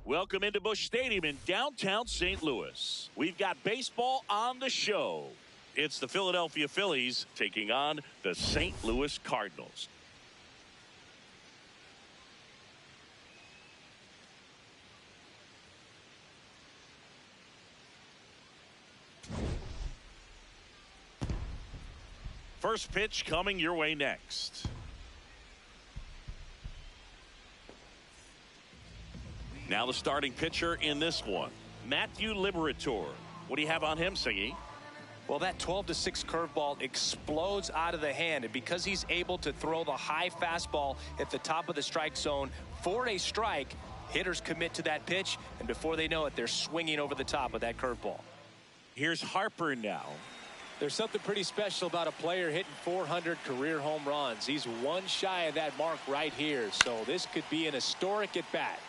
Welcome into Busch Stadium in downtown St. Louis. We've got baseball on the show. It's the Philadelphia Phillies taking on the St. Louis Cardinals. First pitch coming your way next. Now the starting pitcher in this one, Matthew Liberatore. What do you have on him, Siggy? Well, that 12-6 curveball explodes out of the hand, and because he's able to throw the high fastball at the top of the strike zone for a strike, hitters commit to that pitch, and before they know it, they're swinging over the top of that curveball. Here's Harper now. There's something pretty special about a player hitting 400 career home runs. He's one shy of that mark right here, so this could be an historic at-bat.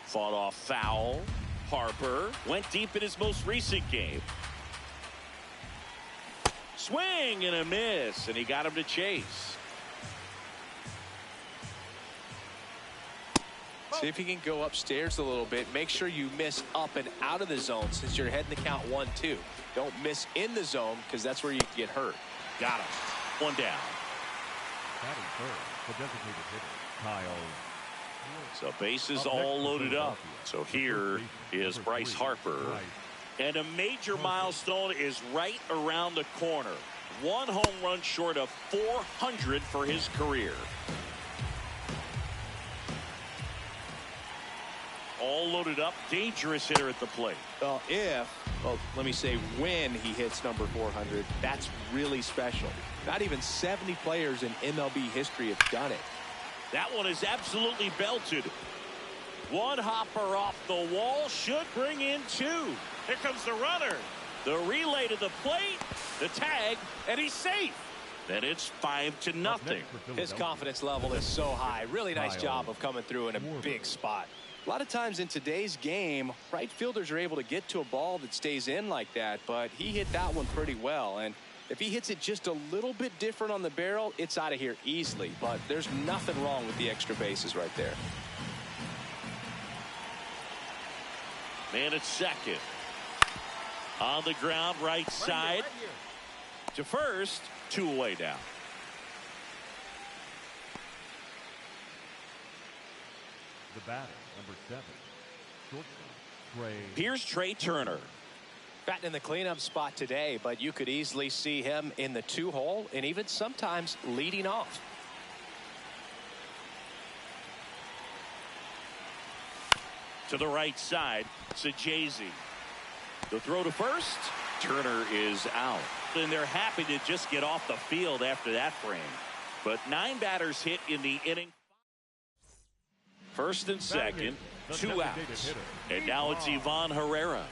Fought off foul. Harper went deep in his most recent game. Swing and a miss, and he got him to chase. See if he can go upstairs a little bit. Make sure you miss up and out of the zone since you're heading the count 1-2. Don't miss in the zone because that's where you can get hurt. Got him. One down. Batting third, the designated hitter, Kyle. So bases all loaded up. So here is Bryce Harper. And a major milestone is right around the corner. One home run short of 400 for his career. All loaded up. Dangerous hitter at the plate. Well, let me say when he hits number 400, that's really special. Not even 70 players in MLB history have done it. That one is absolutely belted. One hopper off the wall should bring in two. Here comes the runner. The relay to the plate, the tag, and he's safe. Then it's 5-0. His confidence level is so high. Really nice job of coming through in a big spot. A lot of times in today's game, right fielders are able to get to a ball that stays in like that, but he hit that one pretty well. And if he hits it just a little bit different on the barrel, it's out of here easily. But there's nothing wrong with the extra bases right there. Man at second. On the ground, right side. To first, 2 away now. The batter, number 7, shortstop, Trey. Here's Trey Turner. Batting in the cleanup spot today, but you could easily see him in the 2-hole and even sometimes leading off. To the right side, Sajazi. The throw to first. Turner is out. And they're happy to just get off the field after that frame. But 9 batters hit in the inning. First and second, 2 outs. And now it's Ivan Herrera.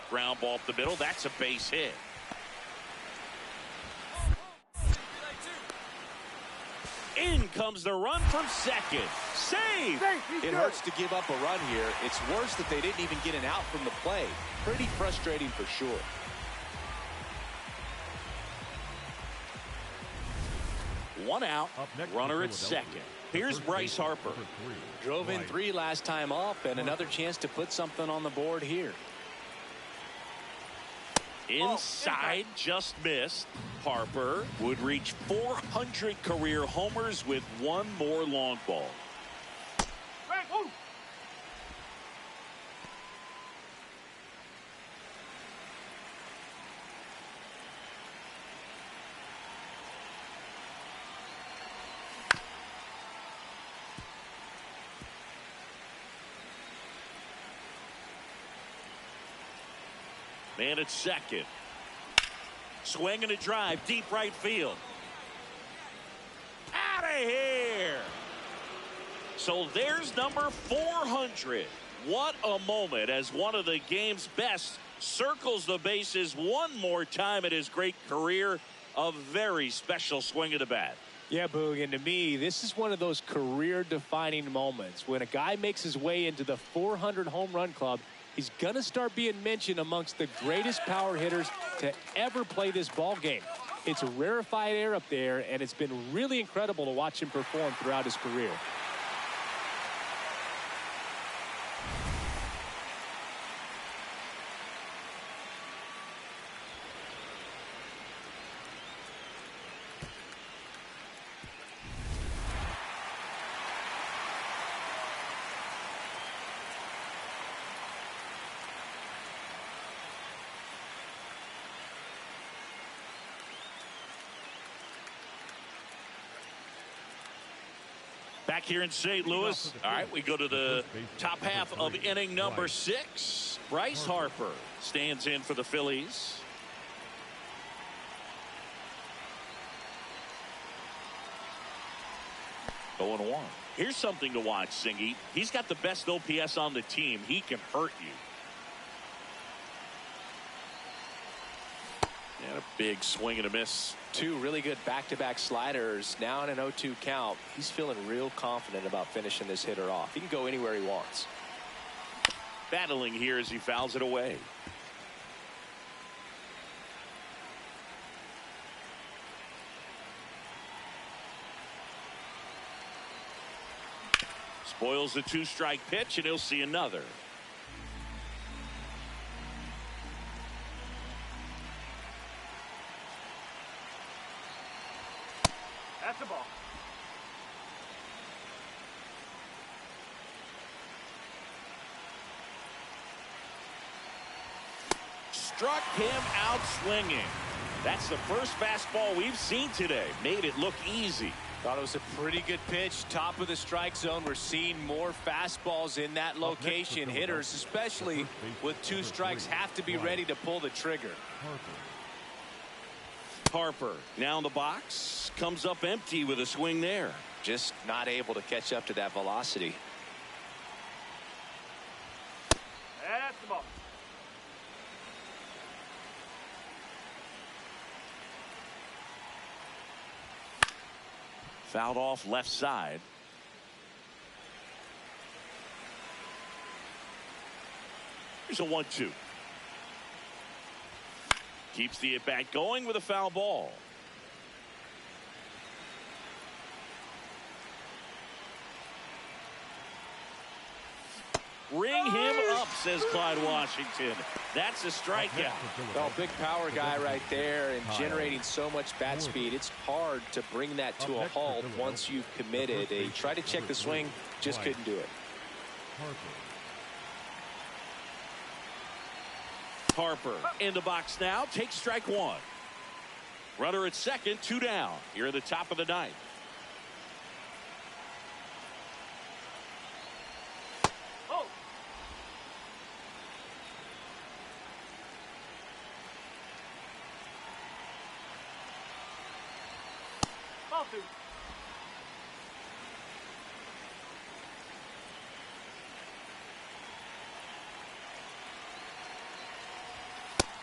Ground ball up the middle. That's a base hit. In comes the run from second. Save! It hurts to give up a run here. It's worse that they didn't even get an out from the play. Pretty frustrating for sure. One out. Runner at second. Here's Bryce Harper. Drove in 3 last time up, and another chance to put something on the board here. Inside, just missed. Harper would reach 400 career homers with 1 more long ball. Man at second. Swing and a drive, deep right field. Out of here. So there's number 400. What a moment as one of the game's best circles the bases one more time in his great career. A very special swing of the bat. Yeah, Boog, and to me, this is one of those career-defining moments. When a guy makes his way into the 400 home run club, he's going to start being mentioned amongst the greatest power hitters to ever play this ball game. It's a rarefied air up there, and it's been really incredible to watch him perform throughout his career. Back here in St. Louis. All right, we go to the top half of inning number 6. Bryce Harper stands in for the Phillies. Going 1. Here's something to watch, Singy. He's got the best OPS on the team. He can hurt you. And a big swing and a miss. 2 really good back-to-back sliders. Now in an 0-2 count. He's feeling real confident about finishing this hitter off. He can go anywhere he wants. Battling here as he fouls it away. Spoils the 2-strike pitch, and he'll see another. That's the ball. Struck him out swinging. That's the first fastball we've seen today. Made it look easy. Thought it was a pretty good pitch. Top of the strike zone. We're seeing more fastballs in that location. Hitters, especially with 2 strikes, have to be ready to pull the trigger. Harper now in the box. Comes up empty with a swing there. Just not able to catch up to that velocity. That's the ball. Fouled off left side. Here's a 1-2. Keeps the at-bat going with a foul ball. Ring him up, says Clyde Washington. That's a strikeout. Oh, big power guy right there and generating so much bat speed. It's hard to bring that to a halt once you've committed. He tried to check the swing, just couldn't do it. Harper in the box now, takes strike 1. Runner at second, 2 down. Here at the top of the 9th. Oh. Ball 2.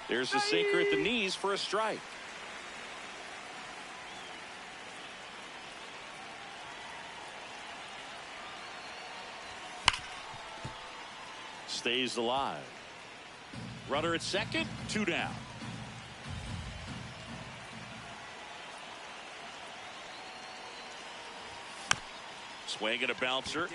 There's a sinker at the knees for a strike. Stays alive. Runner at second, 2 down. Swing and a bouncer.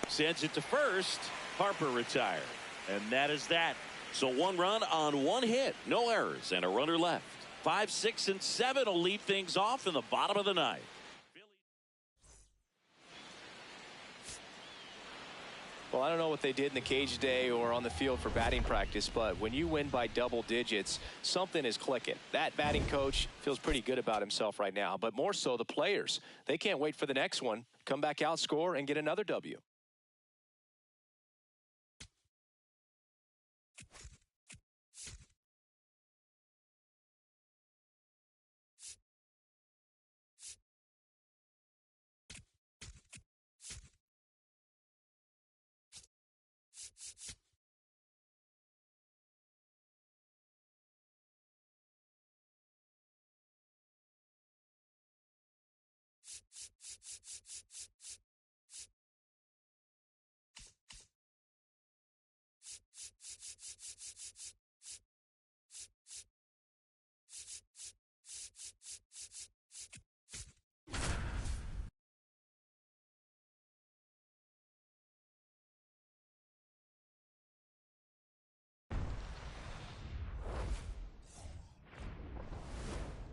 Sends it to first. Harper retired. And that is that. So 1 run on 1 hit. No errors and a runner left. 5, 6, and 7 will lead things off in the bottom of the 9th. Well, I don't know what they did in the cage today or on the field for batting practice, but when you win by double digits, something is clicking. That batting coach feels pretty good about himself right now, but more so the players. They can't wait for the next one. Come back out, score, and get another W.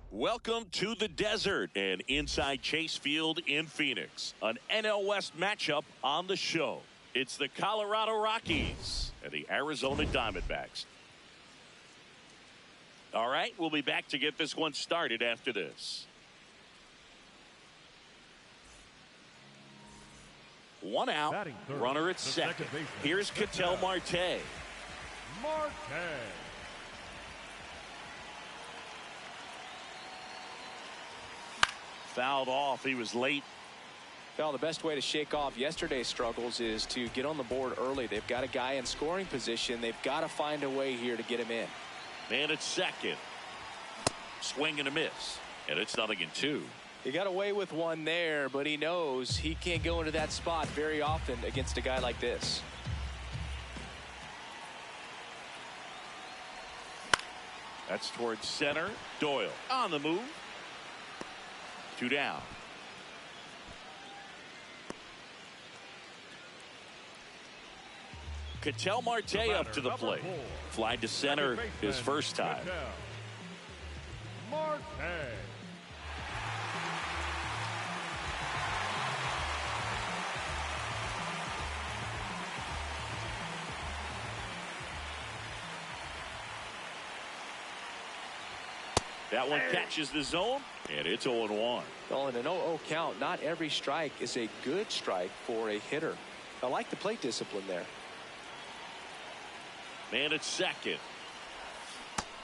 Welcome to the desert and inside Chase Field in Phoenix. An NL West matchup on the show. It's the Colorado Rockies and the Arizona Diamondbacks. All right, we'll be back to get this one started after this. One out, Third, runner at second. Here's Ketel Marte. Fouled off. He was late. Well, the best way to shake off yesterday's struggles is to get on the board early. They've got a guy in scoring position. They've got to find a way here to get him in. Man at second. Swing and a miss. And it's 0-2. He got away with one there, but he knows he can't go into that spot very often against a guy like this. That's towards center. Doyle on the move. 2 down. Ketel Marte up to the plate. Fly to center his first time. Marte. That one catches the zone, and it's 0-1. Well, in an 0-0 count, not every strike is a good strike for a hitter. I like the plate discipline there. Man at second.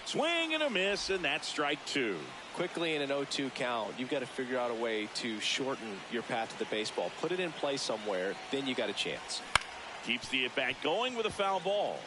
Swing and a miss, and that's strike 2. Quickly in an 0-2 count, you've got to figure out a way to shorten your path to the baseball. Put it in play somewhere, then you got a chance. Keeps the at-bat going with a foul ball.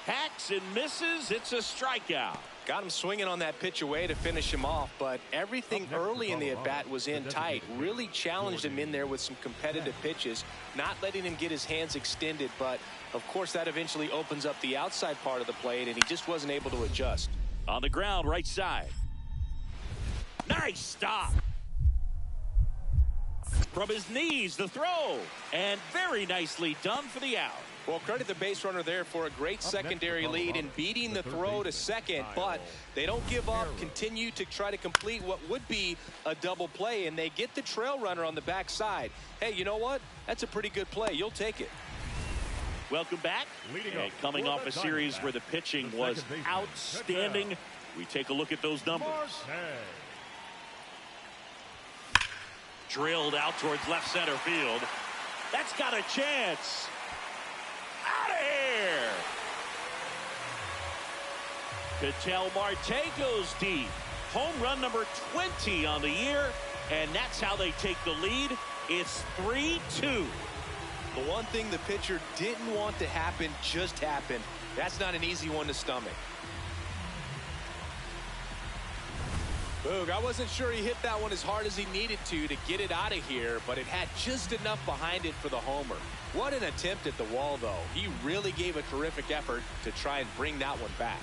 Hacks and misses. It's a strikeout. Got him swinging on that pitch away to finish him off, but everything early in the at-bat was in tight. Really challenged him in there with some competitive pitches, not letting him get his hands extended, but of course that eventually opens up the outside part of the plate, and he just wasn't able to adjust. On the ground, right side. Nice stop. From his knees, the throw, and very nicely done for the out. Well, credit the base runner there for a great secondary lead in beating the throw to second, but they don't give up, continue to try to complete what would be a double play, and they get the trail runner on the backside. Hey, you know what? That's a pretty good play. You'll take it. Welcome back. And coming off a series where the pitching was outstanding, we take a look at those numbers. Drilled out towards left center field. That's got a chance. Out of here. Ketel Marte goes deep. Home run number 20 on the year, and that's how they take the lead. It's 3-2. The one thing the pitcher didn't want to happen just happened. That's not an easy one to stomach. Boog, I wasn't sure he hit that one as hard as he needed to get it out of here, but it had just enough behind it for the homer. What an attempt at the wall, though. He really gave a terrific effort to try and bring that one back.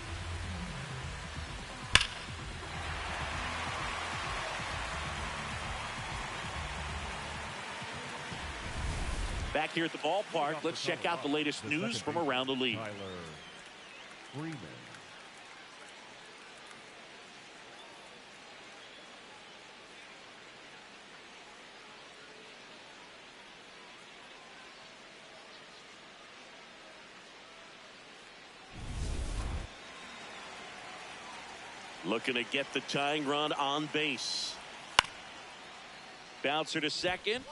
Back here at the ballpark, let's check out the latest news from around the league. Tyler Freeman. Looking to get the tying run on base. Bouncer to second.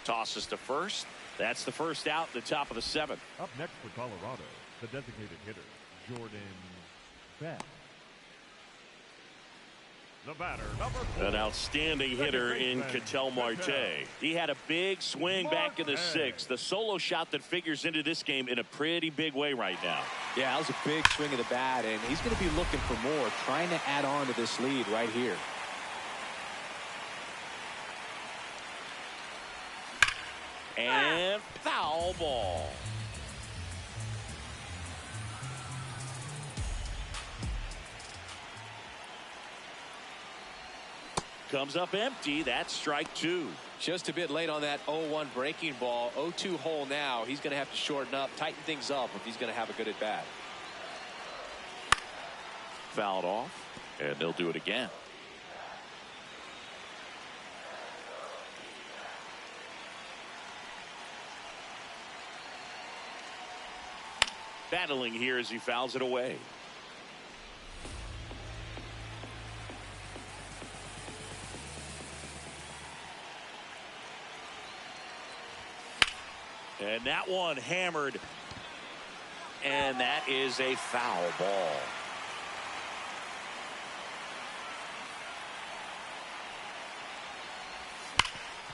Tosses to first. That's the first out, the top of the 7th. Up next for Colorado, the designated hitter, Jordan Beck. The batter, number 4. An outstanding hitter in Ketel Marte. He had a big swing back in the 6th. The solo shot that figures into this game in a pretty big way right now. Yeah, that was a big swing of the bat, and he's going to be looking for more, trying to add on to this lead right here. And foul ball. Comes up empty. That's strike 2. Just a bit late on that 0-1 breaking ball. 0-2 hole now. He's going to have to shorten up, tighten things up if he's going to have a good at bat. Fouled off, and they'll do it again. Battling here as he fouls it away. And that one hammered. And that is a foul ball.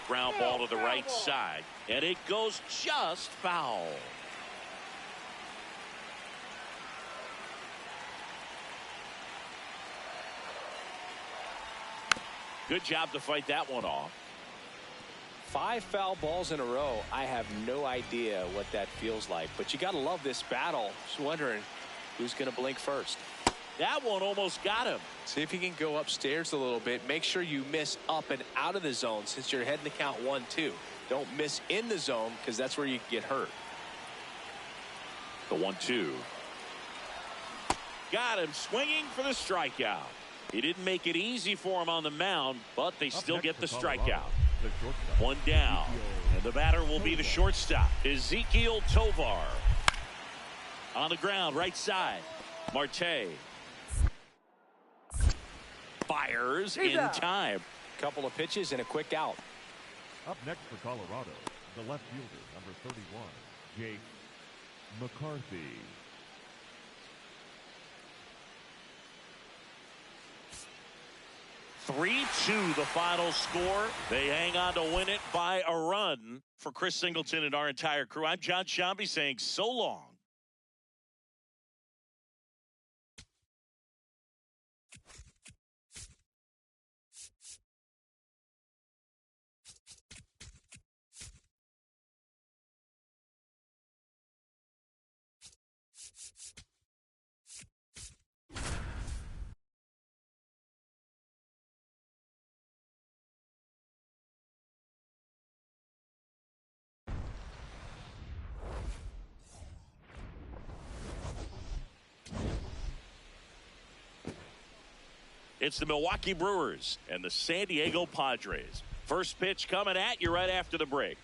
Ground ball to the right side. And it goes just foul. Good job to fight that one off. 5 foul balls in a row. I have no idea what that feels like, but you got to love this battle. Just wondering who's going to blink first. That one almost got him. See if you can go upstairs a little bit. Make sure you miss up and out of the zone since you're heading to count 1-2. Don't miss in the zone because that's where you get hurt. The 1-2. Got him swinging for the strikeout. He didn't make it easy for him on the mound, but they still get the strikeout. One down, and the batter will be the shortstop, Ezequiel Tovar. On the ground, right side, Marte. Fires in time. Couple of pitches and a quick out. Up next for Colorado, the left fielder, number 31, Jake McCarthy. 3-2 the final score. They hang on to win it by a run. For Chris Singleton and our entire crew, I'm John Sciambi saying so long. It's the Milwaukee Brewers and the San Diego Padres. First pitch coming at you right after the break.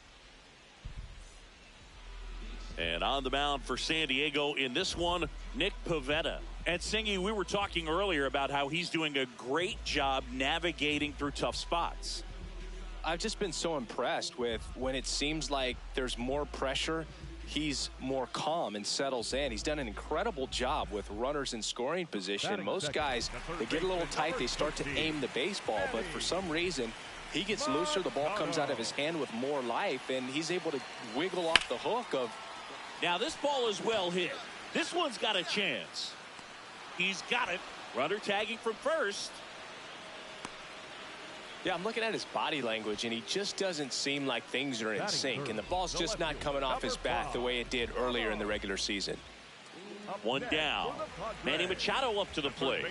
And on the mound for San Diego in this one, Nick Pivetta. And Singy, we were talking earlier about how he's doing a great job navigating through tough spots. I've just been so impressed with when it seems like there's more pressure, he's more calm and settles in. He's done an incredible job with runners in scoring position. Most guys, they get a little tight, they start to aim the baseball, but for some reason, he gets looser, the ball comes out of his hand with more life, and he's able to wiggle off the hook of. Now this ball is well hit. This one's got a chance. He's got it. Runner tagging from first. Yeah, I'm looking at his body language, and he just doesn't seem like things are in sync, and the ball's just not coming off his bat the way it did earlier in the regular season. One down. Manny Machado up to the plate.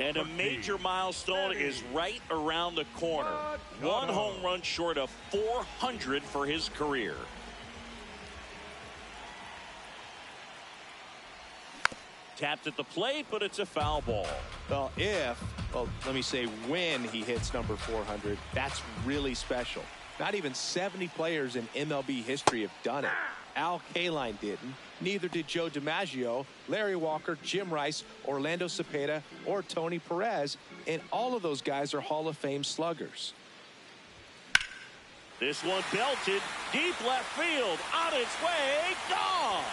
And a major milestone is right around the corner. One home run short of 400 for his career. Tapped at the plate, but it's a foul ball. Well, let me say when he hits number 400, that's really special. Not even 70 players in MLB history have done it. Al Kaline didn't. Neither did Joe DiMaggio, Larry Walker, Jim Rice, Orlando Cepeda, or Tony Perez. And all of those guys are Hall of Fame sluggers. This one belted deep left field. On its way, gone.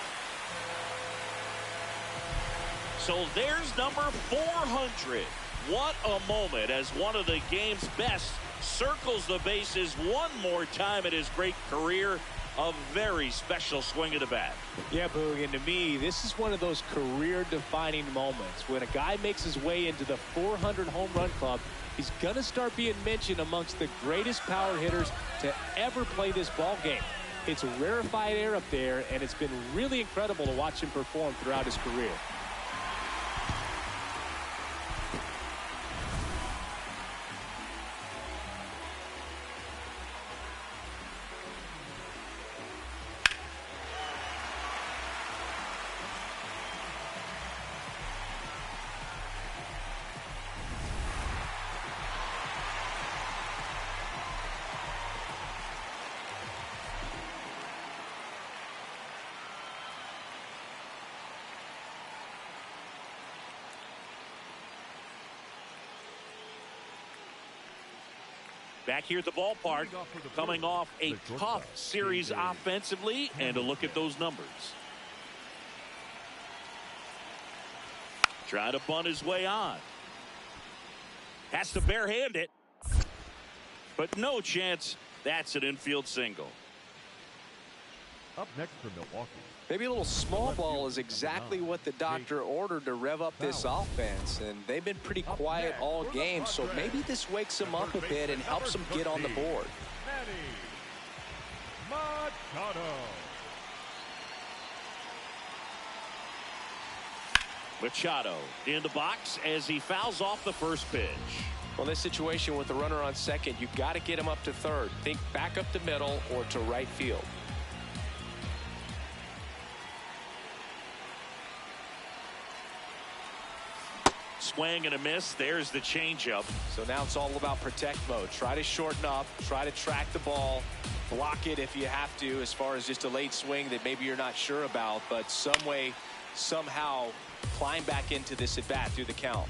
So there's number 400. what a moment as one of the game's best circles the bases one more time in his great career. A very special swing of the bat. Yeah, Boog, and to me, this is one of those career-defining moments. When a guy makes his way into the 400 home run club, he's going to start being mentioned amongst the greatest power hitters to ever play this ball game. It's a rarefied air up there, and it's been really incredible to watch him perform throughout his career. Back here at the ballpark, coming off a tough series offensively, and a look at those numbers. Trying to bunt his way on. Has to barehand it. But no chance. That's an infield single. Up next for Milwaukee. Maybe a little small ball is exactly what the doctor ordered to rev up this offense, and they've been pretty quiet all game, so maybe this wakes them up a bit and helps them get on the board. Machado in the box as he fouls off the first pitch. Well, this situation with the runner on second, you've got to get him up to third. Think back up the middle or to right field. Swing and a miss. There's the changeup. So now it's all about protect mode. Try to shorten up, try to track the ball, block it if you have to, as far as just a late swing that maybe you're not sure about, but some way, somehow climb back into this at bat through the count.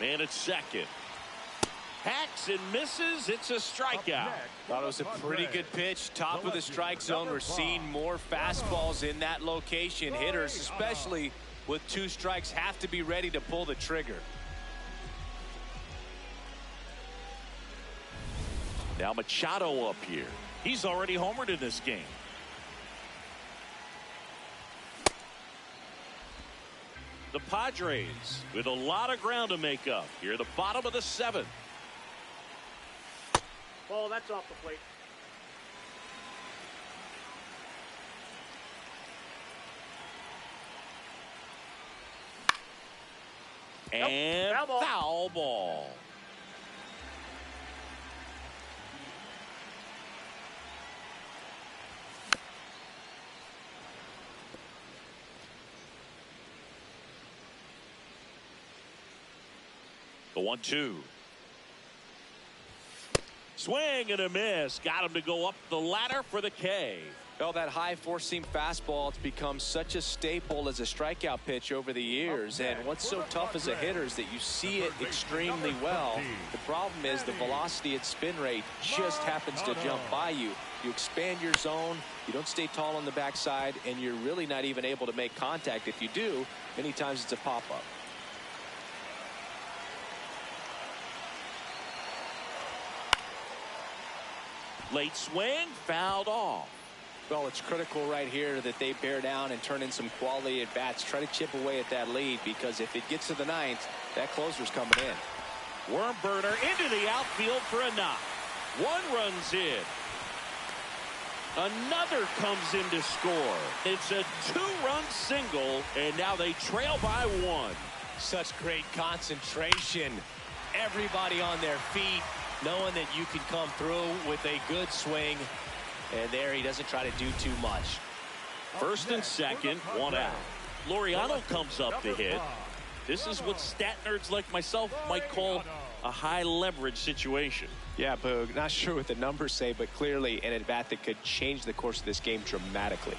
Man at second. Hacks and misses. It's a strikeout. Thought it was a pretty good pitch. Top of the strike zone. We're seeing more fastballs in that location. Hitters, especially with 2 strikes, have to be ready to pull the trigger. Now Machado up here. He's already homered in this game. The Padres with a lot of ground to make up here at the bottom of the 7th. Ball, that's off the plate. And foul ball. The 1-2. Swing and a miss. Got him to go up the ladder for the K. Well, that high four-seam fastball, it's become such a staple as a strikeout pitch over the years. And what's so tough as a hitter is that you see it extremely well. The problem is the velocity at spin rate just happens to jump by you. You expand your zone, you don't stay tall on the backside, and you're really not even able to make contact. If you do, many times it's a pop-up. Late swing, fouled off. Well, it's critical right here that they bear down and turn in some quality at bats. Try to chip away at that lead, because if it gets to the 9th, that closer's coming in. Worm burner into the outfield for a knock. 1 runs in. Another comes in to score. It's a 2-run single, and now they trail by 1. Such great concentration. Everybody on their feet, knowing that you can come through with a good swing. And there he doesn't try to do too much. First and second, 1 out. Laureano comes up to hit. This is what stat nerds like myself might call a high leverage situation. Yeah, Boog, not sure what the numbers say, but clearly an at-bat that could change the course of this game dramatically.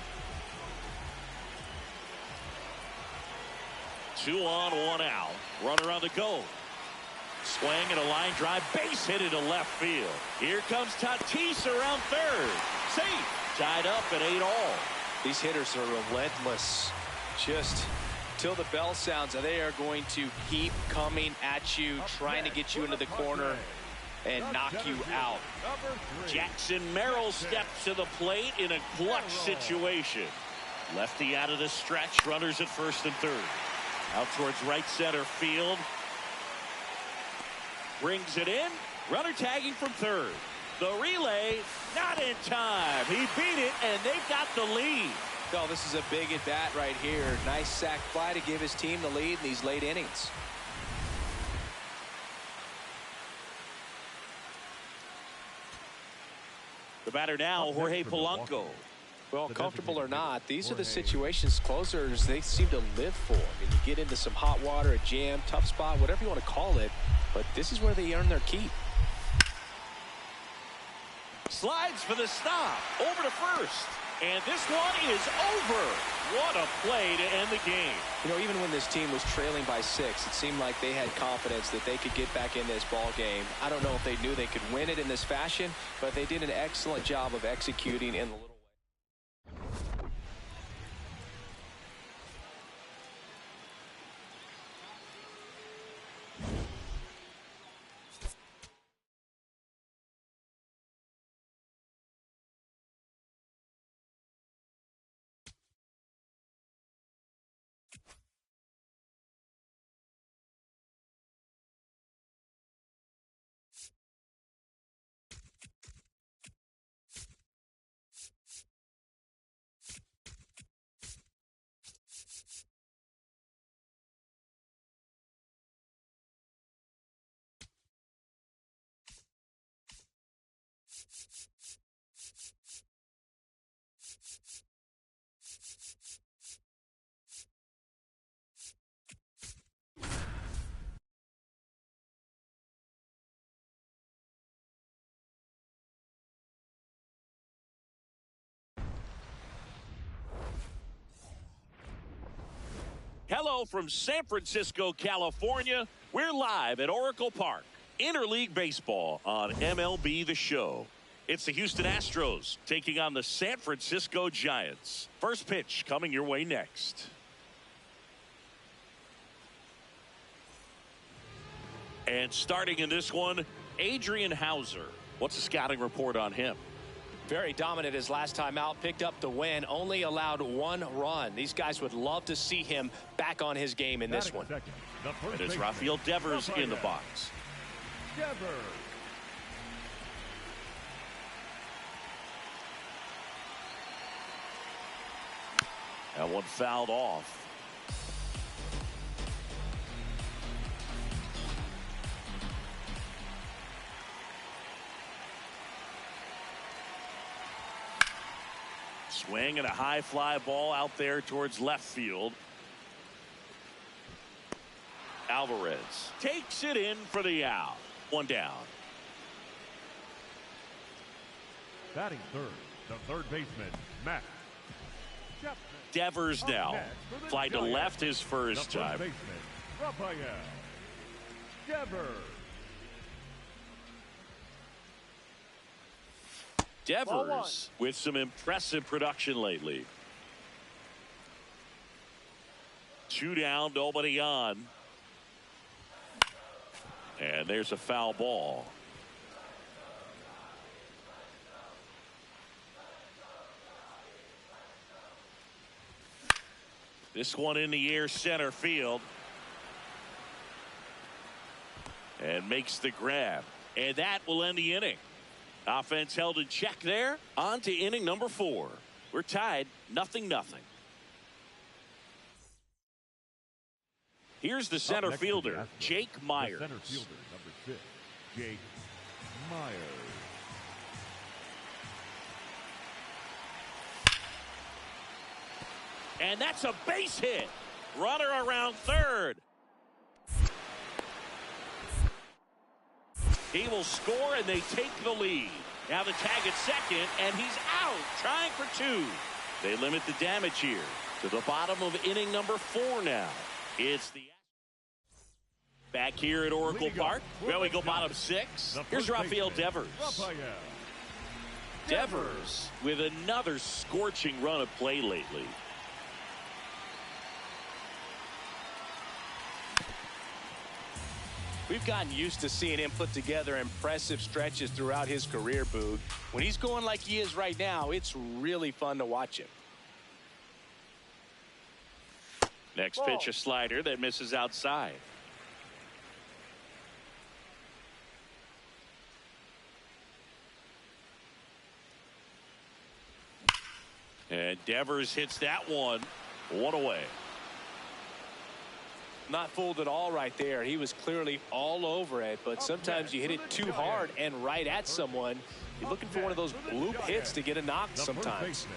2 on, 1 out. Runner on the go. Swing and a line drive, base hit into left field. Here comes Tatis around third. Safe. Tied up at 8 all. These hitters are relentless. Just till the bell sounds, they are going to keep coming at you, trying to get you into the corner and knock you out. Jackson Merrill steps to the plate in a clutch situation. Lefty out of the stretch, runners at first and third. Out towards right center field. Brings it in. Runner tagging from third. The relay, not in time. He beat it, and they've got the lead. Well, this is a big at-bat right here. Nice sac fly to give his team the lead in these late innings. The batter now, Jorge Polanco. Well, comfortable or not, these are the situations closers they seem to live for. I mean, you get into some hot water, a jam, tough spot, whatever you want to call it, but this is where they earn their keep. Slides for the stop. Over to first. And this one is over. What a play to end the game. You know, even when this team was trailing by 6, it seemed like they had confidence that they could get back in this ball game. I don't know if they knew they could win it in this fashion, but they did an excellent job of executing in the little way. Hello from San Francisco, California. We're live at Oracle Park. Interleague Baseball on MLB The Show. It's the Houston Astros taking on the San Francisco Giants. First pitch coming your way next. And starting in this one, Adrian Houser. What's the scouting report on him? Very dominant his last time out, picked up the win, only allowed 1 run. These guys would love to see him back on his game in this one. And it's Rafael Devers in the box. That one fouled off. Swing and a high fly ball out there towards left field. Alvarez takes it in for the out. 1 down. Batting third, the third baseman, Matt Chapman. Devers now. Fly to left his first time. Baseman, Rafael Devers. Devers with some impressive production lately. 2 down, nobody on. And there's a foul ball. This one in the air center field. And makes the grab. And that will end the inning. Offense held in check there. On to inning number 4. We're tied 0-0. Here's the center fielder, Jake Myers. The center fielder, number 6, Jake Myers. And that's a base hit. Runner around third. He will score, and they take the lead. Now the tag at second, and he's out, trying for 2. They limit the damage here to the bottom of inning number 4 now. It's the back here at Oracle Park. Well, we go bottom 6. Here's Rafael Devers. Devers with another scorching run of play lately. We've gotten used to seeing him put together impressive stretches throughout his career, Boog. When he's going like he is right now, it's really fun to watch him. Next pitch, a slider that misses outside. And Devers hits that one away. Not fooled at all right there. He was clearly all over it, but sometimes you hit it too hard and right at someone. You're looking for one of those bloop hits to get a knock sometimes.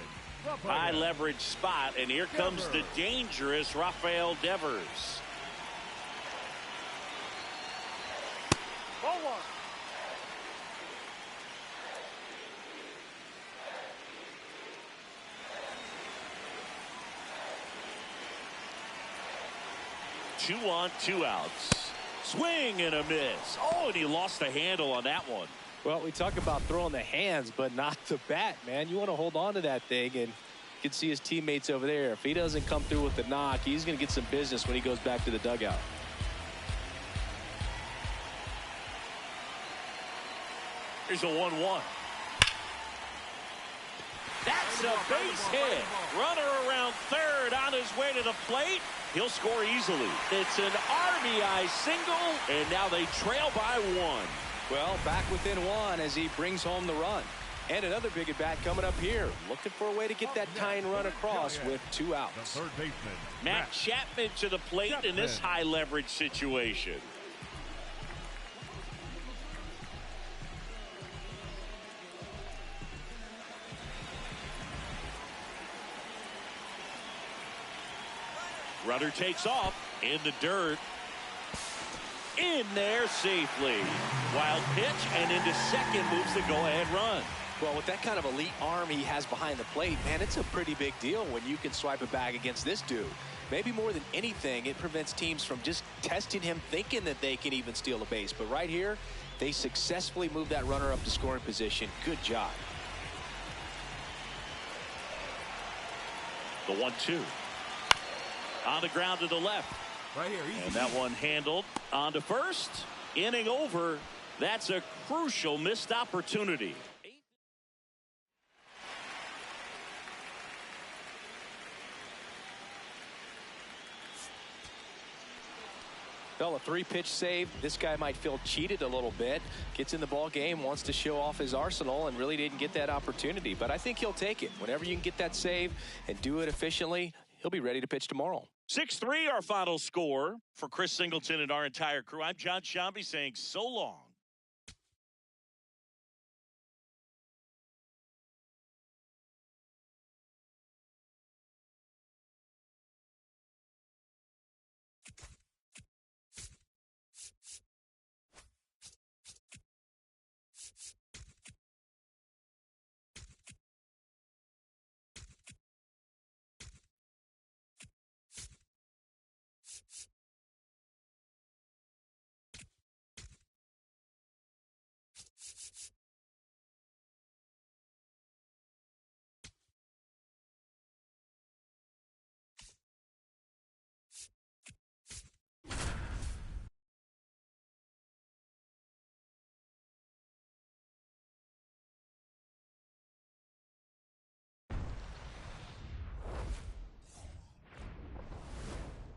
High leverage spot, and here comes the dangerous Rafael Devers. Ball one. Two on, two outs. Swing and a miss. Oh, and he lost the handle on that one. Well, we talk about throwing the hands, but not the bat, man. You want to hold on to that thing, and you can see his teammates over there. If he doesn't come through with the knock, he's going to get some business when he goes back to the dugout. Here's a 1-1. That's a base hit. Runner around third on his way to the plate. He'll score easily. It's an RBI single, and now they trail by one. Well, back within one as he brings home the run. And another big at bat coming up here. Looking for a way to get that tying run across with 2 outs. The third baseman, Matt Chapman to the plate in this high leverage situation. Runner takes off in the dirt. In there safely. Wild pitch, and into second moves the go-ahead run. Well, with that kind of elite arm he has behind the plate, man, it's a pretty big deal when you can swipe it back against this dude. Maybe more than anything, it prevents teams from just testing him, thinking that they can even steal a base. But right here, they successfully move that runner up to scoring position. Good job. The 1-2. On the ground to the left. right here. And that one handled on to first. Inning over. That's a crucial missed opportunity. Well, a 3-pitch save. This guy might feel cheated a little bit. Gets in the ball game, wants to show off his arsenal, and really didn't get that opportunity. But I think he'll take it. Whenever you can get that save and do it efficiently, he'll be ready to pitch tomorrow. 6-3 our final score. For Chris Singleton and our entire crew, I'm John Shambi saying so long.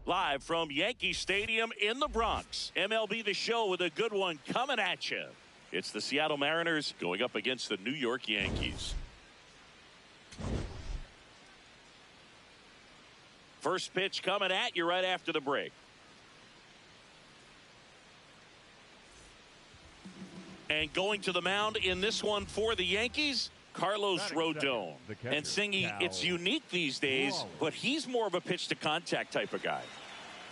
Live from Yankee Stadium in the Bronx. MLB The Show with a good one coming at you. It's the Seattle Mariners going up against the New York Yankees. First pitch coming at you right after the break. And going to the mound in this one for the Yankees, Carlos Rodon. And Singy, it's unique these days, but he's more of a pitch to contact type of guy.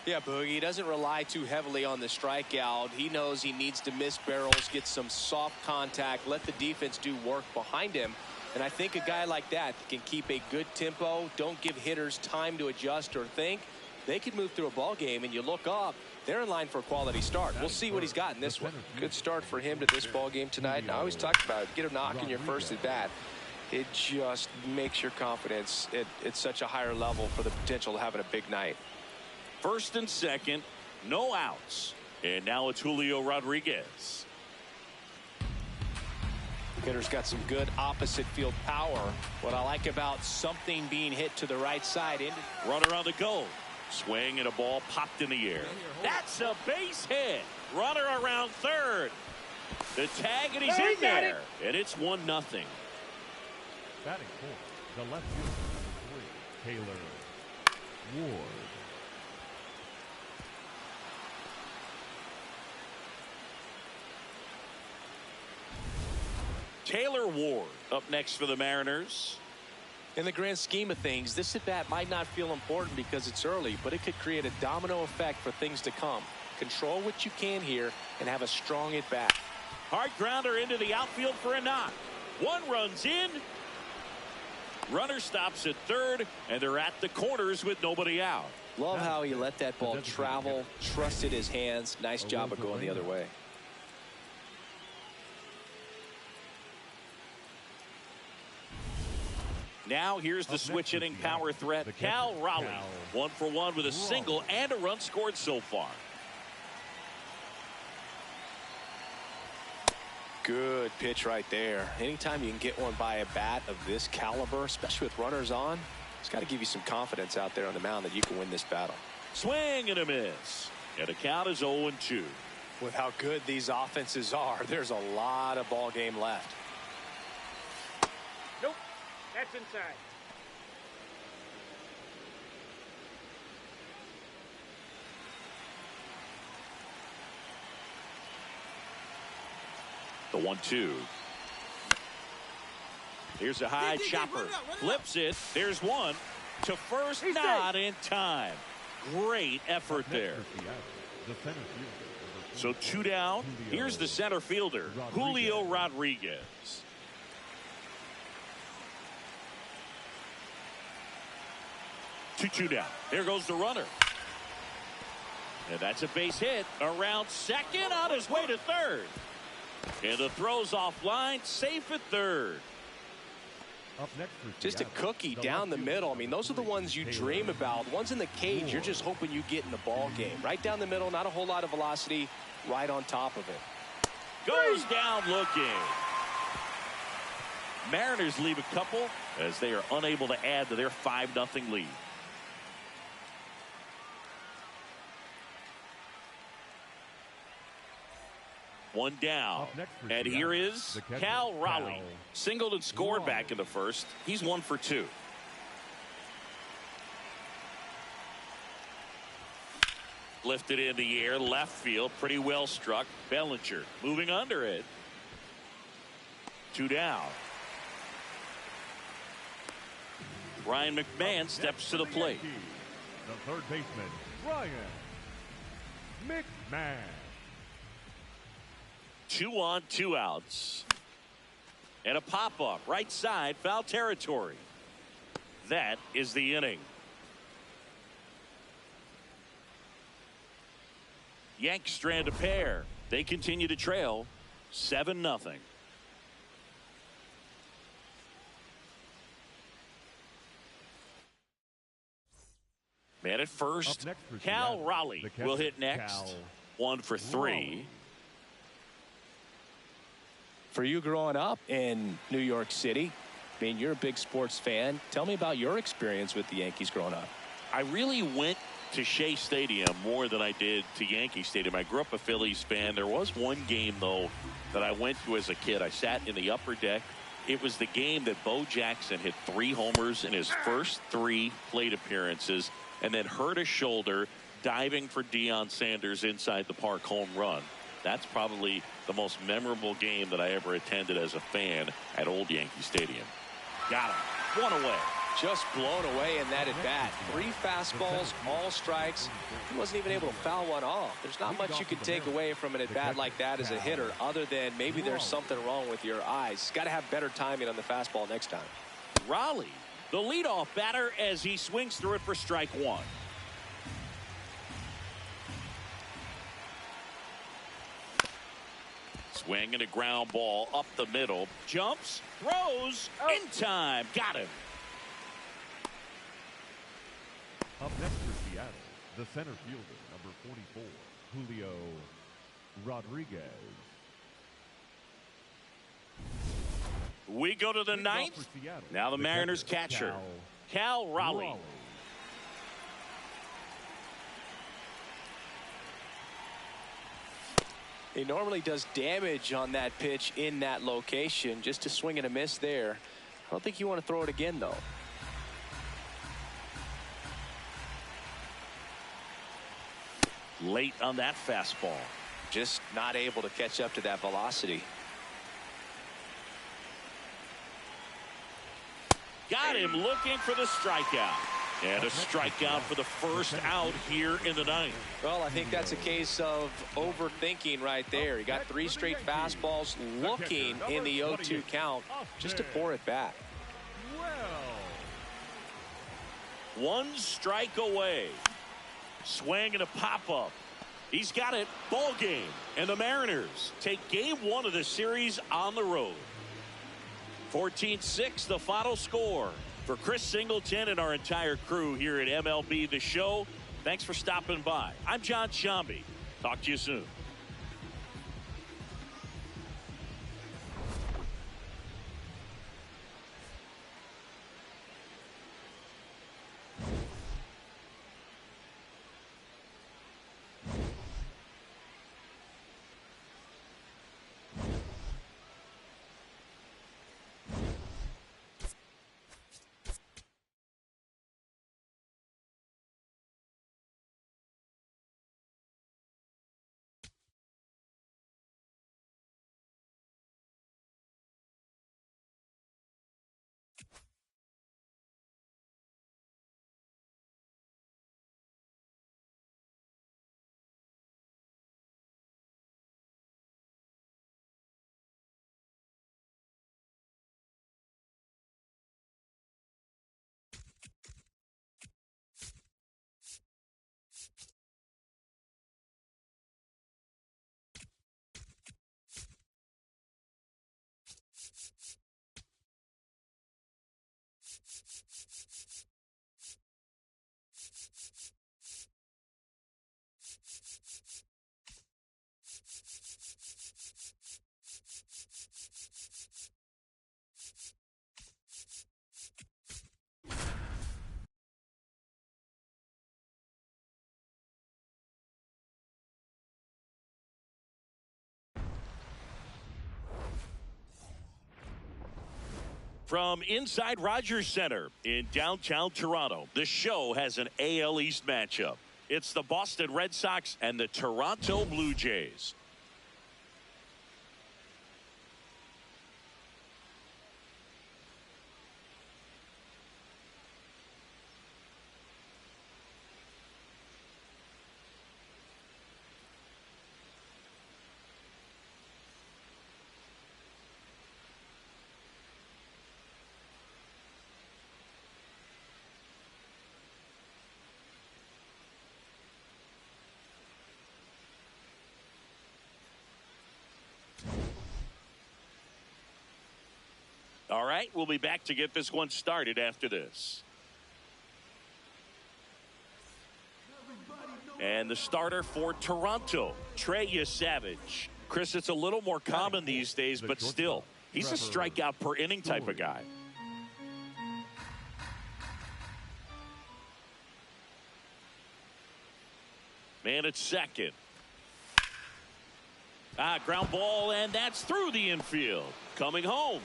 Yeah, Boogie, he doesn't rely too heavily on the strikeout. He knows he needs to miss barrels, get some soft contact, let the defense do work behind him. And I think a guy like that can keep a good tempo, don't give hitters time to adjust or think. They could move through a ball game, and you look up, they're in line for a quality start. We'll see what he's got in this one. Good start for him to this ball game tonight. And I always talk about it. Get a knock in your first at bat. It just makes your confidence at such a higher level for the potential of having a big night. First and second, no outs. And now it's Julio Rodriguez. Hitter's got some good opposite field power. What I like about something being hit to the right side. Runner on the go. Swing and a ball popped in the air. That's a base hit. Runner around third. The tag, and he's in there. And it's 1-0. Batting fourth, the left fielder, 3, Taylor Ward. Taylor Ward up next for the Mariners. In the grand scheme of things, this at bat might not feel important because it's early, but it could create a domino effect for things to come. Control what you can here and have a strong at bat. Hard grounder into the outfield for a knock. One runs in. Runner stops at third, and they're at the corners with nobody out. Love how he let that ball travel, trusted his hands. Nice job of going the other way. Now here's the switch hitting power threat, Cal Raleigh. 1 for 1 with a single and a run scored so far. Good pitch right there. Anytime you can get one by a bat of this caliber, especially with runners on, it's got to give you some confidence out there on the mound that you can win this battle. Swing and a miss. And the count is 0-2. With how good these offenses are, there's a lot of ball game left. Nope. That's inside. The 1-2. Here's a high chopper. Flips it. There's one. To first, not in time. Great effort there. So 2 down. Here's the center fielder, Julio Rodriguez. 2-2 down. There goes the runner. And that's a base hit. Around second, on his way to third. And the throw's offline, safe at third. Up next just a cookie down the middle. I mean, those are the ones you dream about. Ones in the cage, you're just hoping you get in the ball game. Right down the middle, not a whole lot of velocity, right on top of it. Goes down looking. Mariners leave a couple as they are unable to add to their 5-0 lead. One down. And here is Cal Raleigh. Singled and scored back in the first. He's 1 for 2. Lifted in the air, left field, pretty well struck. Bellinger moving under it. 2 down. Ryan McMahon steps to the plate. The third baseman, Ryan McMahon. 2 on, 2 outs. And a pop-up right side, foul territory. That is the inning. Yanks strand a pair. They continue to trail 7-0. Man at first, Cal Raleigh will hit next. 1 for 3. For you growing up in New York City, I mean, you're a big sports fan. Tell me about your experience with the Yankees growing up. I really went to Shea Stadium more than I did to Yankee Stadium. I grew up a Phillies fan. There was one game, though, that I went to as a kid. I sat in the upper deck. It was the game that Bo Jackson hit 3 homers in his first 3 plate appearances and then hurt his shoulder diving for Deion Sanders inside the park home run. That's probably the most memorable game that I ever attended as a fan at Old Yankee Stadium. Got him. 1 away. Just blown away in that at bat. 3 fastballs, all strikes. He wasn't even able to foul one off. There's not much you can take away from an at bat like that as a hitter, other than maybe there's something wrong with your eyes. Got to have better timing on the fastball next time. Raleigh, the leadoff batter, as he swings through it for strike 1. Swing and a ground ball up the middle. Jumps, throws, in time. Got him. Up next for Seattle, the center fielder, number 44, Julio Rodriguez. We go to the ninth. Now the Mariners catcher, Cal Raleigh. He normally does damage on that pitch in that location. Just a swing and a miss there. I don't think you want to throw it again, though. Late on that fastball. Just not able to catch up to that velocity. Got him looking for the strikeout. And a strikeout for the first out here in the ninth. Well, I think that's a case of overthinking right there. He got 3 straight fastballs looking in the 0-2 count just to pour it back. One strike away. Swing and a pop-up. He's got it. Ball game. And the Mariners take game 1 of the series on the road. 14-6 the final score. For Chris Singleton and our entire crew here at MLB The Show, thanks for stopping by. I'm John Shambi. Talk to you soon. From inside Rogers Center in downtown Toronto, the show has an AL East matchup. It's the Boston Red Sox and the Toronto Blue Jays. All right, we'll be back to get this one started after this. And the starter for Toronto, Trey Yesavage. Chris, it's a little more common these days, but still, he's a strikeout per inning type of guy. Man at second. Ground ball, and that's through the infield. Coming home.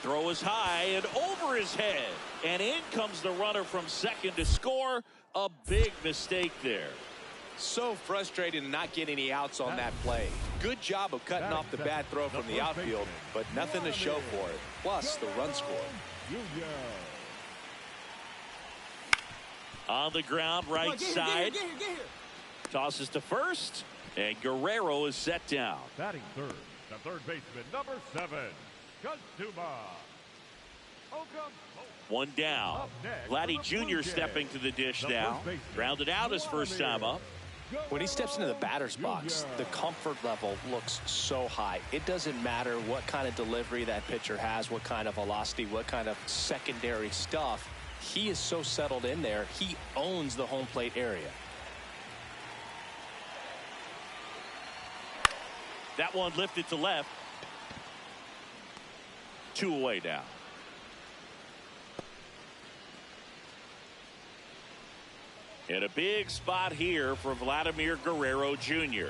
Throw is high and over his head. And in comes the runner from second to score. A big mistake there. So frustrating to not get any outs on that play. Good job of cutting off the bad throw from the outfield, but nothing to show for it. Plus the run score. On the ground, right side. Get here. Tosses to first, and Guerrero is set down. Batting third, the third baseman, number 7, Kazuma. One down. Vladdy Jr. stepping to the dish now. Grounded out his first time up. When he steps into the batter's box, the comfort level looks so high. It doesn't matter what kind of delivery that pitcher has, what kind of velocity, what kind of secondary stuff. He is so settled in there. He owns the home plate area. That one lifted to left. 2 away now. And a big spot here for Vladimir Guerrero Jr.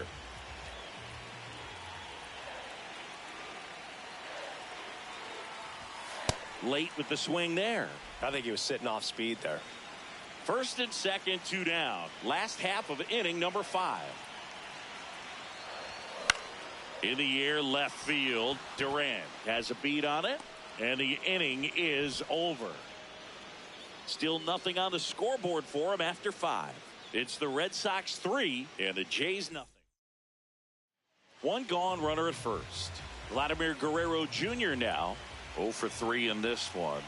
Late with the swing there. I think he was sitting off speed there. First and second, 2 down. Last half of inning number 5. In the air, left field. Duran has a beat on it, and the inning is over. Still nothing on the scoreboard for him after 5. It's the Red Sox 3 and the Jays nothing. 1 gone, runner at first. Vladimir Guerrero Jr. now 0 for 3 in this one.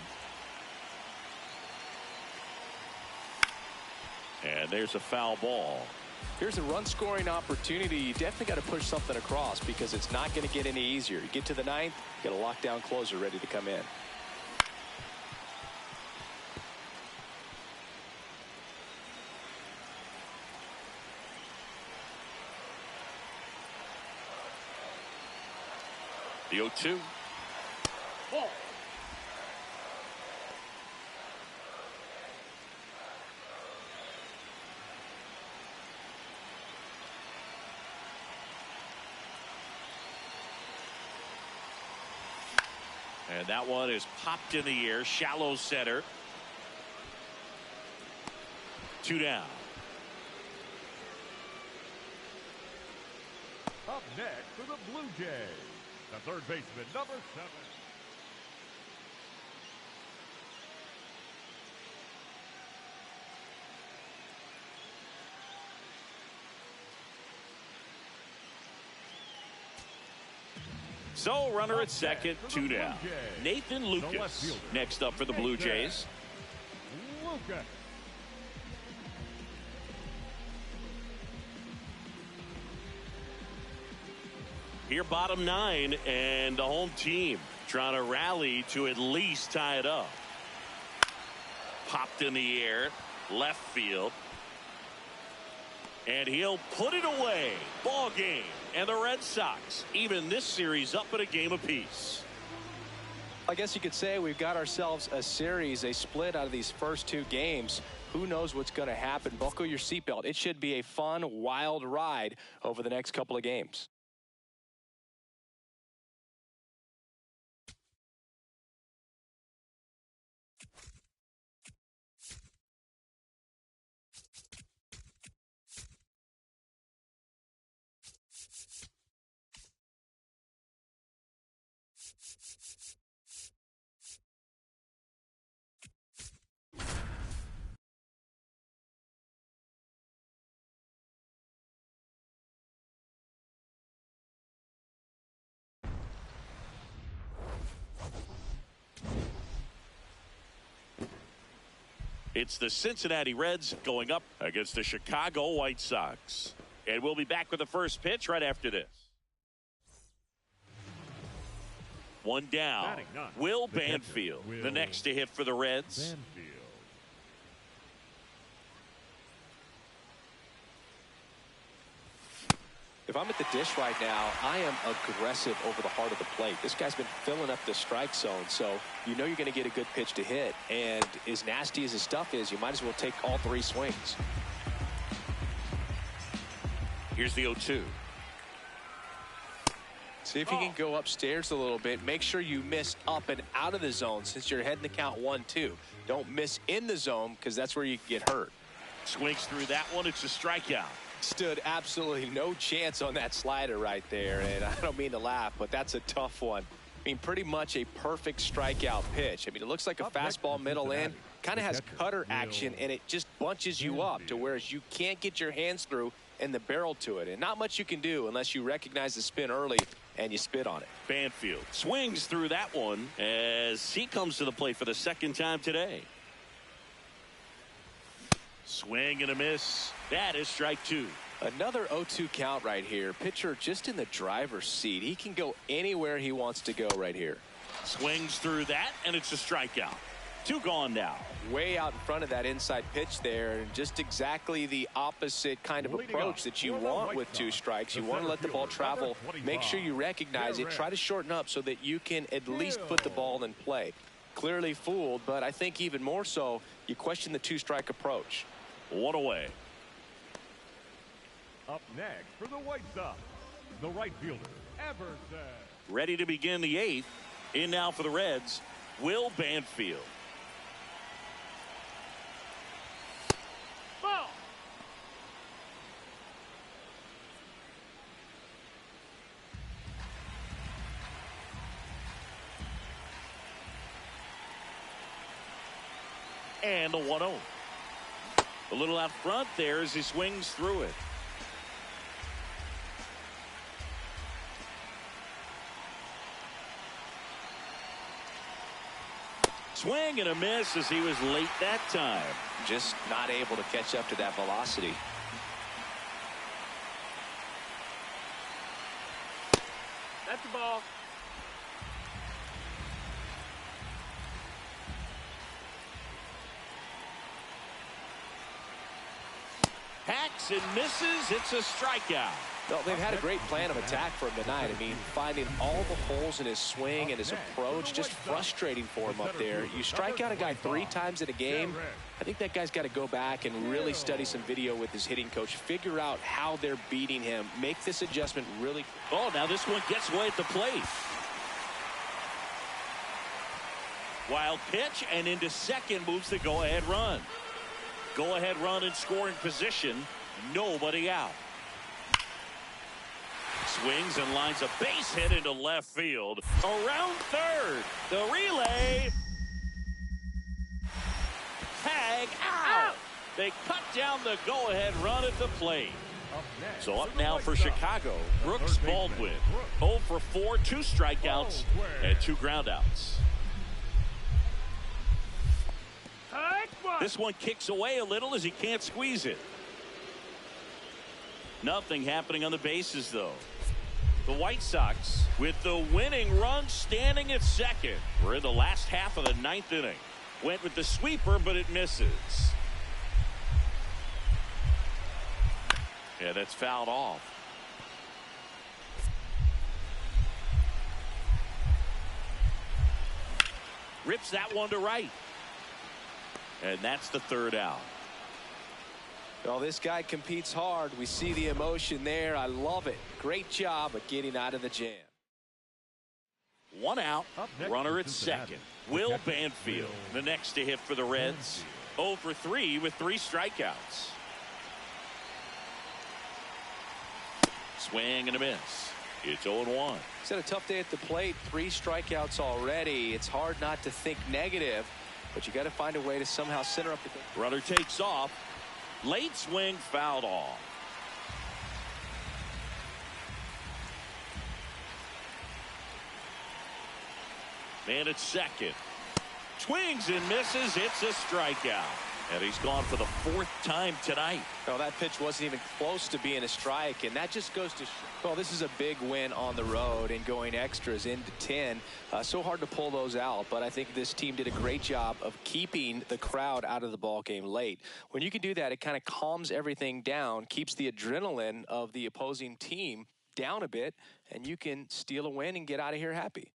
And there's a foul ball. Here's a run scoring opportunity. You definitely got to push something across because it's not going to get any easier. You get to the 9th, get a lockdown closer ready to come in. The 0-2. Ball. And that one is popped in the air, shallow center. 2 down. Up next for the Blue Jays, the third baseman, number 7. So runner at second, 2 down. Nathan Lucas next up for the Blue Jays. Lucas. Here bottom 9 and the home team trying to rally to at least tie it up. Popped in the air, left field. And he'll put it away. Ball game. And the Red Sox even this series up at a game apiece. I guess you could say we've got ourselves a series, a split out of these first 2 games. Who knows what's going to happen? Buckle your seatbelt. It should be a fun, wild ride over the next couple of games. It's the Cincinnati Reds going up against the Chicago White Sox. And we'll be back with the first pitch right after this. 1 down. Will Banfield, the next to hit for the Reds. If I'm at the dish right now, I am aggressive over the heart of the plate. This guy's been filling up the strike zone, so you know you're going to get a good pitch to hit. And as nasty as his stuff is, you might as well take all 3 swings. Here's the 0-2. See if you can go upstairs a little bit. Make sure you miss up and out of the zone since you're heading to count 1-2. Don't miss in the zone because that's where you get hurt. Swings through that one. It's a strikeout. Stood absolutely no chance on that slider right there, and I don't mean to laugh, but that's a tough one. I mean, pretty much a perfect strikeout pitch. I mean, it looks like a fastball middle in, kind of has cutter action, and it just bunches you up to whereas you can't get your hands through and the barrel to it, and not much you can do unless you recognize the spin early and you spit on it. Banfield swings through that one as he comes to the plate for the 2nd time today. Swing and a miss. That is strike 2. Another 0-2 count right here. Pitcher just in the driver's seat. He can go anywhere he wants to go right here. Swings through that, and it's a strikeout. 2 gone now. Way out in front of that inside pitch there, and just exactly the opposite kind of approach that you want with 2 strikes. You want to let the ball travel, make sure you recognize it, try to shorten up so that you can at least put the ball in play. Clearly fooled, but I think even more so, you question the 2-strike approach. 1 away. Up next for the White Sox, the right fielder, Everson. Ready to begin the 8th. In now for the Reds, Will Banfield. Ball. And a 1-0. A little out front there as he swings through it. Swing and a miss as he was late that time. Just not able to catch up to that velocity. That's the ball. Hacks and misses. It's a strikeout. Well, they've had a great plan of attack for him tonight. I mean, finding all the holes in his swing and his approach, just frustrating for him up there. You strike out a guy 3 times in a game, I think that guy's got to go back and really study some video with his hitting coach, figure out how they're beating him, make this adjustment really. Oh, now this one gets away at the plate. Wild pitch, and into second moves the go-ahead run. Go-ahead run in scoring position. Nobody out. Swings and lines a base hit into left field. Around third. The relay. Tag out. They cut down the go-ahead run at the plate. So up now for Chicago, Brooks Baldwin. 0 for 4, 2 strikeouts, and 2 groundouts. This one kicks away a little as he can't squeeze it. Nothing happening on the bases, though. The White Sox with the winning run standing at second. We're in the last half of the 9th inning. Went with the sweeper, but it misses. Yeah, that's fouled off. Rips that one to right. And that's the 3rd out. Well, this guy competes hard. We see the emotion there. I love it. Great job of getting out of the jam. 1 out. Runner at second. Will Banfield, the next to hit for the Reds. 0 for 3 with 3 strikeouts. Swing and a miss. It's 0-1. He's had a tough day at the plate. 3 strikeouts already. It's hard not to think negative, but you got to find a way to somehow center up the game. Runner takes off. Late swing fouled off. Man at second. Swings and misses. It's a strikeout. And he's gone for the 4th time tonight. Well, that pitch wasn't even close to being a strike, and that just goes to show. Well, this is a big win on the road and going extras into 10. So hard to pull those out, but I think this team did a great job of keeping the crowd out of the ball game late. When you can do that, it kind of calms everything down, keeps the adrenaline of the opposing team down a bit, and you can steal a win and get out of here happy.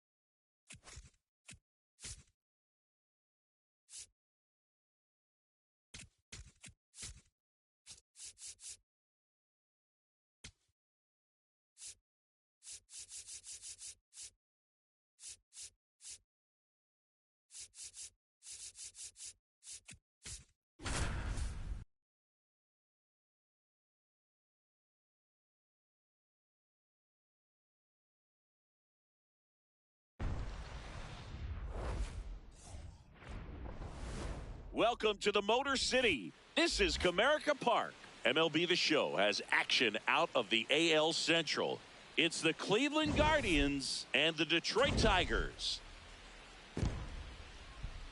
Welcome to the Motor City. This is Comerica Park. MLB The Show has action out of the AL Central. It's the Cleveland Guardians and the Detroit Tigers.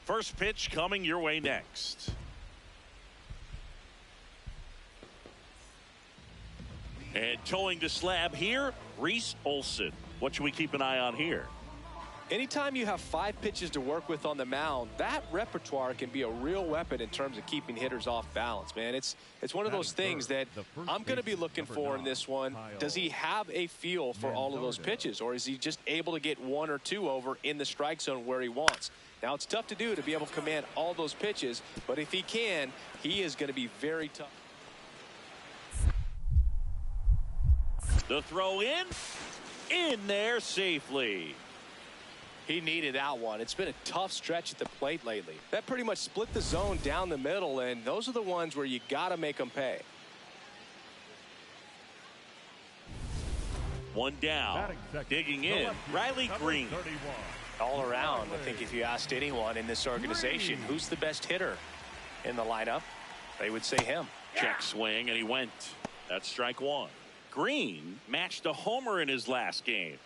First pitch coming your way next. And towing the slab here, Reese Olson. What should we keep an eye on here? Anytime you have 5 pitches to work with on the mound, that repertoire can be a real weapon in terms of keeping hitters off balance, man. It's one of those things that I'm going to be looking for in this one. Does he have a feel for all of those pitches, or is he just able to get 1 or 2 over in the strike zone where he wants? Now, it's tough to do to be able to command all those pitches, but if he can, he is going to be very tough. The throw in there safely. He needed that one. It's been a tough stretch at the plate lately. That pretty much split the zone down the middle, and those are the ones where you got to make them pay. One down. Digging in, Riley Greene. All around, I think if you asked anyone in this organization who's the best hitter in the lineup, they would say him. Check swing, and he went. That's strike 1. Greene matched a homer in his last game.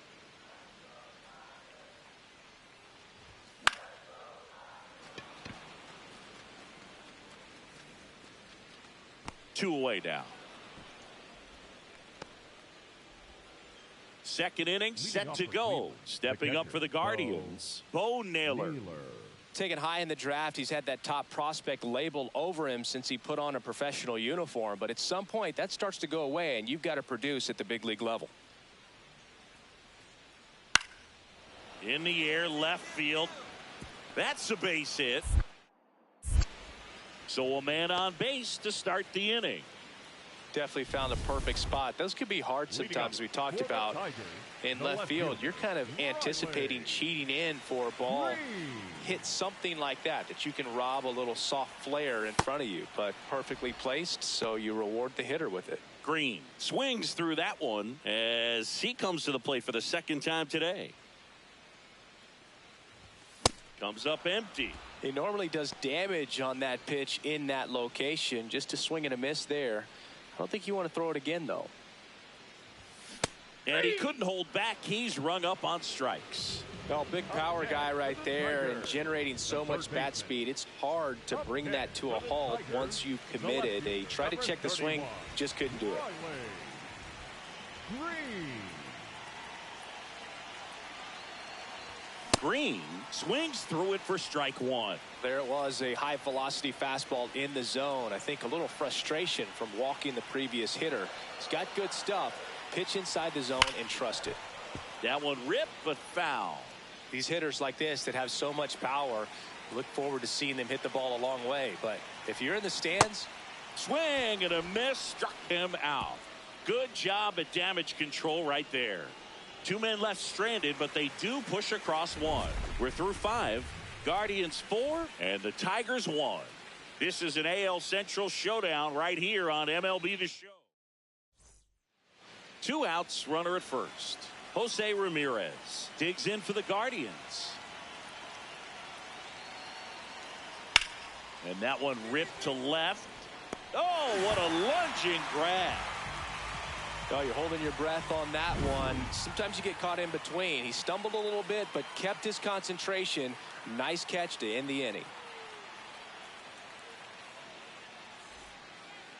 Two away now. Second inning set to go. Stepping up for the Guardians, Bo Naylor. Taken high in the draft, he's had that top prospect label over him since he put on a professional uniform. But at some point, that starts to go away, and you've got to produce at the big league level. In the air, left field. That's a base hit. So a man on base to start the inning. Definitely found a perfect spot. Those could be hard sometimes. We talked about in left field. You're kind of anticipating cheating in for a ball. Hit something like that you can rob a little soft flare in front of you, but perfectly placed, so you reward the hitter with it. Greene swings through that one as he comes to the plate for the second time today. Comes up empty. He normally does damage on that pitch in that location. Just a swing and a miss there. I don't think you want to throw it again, though. And he couldn't hold back. He's rung up on strikes. Well, big power guy right there and generating so much bat speed. It's hard to bring that to a halt once you've committed. They tried to check the swing, just couldn't do it. Greene swings through it for strike 1. There it was, a high velocity fastball in the zone. I think a little frustration from walking the previous hitter. He's got good stuff. Pitch inside the zone and trust it. That one ripped but foul. These hitters like this that have so much power, look forward to seeing them hit the ball a long way. But if you're in the stands, swing and a miss, struck him out. Good job at damage control right there. 2 men left stranded, but they do push across 1. We're through 5. Guardians 4 and the Tigers 1. This is an AL Central showdown right here on MLB The Show. 2 outs, runner at first. Jose Ramirez digs in for the Guardians. And that one ripped to left. Oh, what a lunging grab. Oh, you're holding your breath on that one. Sometimes you get caught in between. He stumbled a little bit, but kept his concentration. Nice catch to end the inning.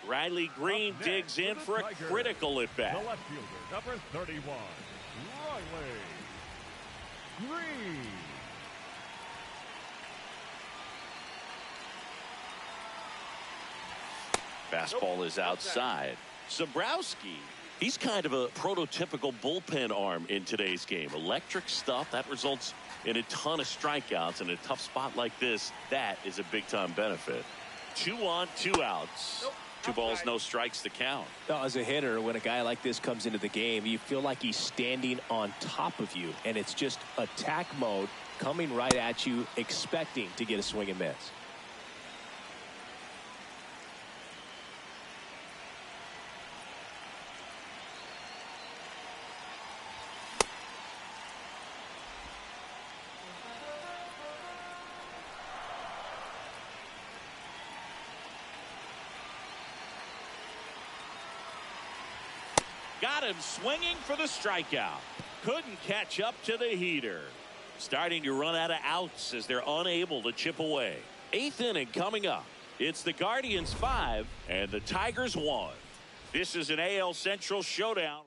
Riley Greene digs in for a critical at bat. The left fielder, number 31, Riley Greene. Fastball is outside. Zabrowski, he's kind of a prototypical bullpen arm in today's game. Electric stuff that results in a ton of strikeouts. In a tough spot like this, that is a big time benefit. 2 on, 2 outs. 2 balls, no strikes to count. Now, as a hitter, when a guy like this comes into the game, you feel like he's standing on top of you, and it's just attack mode coming right at you, expecting to get a swing and miss. Got him swinging for the strikeout. Couldn't catch up to the heater. Starting to run out of outs as they're unable to chip away. 8th inning coming up. It's the Guardians 5 and the Tigers 1. This is an AL Central showdown.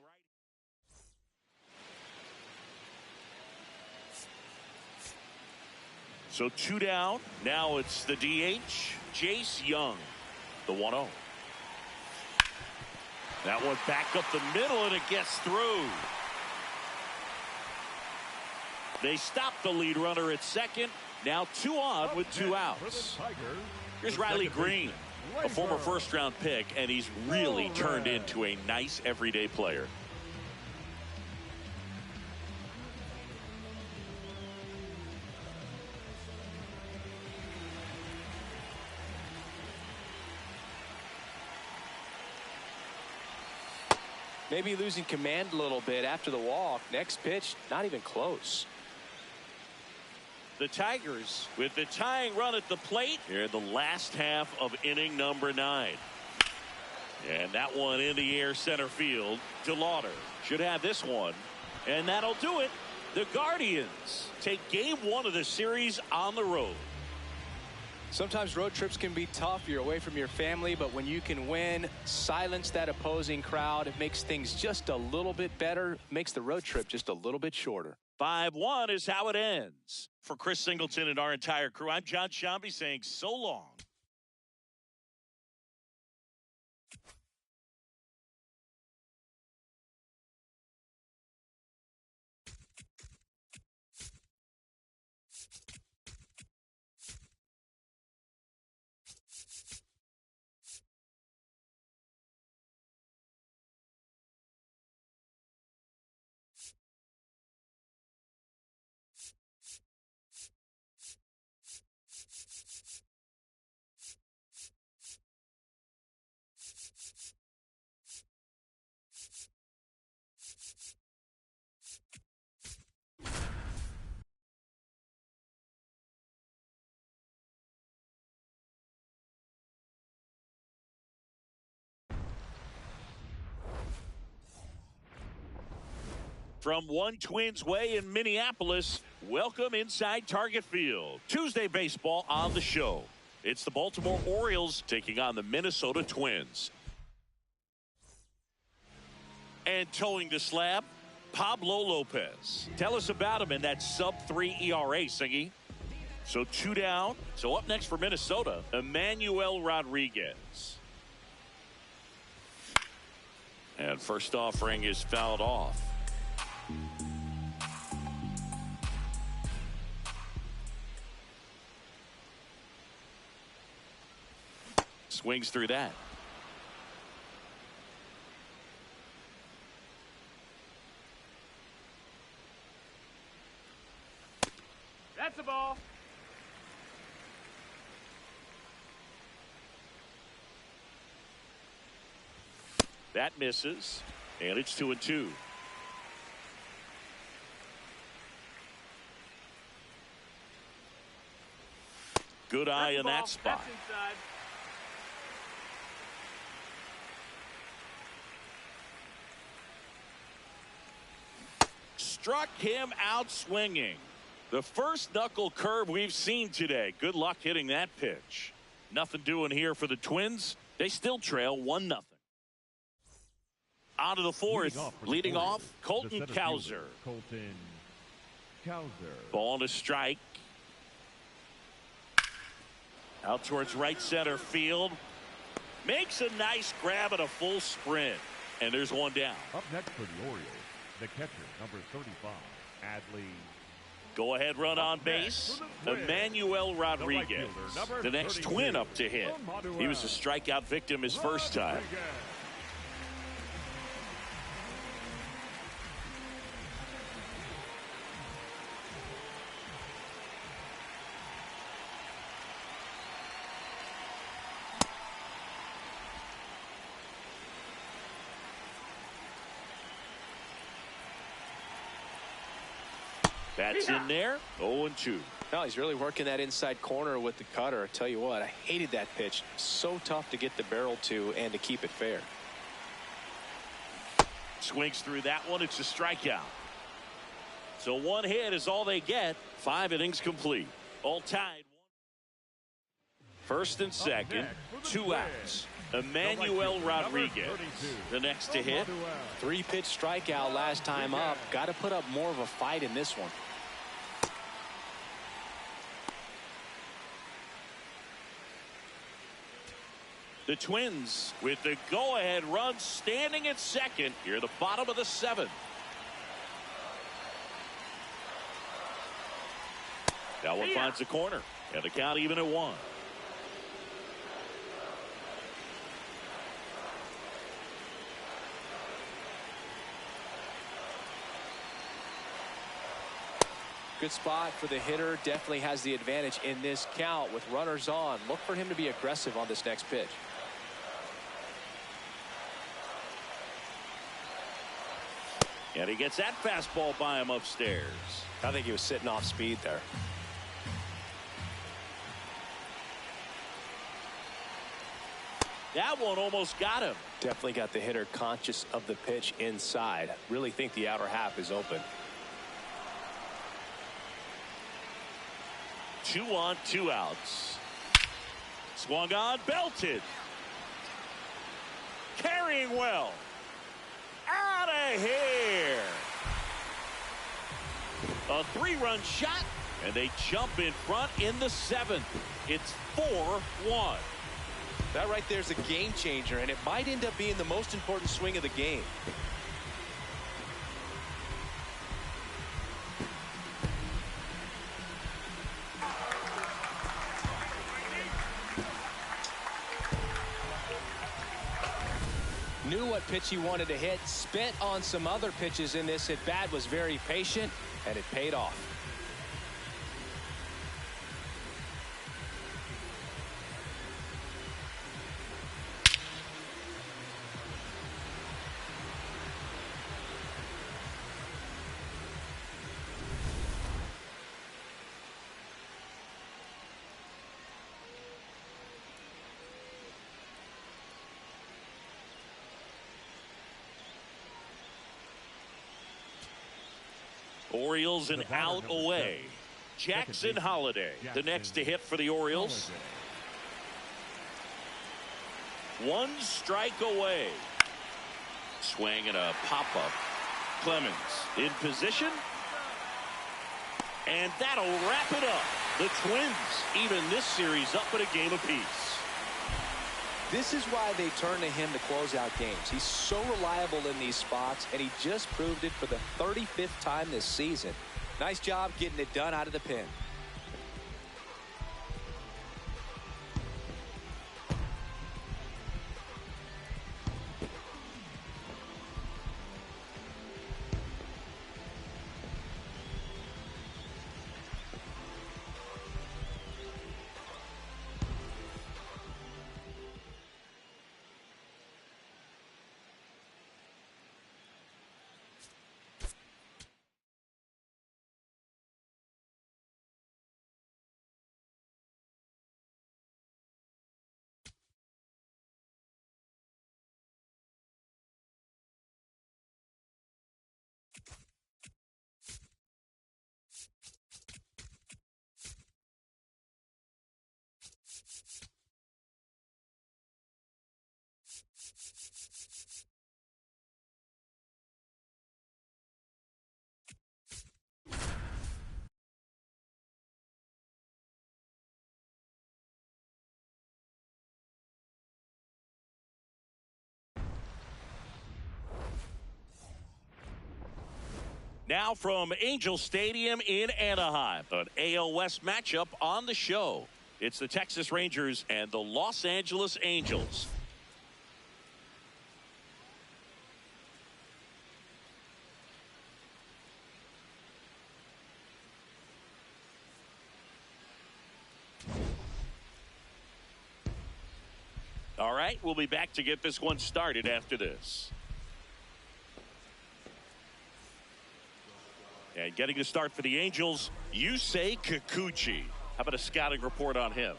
So 2 down. Now it's the DH, Jace Young, the 1-0. That one back up the middle, and it gets through. They stop the lead runner at second. Now 2 on with 2 outs. Here's Riley Green, a former first-round pick, and he's really turned into a nice everyday player. Maybe losing command a little bit after the walk. Next pitch, not even close. The Tigers with the tying run at the plate here in the last half of inning number 9. And that one in the air center field. DeLauder should have this one. And that'll do it. The Guardians take game 1 of the series on the road. Sometimes road trips can be tough. You're away from your family, but when you can win, silence that opposing crowd, it makes things just a little bit better, makes the road trip just a little bit shorter. 5-1 is how it ends. For Chris Singleton and our entire crew, I'm John Shambi saying so long. From One Twins Way in Minneapolis, welcome inside Target Field. Tuesday baseball on the show. It's the Baltimore Orioles taking on the Minnesota Twins. And towing the slab, Pablo Lopez. Tell us about him in that sub-3 ERA, Singy. So 2 down. So up next for Minnesota, Emmanuel Rodriguez. And first offering is fouled off. Swings through that. That's the ball. That misses, and it's 2-2. Good eye in that spot. That's inside. Struck him out swinging. The first knuckle curve we've seen today. Good luck hitting that pitch. Nothing doing here for the Twins. They still trail 1-0. On to the fourth. Leading off, Colton Cowser. Colton Cowser. Ball to strike. Out towards right center field. Makes a nice grab at a full sprint. And there's 1 down. Up next for the Orioles, the catcher, number 35, Adley. Go ahead run on base, Emmanuel Rodriguez. The next Twin up to hit. He was a strikeout victim his first time. That's in there. 0-2. No, he's really working that inside corner with the cutter. I tell you what, I hated that pitch. So tough to get the barrel to and to keep it fair. Swings through that one. It's a strikeout. So 1 hit is all they get. 5 innings complete. All tied. First and second. 2 outs. Emmanuel Rodriguez, the next to hit. 3-pitch strikeout last time up. Got to put up more of a fight in this one. The Twins with the go-ahead run standing at second here at the bottom of the 7th. That one finds the corner, and the count even at 1. Good spot for the hitter. Definitely has the advantage in this count with runners on. Look for him to be aggressive on this next pitch. And he gets that fastball by him upstairs. I think he was sitting off speed there. That one almost got him. Definitely got the hitter conscious of the pitch inside. Really think the outer half is open. 2 on, 2 outs. Swung on, belted. Carrying well. Out of here. A 3-run shot, and they jump in front in the 7th. It's 4-1. That right there is a game changer, and it might end up being the most important swing of the game. Knew what pitch he wanted to hit, spent on some other pitches in this at bat, was very patient, and it paid off. Orioles an out away. Jackson Holliday, the next to hit for the Orioles. 1 strike away. Swing and a pop-up. Clemens in position. And that'll wrap it up. The Twins even this series up at a game apiece. This is why they turn to him to close out games. He's so reliable in these spots, and he just proved it for the 35th time this season. Nice job getting it done out of the pen. Now from Angel Stadium in Anaheim, an AL West matchup on the show. It's the Texas Rangers and the Los Angeles Angels. All right, we'll be back to get this one started after this. And getting the start for the Angels, Yusei Kikuchi. How about a scouting report on him?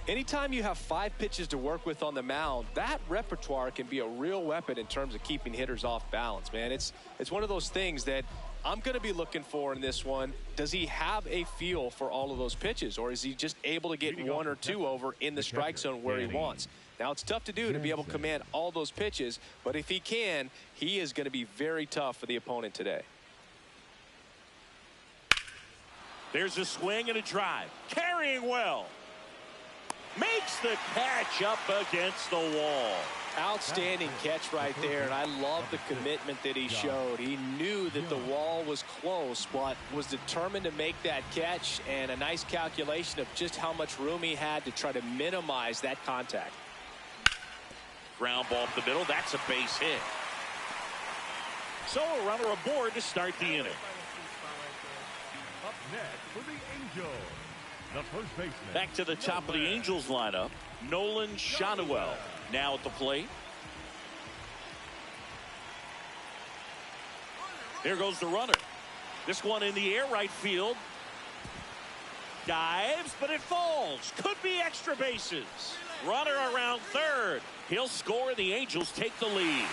Anytime you have 5 pitches to work with on the mound, that repertoire can be a real weapon in terms of keeping hitters off balance, man. It's one of those things that I'm going to be looking for in this one. Does he have a feel for all of those pitches, or is he just able to get 1 or 2 over in the strike zone where he wants? Now, it's tough to do to be able to command all those pitches, but if he can, he is going to be very tough for the opponent today. There's a swing and a drive. Carrying well. Makes the catch up against the wall. Outstanding catch right there, and I love the commitment that he showed. He knew that the wall was close, but was determined to make that catch, and a nice calculation of just how much room he had to try to minimize that contact. Ground ball up the middle. That's a base hit. So a runner aboard to start the inning. Up next for the Angels, the first baseman. Back to the top of the Angels lineup, Nolan Schanuel now at the plate. There goes the runner. This one in the air, right field. Dives, but it falls. Could be extra bases. Runner around third. He'll score. The Angels take the lead.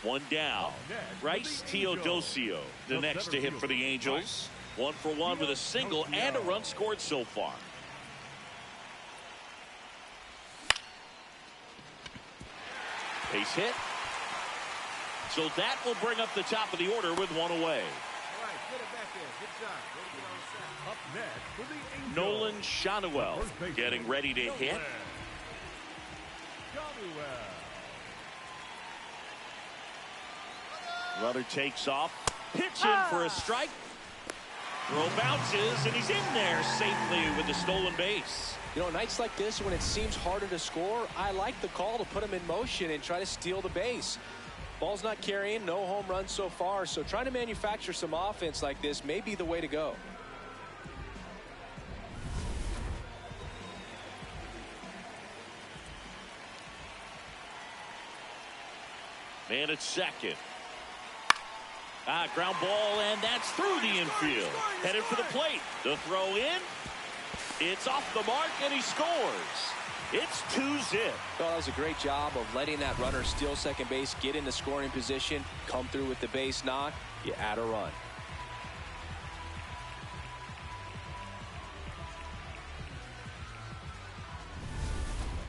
One down. Bryce Teodosio, the next to hit for the Angels. 1 for 1 with a single and a run scored so far. Base hit. So that will bring up the top of the order with one away. Up next for the Angels, Nolan Schanuel getting ready to hit. Runner takes off. Pitch in for a strike. Throw bounces, and he's in there safely with the stolen base. You know, nights like this when it seems harder to score, I like the call to put him in motion and try to steal the base. Ball's not carrying, no home runs so far, so trying to manufacture some offense like this may be the way to go. Man at second. Ground ball, and that's through the infield. Headed for the plate. The throw in. It's off the mark, and he scores. It's 2-0. Well, that was a great job of letting that runner steal second base, get into scoring position, come through with the base knock. You add a run.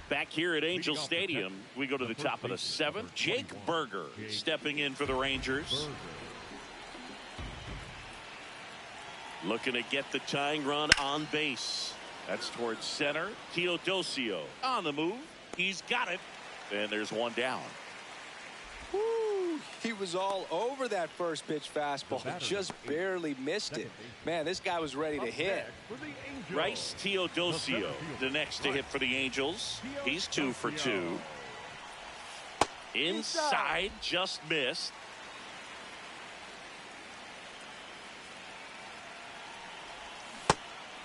Back here at Angel Stadium, we go to the top of the 7th. Jake Burger stepping in for the Rangers. Looking to get the tying run on base. That's towards center. Teodosio on the move. He's got it. And there's one down. Woo, he was all over that first pitch fastball. Just barely missed it. Man, this guy was ready to hit. Bryce Teodosio, the next to hit for the Angels. He's 2 for 2. Inside, just missed.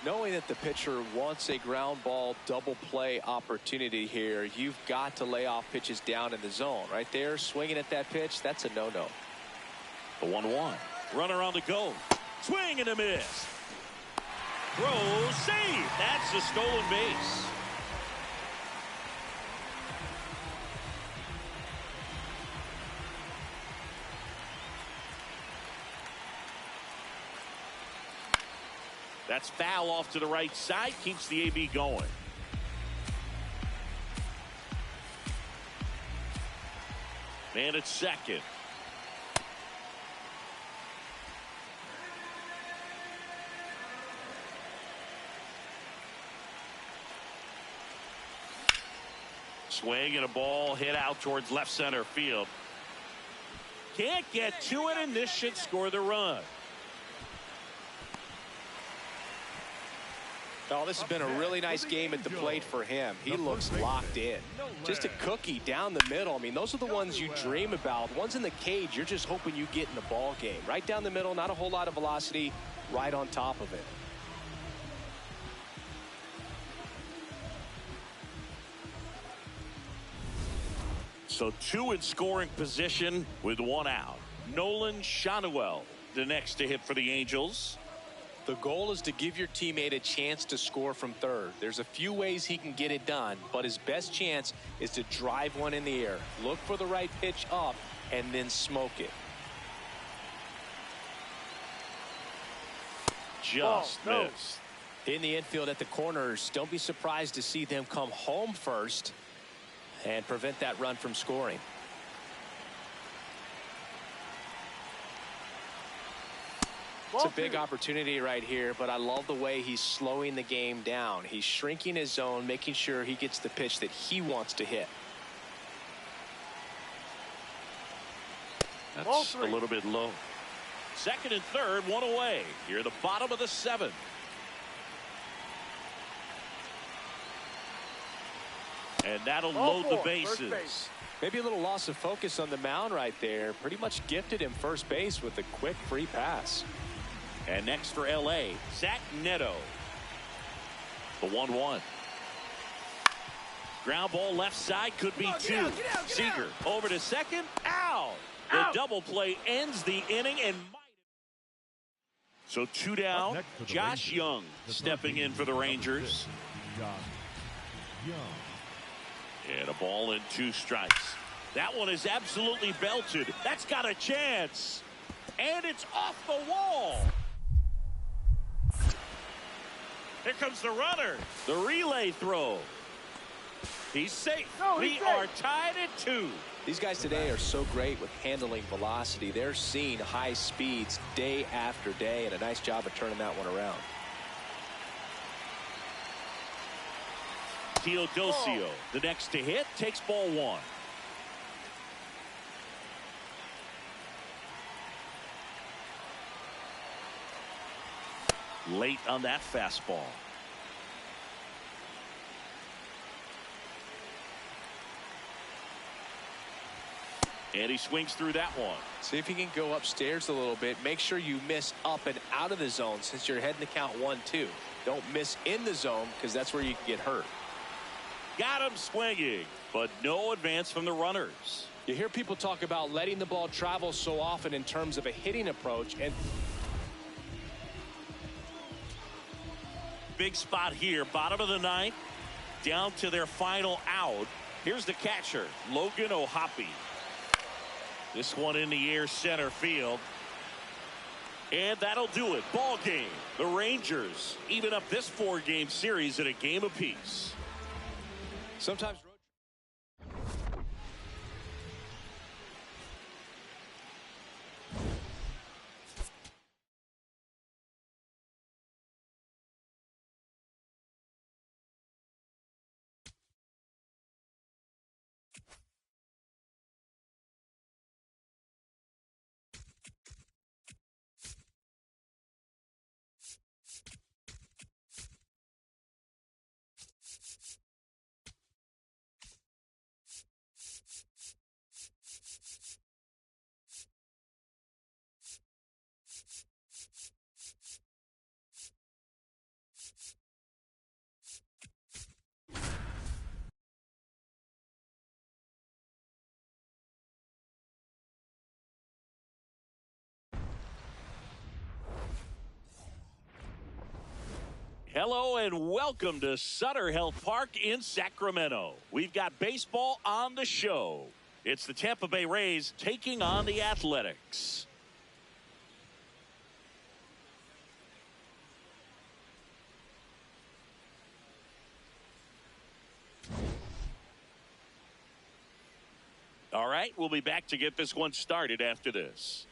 Knowing that the pitcher wants a ground ball double play opportunity here, you've got to lay off pitches down in the zone. Right there, swinging at that pitch, that's a no-no. The 1-1. Runner on the go. Swing and a miss. Throw, save. That's a stolen base. That's foul off to the right side. Keeps the AB going. Man at second. Swing and a ball hit out towards left center field. Can't get to it, and this should score the run. Oh, this has been a really nice game at the plate for him. He looks locked in. Just a cookie down the middle. I mean, those are the ones you dream about. Ones in the cage, you're just hoping you get in the ball game. Right down the middle, not a whole lot of velocity, right on top of it. So 2 in scoring position with 1 out. Nolan Schanuel, the next to hit for the Angels. The goal is to give your teammate a chance to score from third. There's a few ways he can get it done, but his best chance is to drive one in the air. Look for the right pitch up and then smoke it. just missed. In the infield at the corners, don't be surprised to see them come home first and prevent that run from scoring. It's a big opportunity right here, but I love the way he's slowing the game down. He's shrinking his zone, making sure he gets the pitch that he wants to hit. That's a little bit low. Second and third, one away. Here at the bottom of the seventh. And that'll load the bases. Maybe a little loss of focus on the mound right there. Pretty much gifted him first base with a quick free pass. And next for L.A., Zach Neto. The 1-1. Ground ball left side, could be two. Seager over to second. Out. The double play ends the inning and might. So two down. Josh Young stepping in for the Rangers. Josh Young. And a ball and 2 strikes. That one is absolutely belted. That's got a chance. And it's off the wall. Here comes the runner. The relay throw. He's safe. We are tied at 2. These guys today are so great with handling velocity. They're seeing high speeds day after day, and a nice job of turning that one around. Teodosio, the next to hit, takes ball 1. Late on that fastball. And he swings through that one. See if you can go upstairs a little bit. Make sure you miss up and out of the zone since you're heading to count 1-2. Don't miss in the zone because that's where you can get hurt. Got him swinging, but no advance from the runners. You hear people talk about letting the ball travel so often in terms of a hitting approach, and big spot here, bottom of the 9th, down to their final out. Here's the catcher, Logan O'Hoppe. This one in the air, center field. And that'll do it. Ball game. The Rangers even up this 4-game series at a game apiece. sometimes Hello and welcome to Sutter Health Park in Sacramento. We've got baseball on the show. It's the Tampa Bay Rays taking on the Athletics. All right, we'll be back to get this one started after this.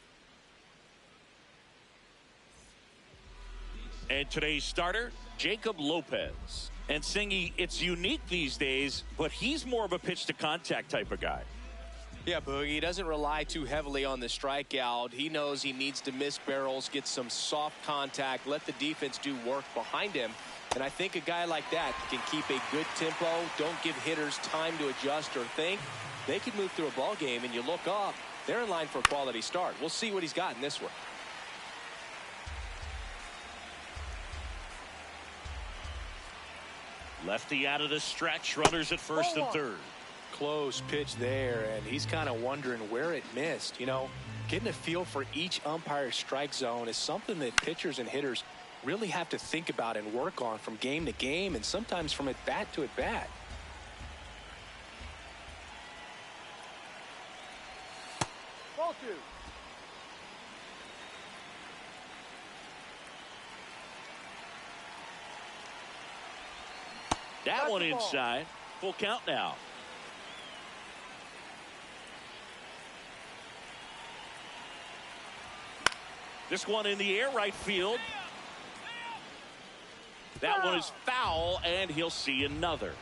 And today's starter, Jacob Lopez. And Singy, it's unique these days, but he's more of a pitch-to-contact type of guy. Yeah, Boogie, he doesn't rely too heavily on the strikeout. He knows he needs to miss barrels, get some soft contact, let the defense do work behind him. And I think a guy like that can keep a good tempo, don't give hitters time to adjust or think. They can move through a ball game, and you look up, they're in line for a quality start. We'll see what he's got in this one. Lefty out of the stretch, runners at first and third. Close pitch there, and he's kind of wondering where it missed. You know, getting a feel for each umpire's strike zone is something that pitchers and hitters really have to think about and work on from game to game and sometimes from at bat to at bat. Ball 2. That one inside. Full count now. This one in the air, right field. That one is foul, and he'll see another.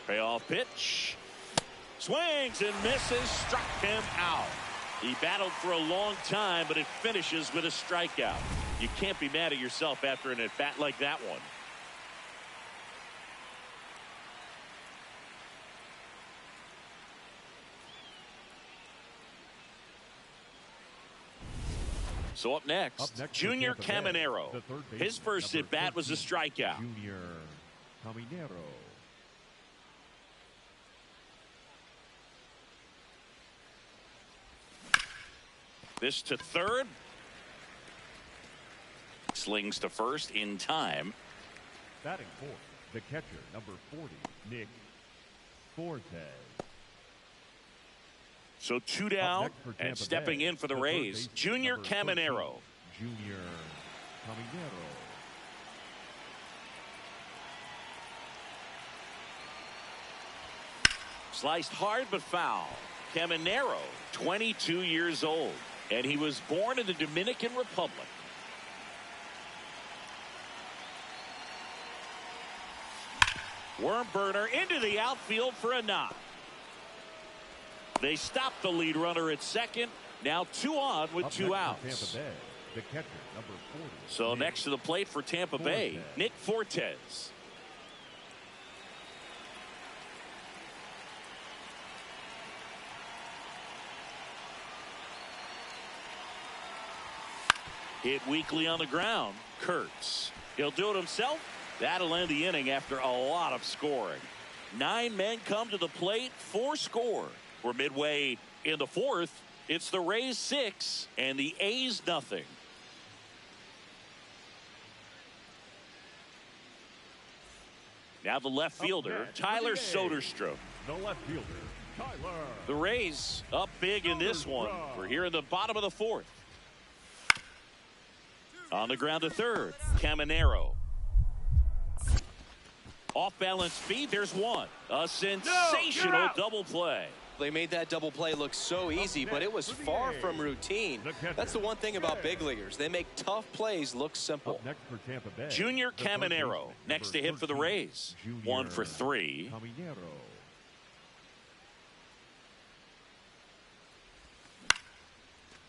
Payoff pitch. Swings and misses. Struck him out. He battled for a long time, but it finishes with a strikeout. You can't be mad at yourself after an at-bat like that one. So up next Junior Caminero. His first at-bat was a strikeout. Junior Caminero. This to third. Slings to first in time. Batting fourth, the catcher, number 40, Nick Fortes. So two down, and stepping in for the Rays, Junior Caminero. Junior Caminero. Sliced hard but foul. Caminero, 22 years old, and he was born in the Dominican Republic. Worm burner into the outfield for a knock. They stopped the lead runner at second. Now 2 on with 2 outs. Tampa Bay, the catcher, number 40. So next to the plate for Tampa Bay, Nick Fortes. Hit weakly on the ground. Kurtz. He'll do it himself. That'll end the inning after a lot of scoring. 9 men come to the plate, 4 score. We're midway in the fourth. It's the Rays 6 and the A's nothing. Now the left fielder, Tyler Soderstrom. The left fielder, Tyler. The Rays up big in this one. We're here in the bottom of the fourth. On the ground to third, Caminero. Off balance speed, there's one. A sensational double play. They made that double play look so easy, but it was far from routine. That's the one thing about big leaguers. They make tough plays look simple. Next for Tampa Bay, Junior Caminero next to hit for the Rays. 1 for 3. Caminero.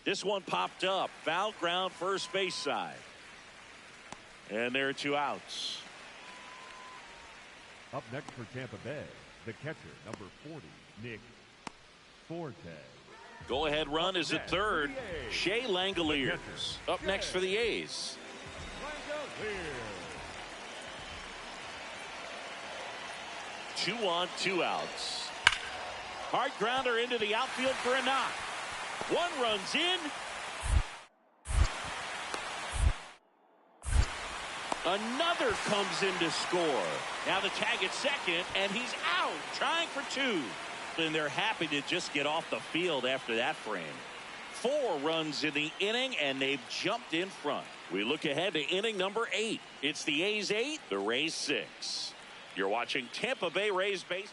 This one popped up. Foul ground first base side. And there are 2 outs. Up next for Tampa Bay, the catcher, number 40, Nick Fortes. Go-ahead run is at third. Shea Langoliers up next for the A's. 2 on, 2 outs. Hard grounder into the outfield for a knock. 1 runs in. Another comes in to score. Now the tag at second, and he's out, trying for 2. And they're happy to just get off the field after that frame. 4 runs in the inning, and they've jumped in front. We look ahead to inning number 8. It's the A's 8, the Rays 6. You're watching Tampa Bay Rays base.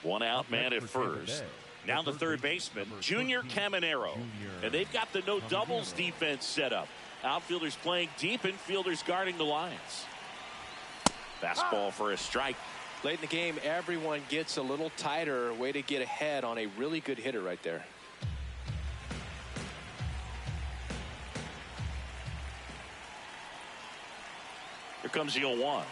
1 out, man at first. Now the third baseman, Junior Caminero. And they've got the no doubles defense set up. Outfielders playing deep, infielders guarding the lines. Fastball for a strike. Late in the game, everyone gets a little tighter. Way to get ahead on a really good hitter right there. Here comes the 0-1.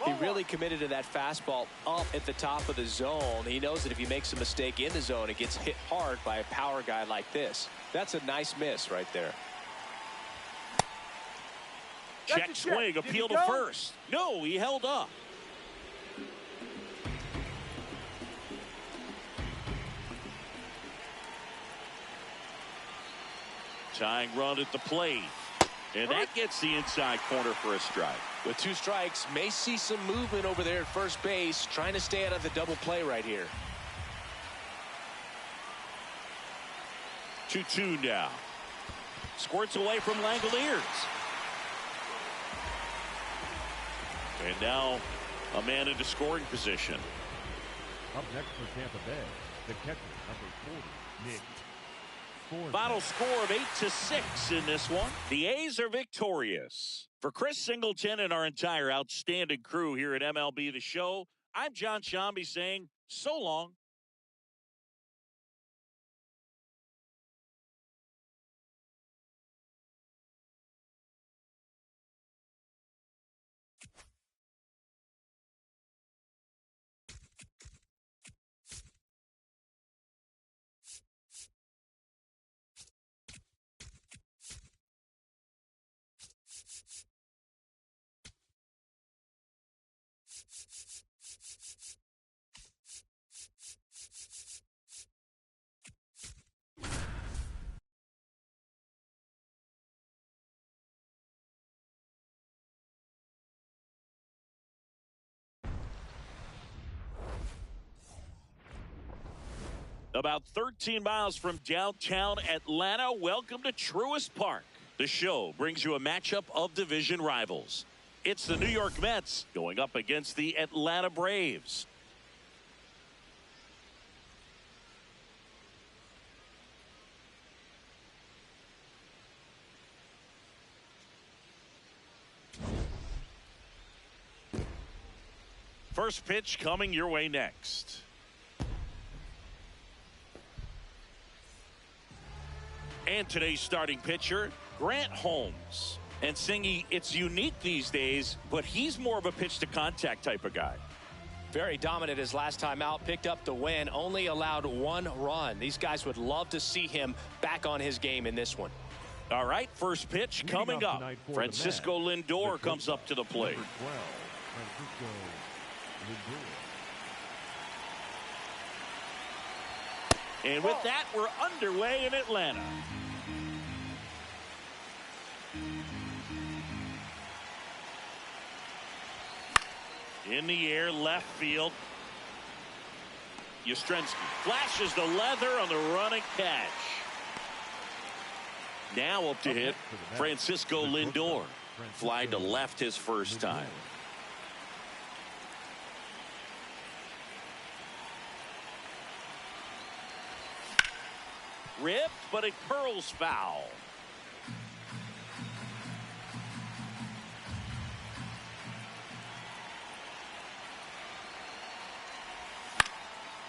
He really committed to that fastball up at the top of the zone. He knows that if he makes a mistake in the zone, it gets hit hard by a power guy like this. That's a nice miss right there. Check swing, appeal to first. No, he held up. Tying run at the plate. And that gets the inside corner for a strike. With 2 strikes, may see some movement over there at first base, trying to stay out of the double play right here. 2-2 now. Squirts away from Langoliers. And now a man into scoring position. Up next for Tampa Bay, the catcher, number 40, Nick Fortes. Final score of 8-6 in this one. The A's are victorious. For Chris Singleton and our entire outstanding crew here at MLB The Show, I'm John Shambi saying so long. About 13 miles from downtown Atlanta, welcome to Truist Park. The show brings you a matchup of division rivals. It's the New York Mets going up against the Atlanta Braves. First pitch coming your way next. And today's starting pitcher, Grant Holmes. And Singy, it's unique these days, but he's more of a pitch to contact type of guy. Very dominant his last time out, picked up the win, only allowed 1 run. These guys would love to see him back on his game in this one. All right, first pitch coming up. Francisco Lindor comes up to the plate. Number 12, Francisco Lindor. And with that, we're underway in Atlanta. In the air, left field. Yastrzemski flashes the leather on the running catch. Now up to hit Francisco Lindor. Fly to left his first time. Ripped, but it curls foul.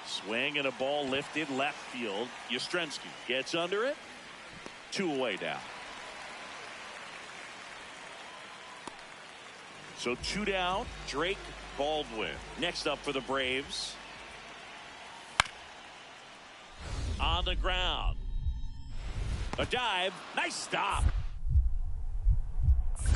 Swing and a ball lifted left field. Yastrzemski gets under it. 2 away now. So 2 down. Drake Baldwin next up for the Braves. On the ground. A dive. Nice stop.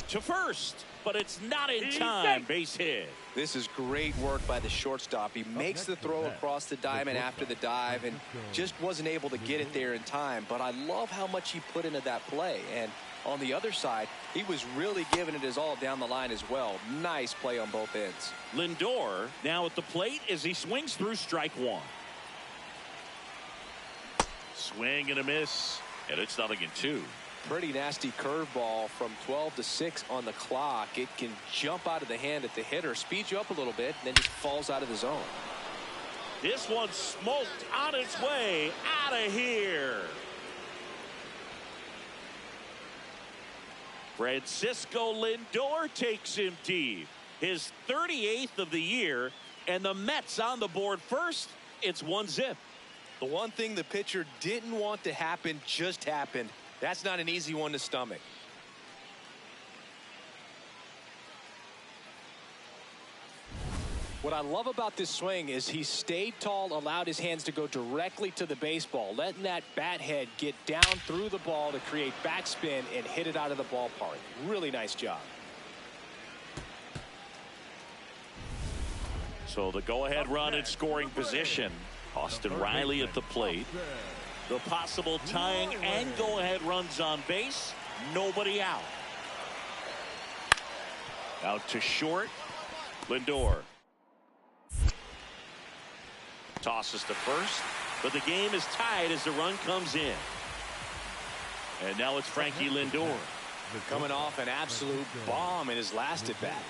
To first, but it's not in time. Base hit. This is great work by the shortstop. He makes the throw across the diamond after the dive and just wasn't able to get it there in time. But I love how much he put into that play. And on the other side, he was really giving it his all down the line as well. Nice play on both ends. Lindor now at the plate as he swings through strike 1. Swing and a miss, and it's 0-2. Pretty nasty curveball from 12-6 on the clock. It can jump out of the hand at the hitter, speed you up a little bit, and then just falls out of the zone. This one smoked on its way out of here. Francisco Lindor takes him deep. His 38th of the year, and the Mets on the board first. It's 1-0. The one thing the pitcher didn't want to happen just happened. That's not an easy one to stomach. What I love about this swing is he stayed tall, allowed his hands to go directly to the baseball, letting that bat head get down through the ball to create backspin and hit it out of the ballpark. Really nice job. So the go-ahead run in scoring position. Austin Riley at the plate. The possible tying and go-ahead runs on base. Nobody out. Out to short. Lindor. Tosses to first. But the game is tied as the run comes in. And now it's Frankie Lindor. Coming off an absolute bomb in his last at bat.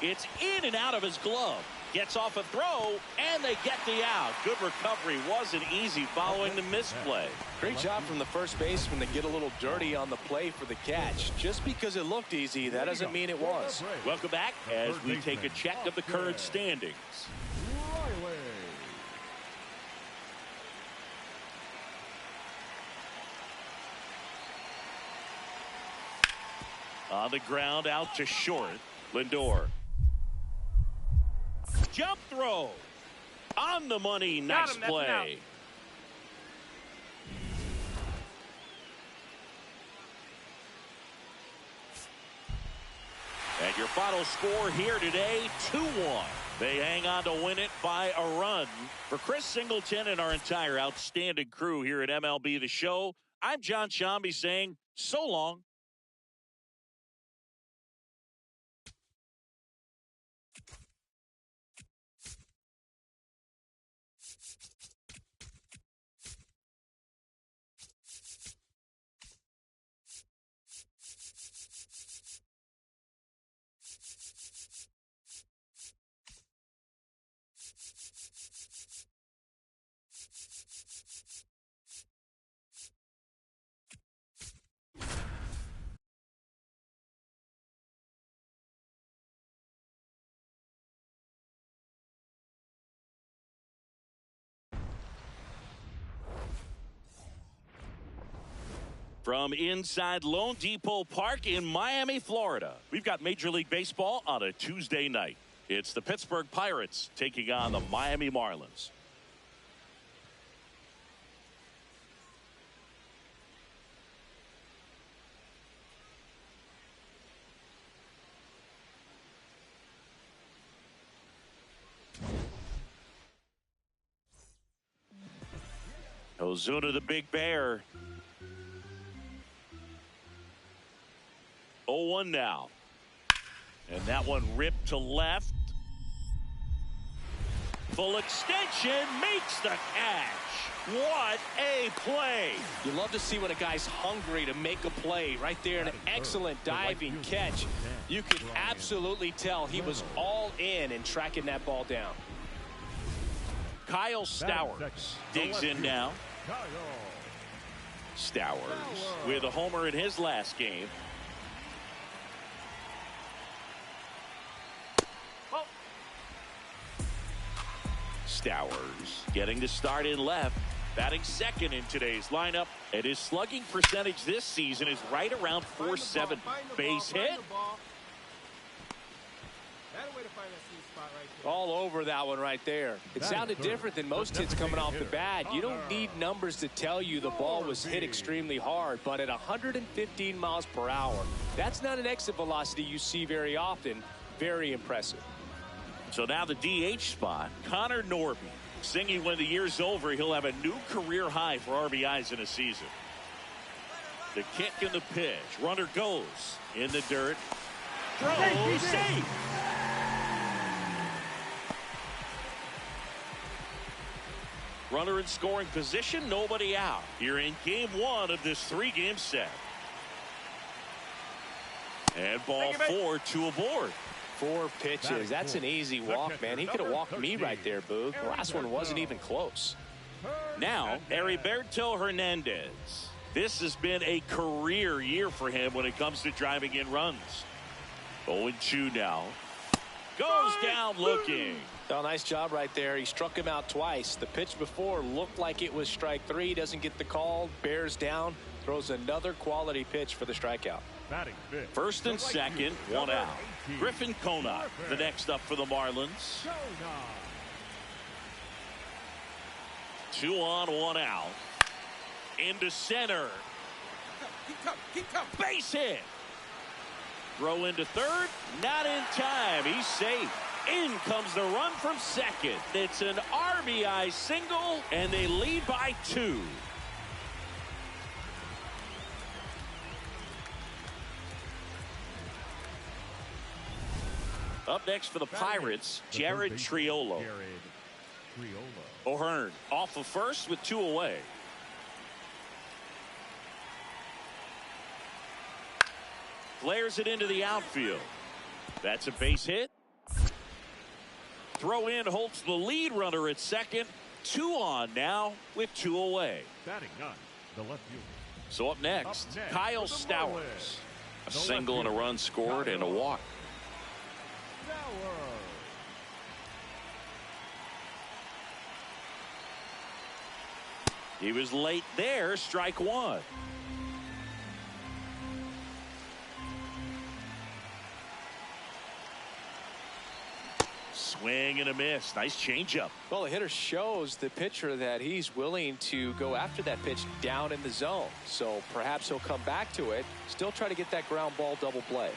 It's in and out of his glove. Gets off a throw, and they get the out. Good recovery. Wasn't easy following the misplay. Great job from the first baseman to get a little dirty on the play for the catch. Just because it looked easy, that doesn't mean it was. Welcome back as we take a check of the current standings. Riley. On the ground, out to short. Lindor. Jump throw. On the money. Nice play. And your final score here today, 2-1. They hang on to win it by a run. For Chris Singleton and our entire outstanding crew here at MLB The Show, I'm John Shambi saying so long. From inside Lone Depot Park in Miami, Florida, we've got Major League Baseball on a Tuesday night. It's the Pittsburgh Pirates taking on the Miami Marlins. Ozuna the Big Bear. 0-1 now. And that one ripped to left. Full extension makes the catch. What a play. You love to see when a guy's hungry to make a play. Right there, an excellent diving catch. You could absolutely tell he was all in tracking that ball down. Kyle Stowers digs in now. Stowers with a homer in his last game. Stowers getting to start in left, batting second in today's lineup, and his slugging percentage this season is right around .47. Base hit. All over that one right there. It sounded different than most hits coming off the bat. You don't need numbers to tell you the ball was hit extremely hard, but at 115 miles per hour, that's not an exit velocity you see very often. Very impressive. So now the DH spot, Connor Norby. Singing when the year's over, he'll have a new career high for RBIs in a season. The kick and the pitch. Runner goes in the dirt. Throw, safe. Runner in scoring position, nobody out. Here in game one of this 3-game set. And ball 4, 2 aboard. 4 pitches. That's an easy walk, man. He could have walked me right there, Boog. The last one wasn't even close. Now, Heriberto Hernandez. This has been a career year for him when it comes to driving in runs. 0-2 now. Goes down looking. Oh, nice job right there. He struck him out twice. The pitch before looked like it was strike 3. Doesn't get the call. Bears down. Throws another quality pitch for the strikeout. First and second, 1 out. Griffin Conant, the next up for the Marlins. 2 on, 1 out. Into center. Base hit. Throw into third. Not in time. He's safe. In comes the run from second. It's an RBI single, and they lead by 2. Up next for the Pirates, Jared Triolo. O'Hearn off of first with 2 away. Flares it into the outfield. That's a base hit. throw in holds the lead runner at second. 2 on now with 2 away. Batting 9, the left fielder. So up next, Kyle Stowers. A The single and a left run scored and a walk. Stowers. He was late there. Strike 1. Swing and a miss. Nice changeup. Well, the hitter shows the pitcher that he's willing to go after that pitch down in the zone. So perhaps he'll come back to it. Still try to get that ground ball double play.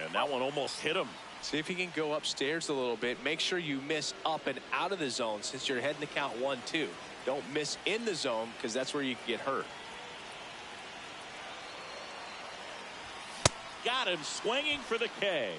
And that one almost hit him. See if he can go upstairs a little bit. Make sure you miss up and out of the zone since you're heading to count 1-2. Don't miss in the zone because that's where you can get hurt. Got him swinging for the K.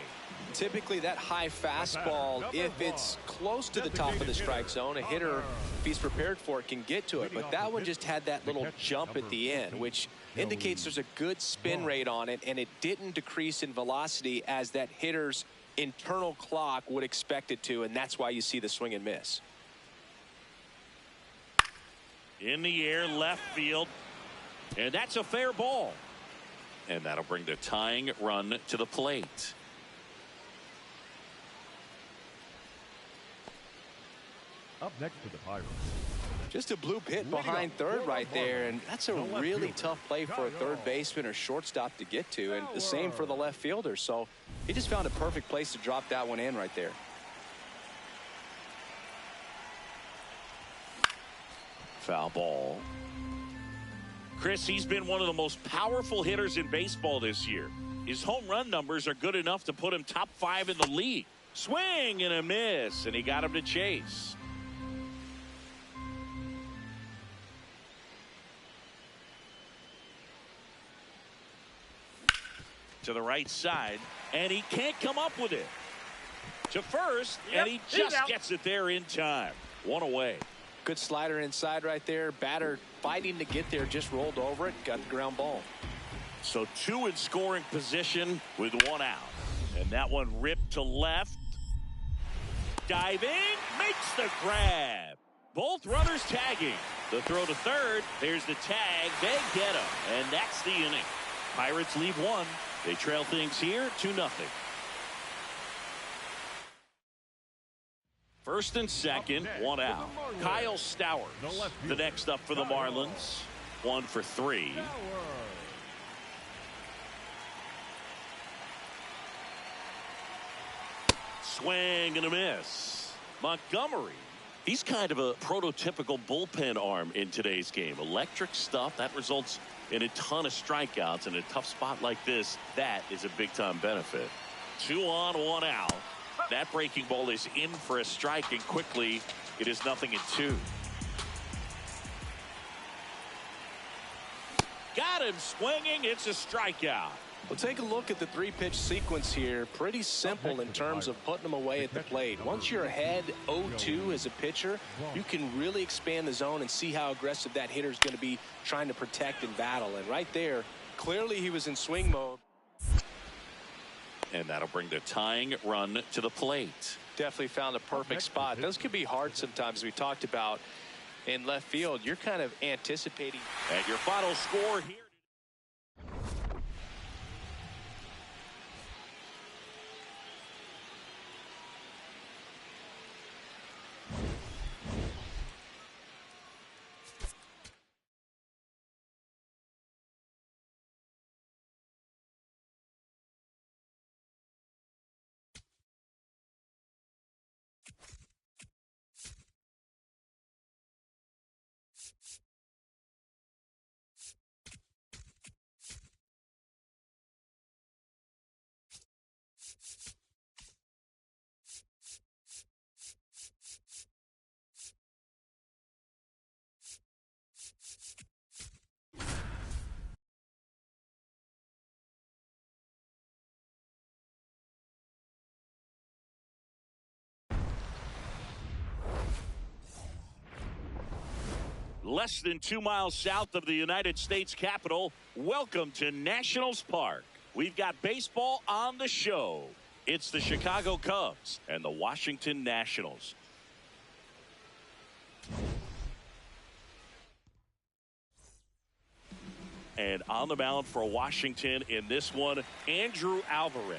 Typically that high fastball, if it's close to the top of the strike zone, a hitter, if he's prepared for it, can get to it. But that one just had that little jump at the end, which indicates there's a good spin rate on it, and it didn't decrease in velocity as that hitter's internal clock would expect it to, and that's why you see the swing and miss. In the air, left field. And that's a fair ball. And that'll bring the tying run to the plate. Up next for the Pirates. Just a bloop hit behind third right there, and that's a really tough play for a third baseman or shortstop to get to, and the same for the left fielder. So he just found a perfect place to drop that one in right there. Foul ball. Chris, he's been one of the most powerful hitters in baseball this year. His home run numbers are good enough to put him top 5 in the league. Swing and a miss, and he got him to chase. To the right side, and he can't come up with it. To first, and he just gets it there in time. 1 away. Good slider inside right there. Batter fighting to get there, just rolled over it, got the ground ball. So 2 in scoring position with 1 out. And that one ripped to left. Diving, makes the grab. Both runners tagging. The throw to third. There's the tag. They get him. And that's the inning. Pirates lead 1. They trail things here 2-0. First and second, 1 out. Kyle Stowers, the next up for the Marlins. 1 for 3. Swing and a miss. Montgomery. He's kind of a prototypical bullpen arm in today's game. Electric stuff that results in a ton of strikeouts. In a tough spot like this, that is a big time benefit. 2 on, 1 out. That breaking ball is in for a strike, and quickly it is 0-2. Got him swinging. It's a strikeout. Well, take a look at the 3-pitch sequence here. Pretty simple in terms of putting them away at the plate. Once you're ahead 0-2 as a pitcher, you can really expand the zone and see how aggressive that hitter is going to be trying to protect and battle. And right there, clearly he was in swing mode. And that'll bring the tying run to the plate. Definitely found a perfect spot. Those can be hard sometimes. We talked about in left field. You're kind of anticipating. And your final score here. Less than 2 miles south of the United States Capitol. Welcome to Nationals Park. We've got baseball on the show. It's the Chicago Cubs and the Washington Nationals. And on the mound for Washington in this one, Andrew Alvarez.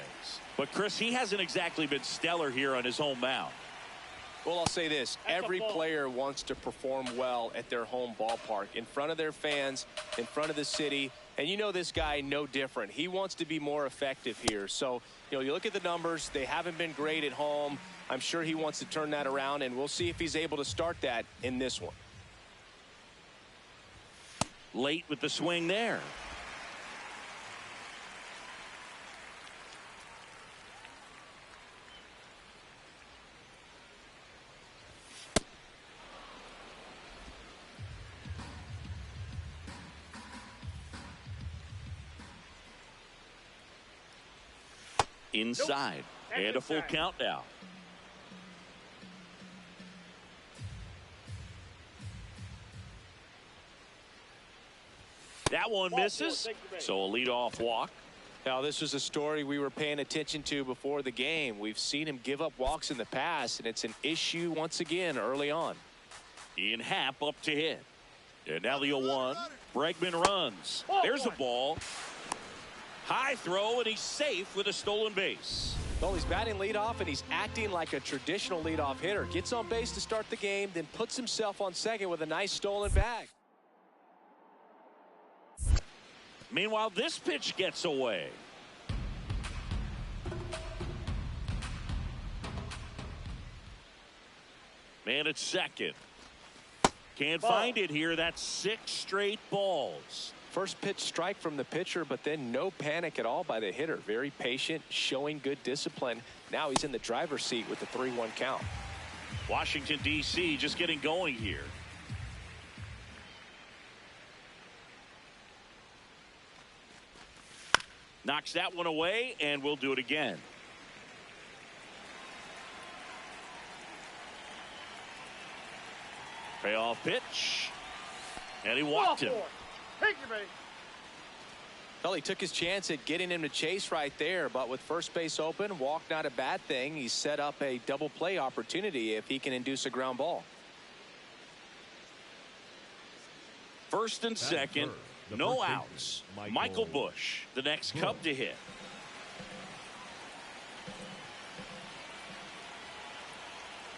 But Chris, he hasn't exactly been stellar here on his home mound. Well, I'll say this. Every player wants to perform well at their home ballpark, in front of their fans, in front of the city. And you know this guy no different. He wants to be more effective here. So, you know, you look at the numbers. They haven't been great at home. I'm sure he wants to turn that around, and we'll see if he's able to start that in this one. Late with the swing there. Inside. Nope. And a full count now. That one misses, so a leadoff walk. Now, this was a story we were paying attention to before the game. We've seen him give up walks in the past, and it's an issue once again early on. Ian Happ up to hit. And now the 0-1. Bregman runs. There's a ball. High throw, and he's safe with a stolen base. Well, he's batting leadoff, and he's acting like a traditional leadoff hitter. Gets on base to start the game, then puts himself on second with a nice stolen bag. Meanwhile, this pitch gets away. Man at second. Can't find it here. That's 6 straight balls. First pitch strike from the pitcher, but then no panic at all by the hitter. Very patient, showing good discipline. Now he's in the driver's seat with the 3-1 count. Washington, D.C. just getting going here. Knocks that one away, and we'll do it again. Payoff pitch. And he walked him. Well, he took his chance at getting him to chase right there, but with first base open, walk not a bad thing. He's set up a double play opportunity if he can induce a ground ball. First and second, no outs. Michael Busch, the next Cub to hit.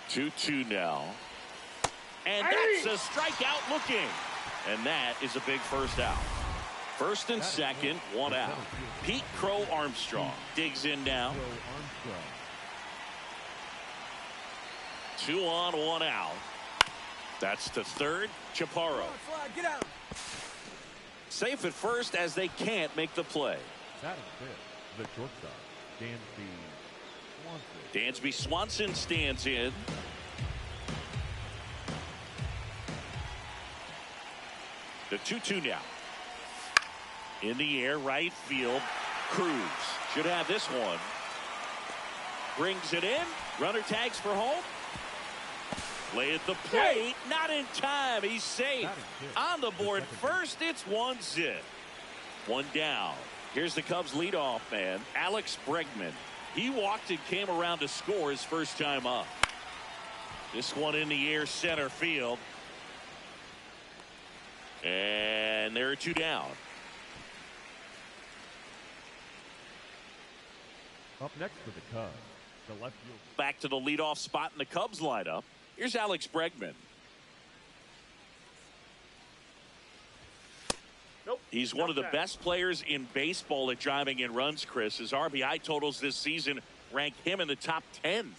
Two now. And that's a strikeout looking. And that is a big first out. First and second, 1 out. Pete Crow Armstrong digs in now. 2 on, 1 out. That's to third. Chaparro. Get out. Safe at first as they can't make the play. The shortstop, Dansby Swanson stands in. The 2-2 now. In the air, right field. Cruz should have this one. Brings it in. Runner tags for home. Lay at the plate. Not in time. He's safe. On the board first. It's 1-0. 1 down. Here's the Cubs leadoff man, Alex Bregman. He walked and came around to score his first time up. This one in the air, center field. And there are 2 down. Up next for the Cubs, the left field. Back to the leadoff spot in the Cubs lineup. Here's Alex Bregman. He's one of the best players in baseball at driving in runs, Chris. His RBI totals this season rank him in the top 10.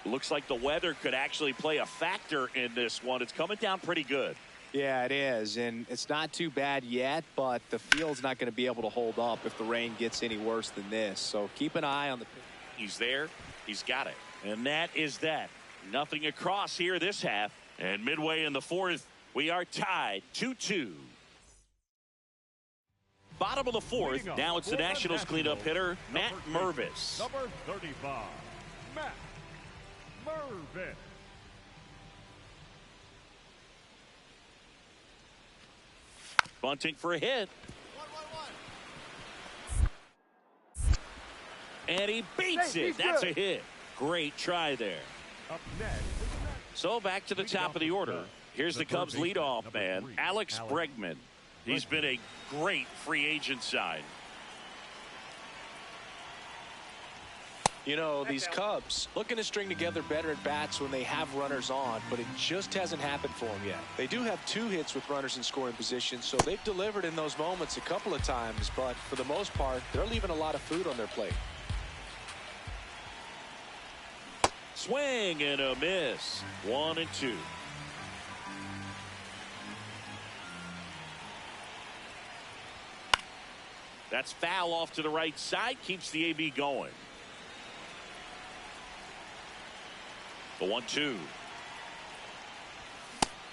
Looks like the weather could actually play a factor in this one. It's coming down pretty good. Yeah, it is, and it's not too bad yet, but the field's not going to be able to hold up if the rain gets any worse than this. So keep an eye on the pitch. He's there. He's got it. And that is that. Nothing across here this half. And midway in the 4th, we are tied 2-2. Bottom of the 4th. Now it's the Nationals cleanup hitter, Matt Mervis. Number 35, Matt Mervis. Bunting for a hit. And he beats it. That's a hit. Great try there. Up next. So back to the top of the order. Here's the Cubs leadoff man, Alex Bregman. He's been a great free agent sign. You know, these Cubs looking to string together better at bats when they have runners on, but it just hasn't happened for them yet. They do have 2 hits with runners in scoring position, so they've delivered in those moments a couple of times, but for the most part, they're leaving a lot of food on their plate. Swing and a miss. 1-2. That's foul off to the right side. Keeps the AB going. The 1-2.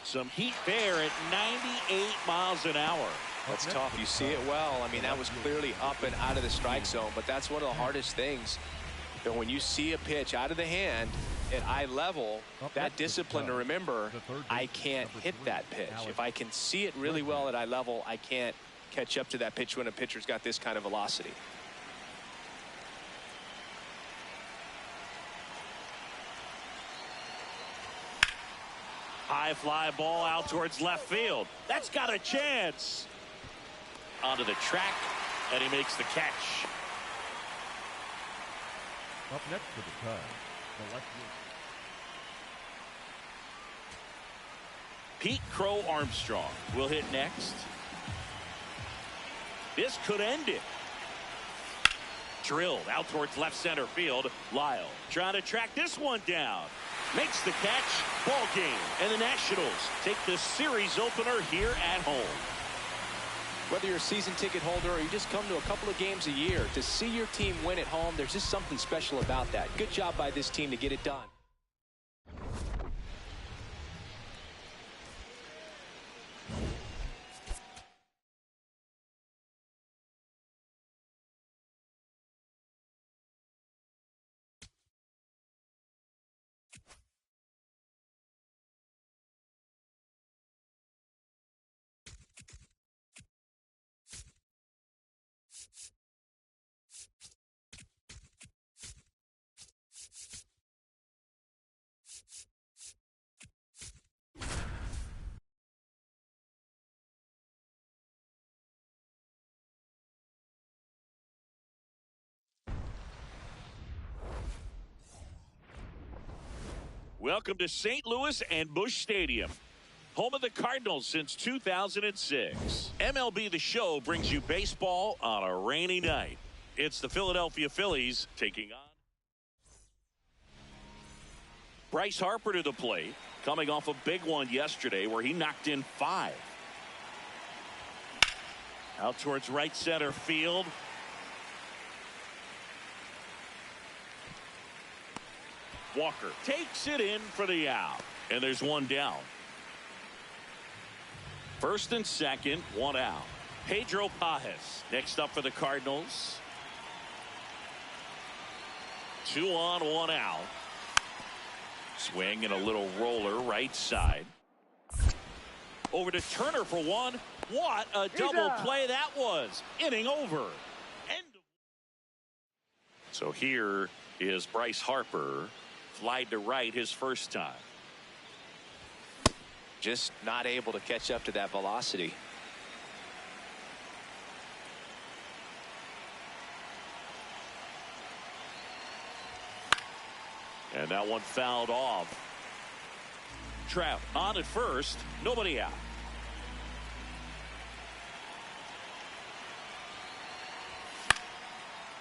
Some heat there at 98 miles an hour. That's tough. You see it well. I mean, that was clearly up and out of the strike zone, but that's one of the hardest things. You know, when you see a pitch out of the hand at eye level, that discipline to remember, I can't hit that pitch. If I can see it really well at eye level, I can't catch up to that pitch when a pitcher's got this kind of velocity. High fly ball out towards left field. That's got a chance. Onto the track, and he makes the catch. Up next for the Cubs, the left fielder. Pete Crow Armstrong will hit next. This could end it. Drilled out towards left center field. Lyle trying to track this one down. Makes the catch. Ball game. And the Nationals take the series opener here at home. Whether you're a season ticket holder or you just come to a couple of games a year, to see your team win at home, there's just something special about that. Good job by this team to get it done. Welcome to St. Louis and Busch Stadium, home of the Cardinals since 2006. MLB The Show brings you baseball on a rainy night. It's the Philadelphia Phillies taking on Bryce Harper to the plate, coming off a big one yesterday where he knocked in 5. Out towards right center field. Walker takes it in for the out, and there's one down. First and second, one out. Pedro Pages next up for the Cardinals. 2 on, 1 out. Swing and a little roller right side. Over to Turner for one. What a double play that was. Inning over. So here is Bryce Harper. Flied to right his first time. Just not able to catch up to that velocity. And that one fouled off. Trout on at first. Nobody out.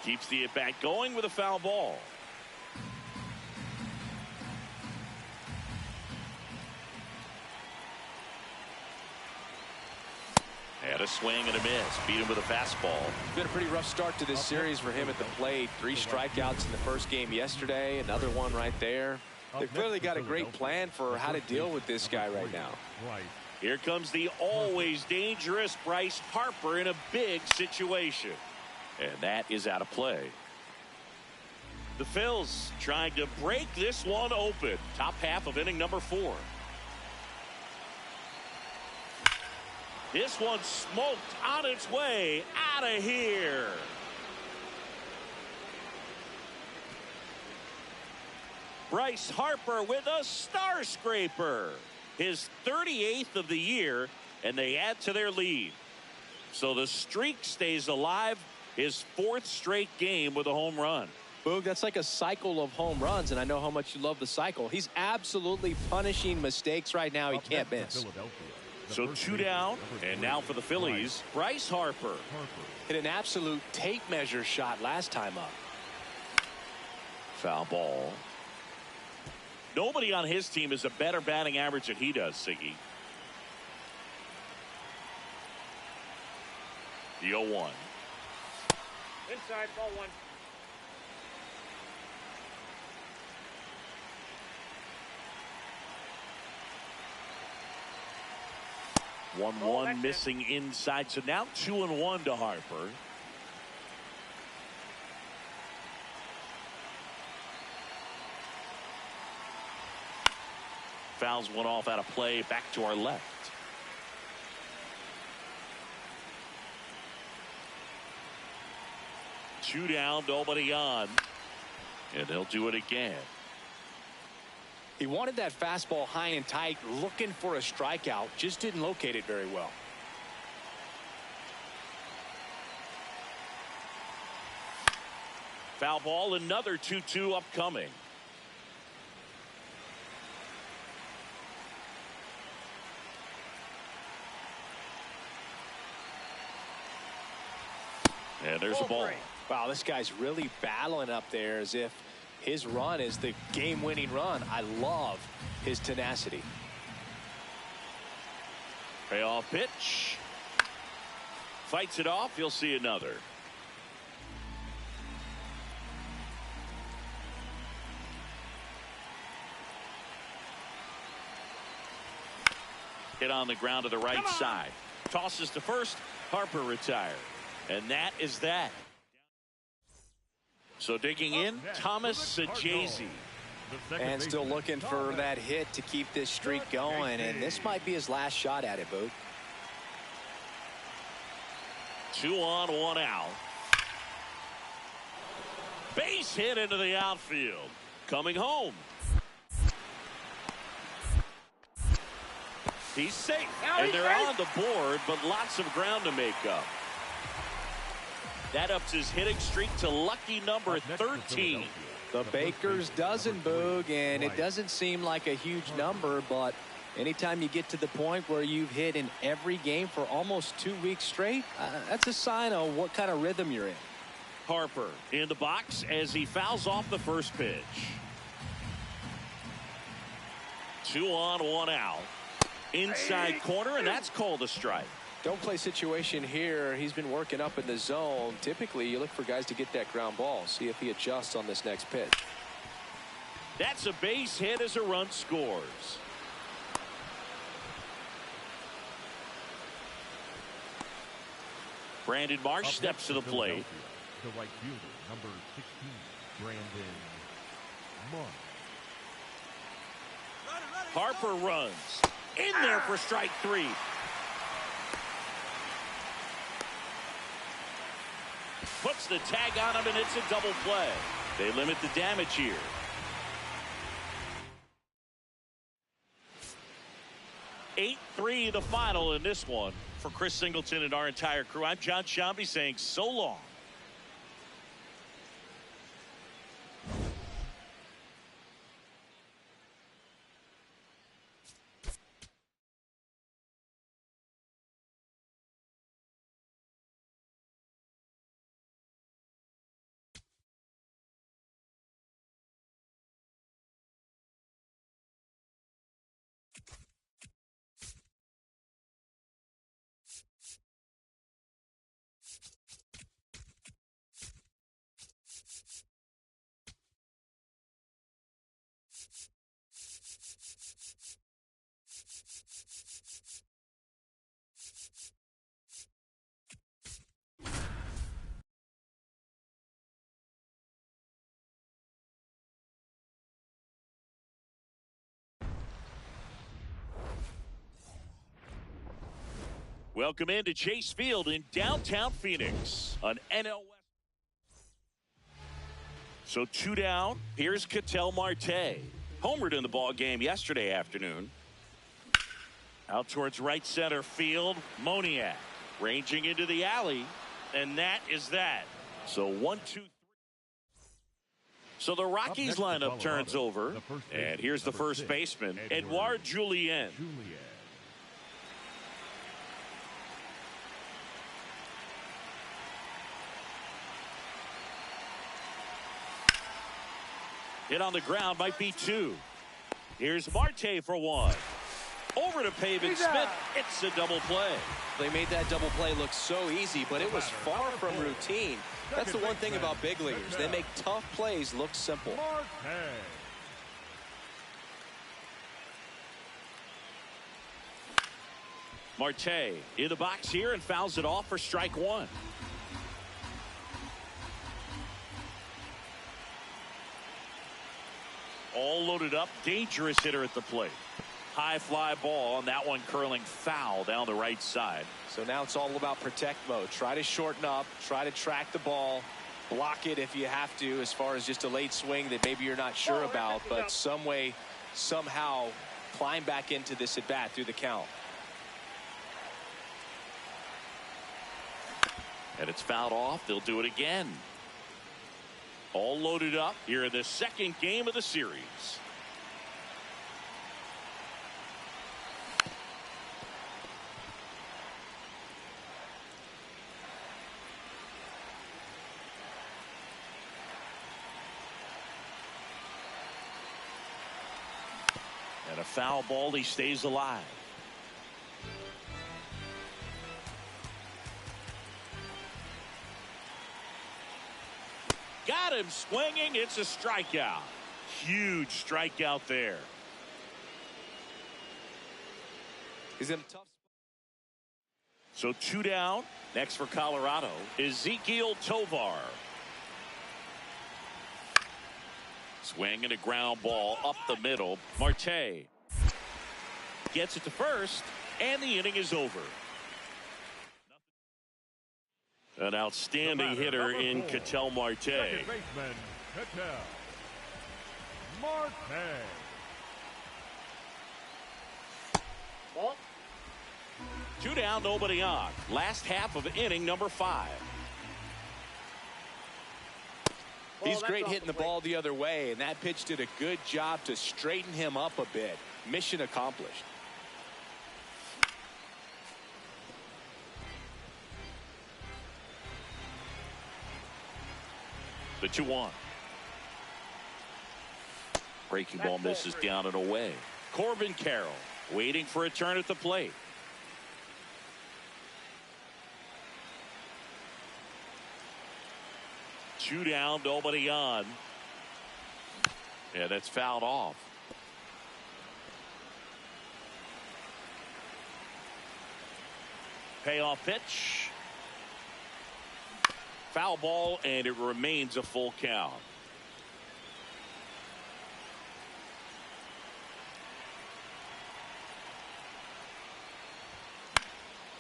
Keeps the at-bat going with a foul ball. And a swing and a miss. Beat him with a fastball. It's been a pretty rough start to this series for him at the plate. 3 strikeouts in the first game yesterday. Another one right there. They've clearly got a great plan for how to deal with this guy right now. Here comes the always dangerous Bryce Harper in a big situation. And that is out of play. The Phils trying to break this one open. Top half of inning number 4. This one smoked on its way out of here. Bryce Harper with a star scraper. His 38th of the year, and they add to their lead. So the streak stays alive. His 4th straight game with a home run. Boog, that's like a cycle of home runs, and I know how much you love the cycle. He's absolutely punishing mistakes right now. He can't miss. So 2 down, and now for the Phillies, Bryce Harper. Hit an absolute tape measure shot last time up. Foul ball. Nobody on his team has a better batting average than he does, Siggy. The 0-1. Inside, ball 1. One missing inside, so now 2-1 to Harper. Fouls one off out of play, back to our left. Two down, nobody on, and they'll do it again. He wanted that fastball high and tight, looking for a strikeout, just didn't locate it very well. Foul ball, another 2-2 upcoming. And there's a ball. Wow, this guy's really battling up there as if his run is the game-winning run. I love his tenacity. Payoff pitch. Fights it off. You'll see another. Hit on the ground to the right side. Tosses to first. Harper retired. And that is that. So digging in, Thomas Saggese. And still looking for that hit to keep this streak going. And this might be his last shot at it, Boog. 2 on, 1 out. Base hit into the outfield. Coming home. He's safe. And they're on the board, but lots of ground to make up. That ups his hitting streak to lucky number 13. The Baker's dozen, Boog, and it doesn't seem like a huge number, but anytime you get to the point where you've hit in every game for almost 2 weeks straight, that's a sign of what kind of rhythm you're in. Harper in the box as he fouls off the first pitch. 2 on, 1 out. Inside corner, and that's called a strike. Don't play situation here. He's been working up in the zone. Typically, you look for guys to get that ground ball. See if he adjusts on this next pitch. That's a base hit as a run scores. Brandon Marsh steps to the plate. The right fielder, number 16, Brandon Marsh. Harper runs in there for strike 3. Puts the tag on him, and it's a double play. They limit the damage here. Eight 8-3 the final in this one. For Chris Singleton and our entire crew, I'm John Sciambi saying so long. Welcome into Chase Field in downtown Phoenix. An NL West. So 2 down. Here's Ketel Marte. Homered in the ball game yesterday afternoon. Out towards right center field. Moniak ranging into the alley. And that is that. So 1, 2, 3. So the Rockies lineup turns over. And here's the first baseman, Edouard Julien. Hit on the ground, might be 2. Here's Marte for 1. Over to Pavin Smith. It's a double play. They made that double play look so easy, but it was far from routine. That's the one thing about big leaguers. They make tough plays look simple. Marte in the box here and fouls it off for strike 1. All loaded up, dangerous hitter at the plate. High fly ball, and that one curling foul down the right side. So now it's all about protect mode. Try to shorten up, try to track the ball, block it if you have to, as far as just a late swing that maybe you're not sure about, but some way, somehow climb back into this at bat through the count. And it's fouled off. They'll do it again. All loaded up here in the second game of the series. And a foul ball. He stays alive. Got him swinging. It's a strikeout. Huge strikeout there. He's in a tough. So 2 down. Next for Colorado, Ezequiel Tovar. Swing and a ground ball up the middle. Marte gets it to first, and the inning is over. An outstanding hitter in Ketel Marte. Second baseman, Ketel Marte. Ball. 2 down, nobody on. Last half of inning number 5. He's great hitting the ball the other way, and that pitch did a good job to straighten him up a bit. Mission accomplished. The 2-1. Breaking ball misses down and away. Corbin Carroll waiting for a turn at the plate. Two down, nobody on. Yeah, that's fouled off. Payoff pitch. Foul ball, and it remains a full count.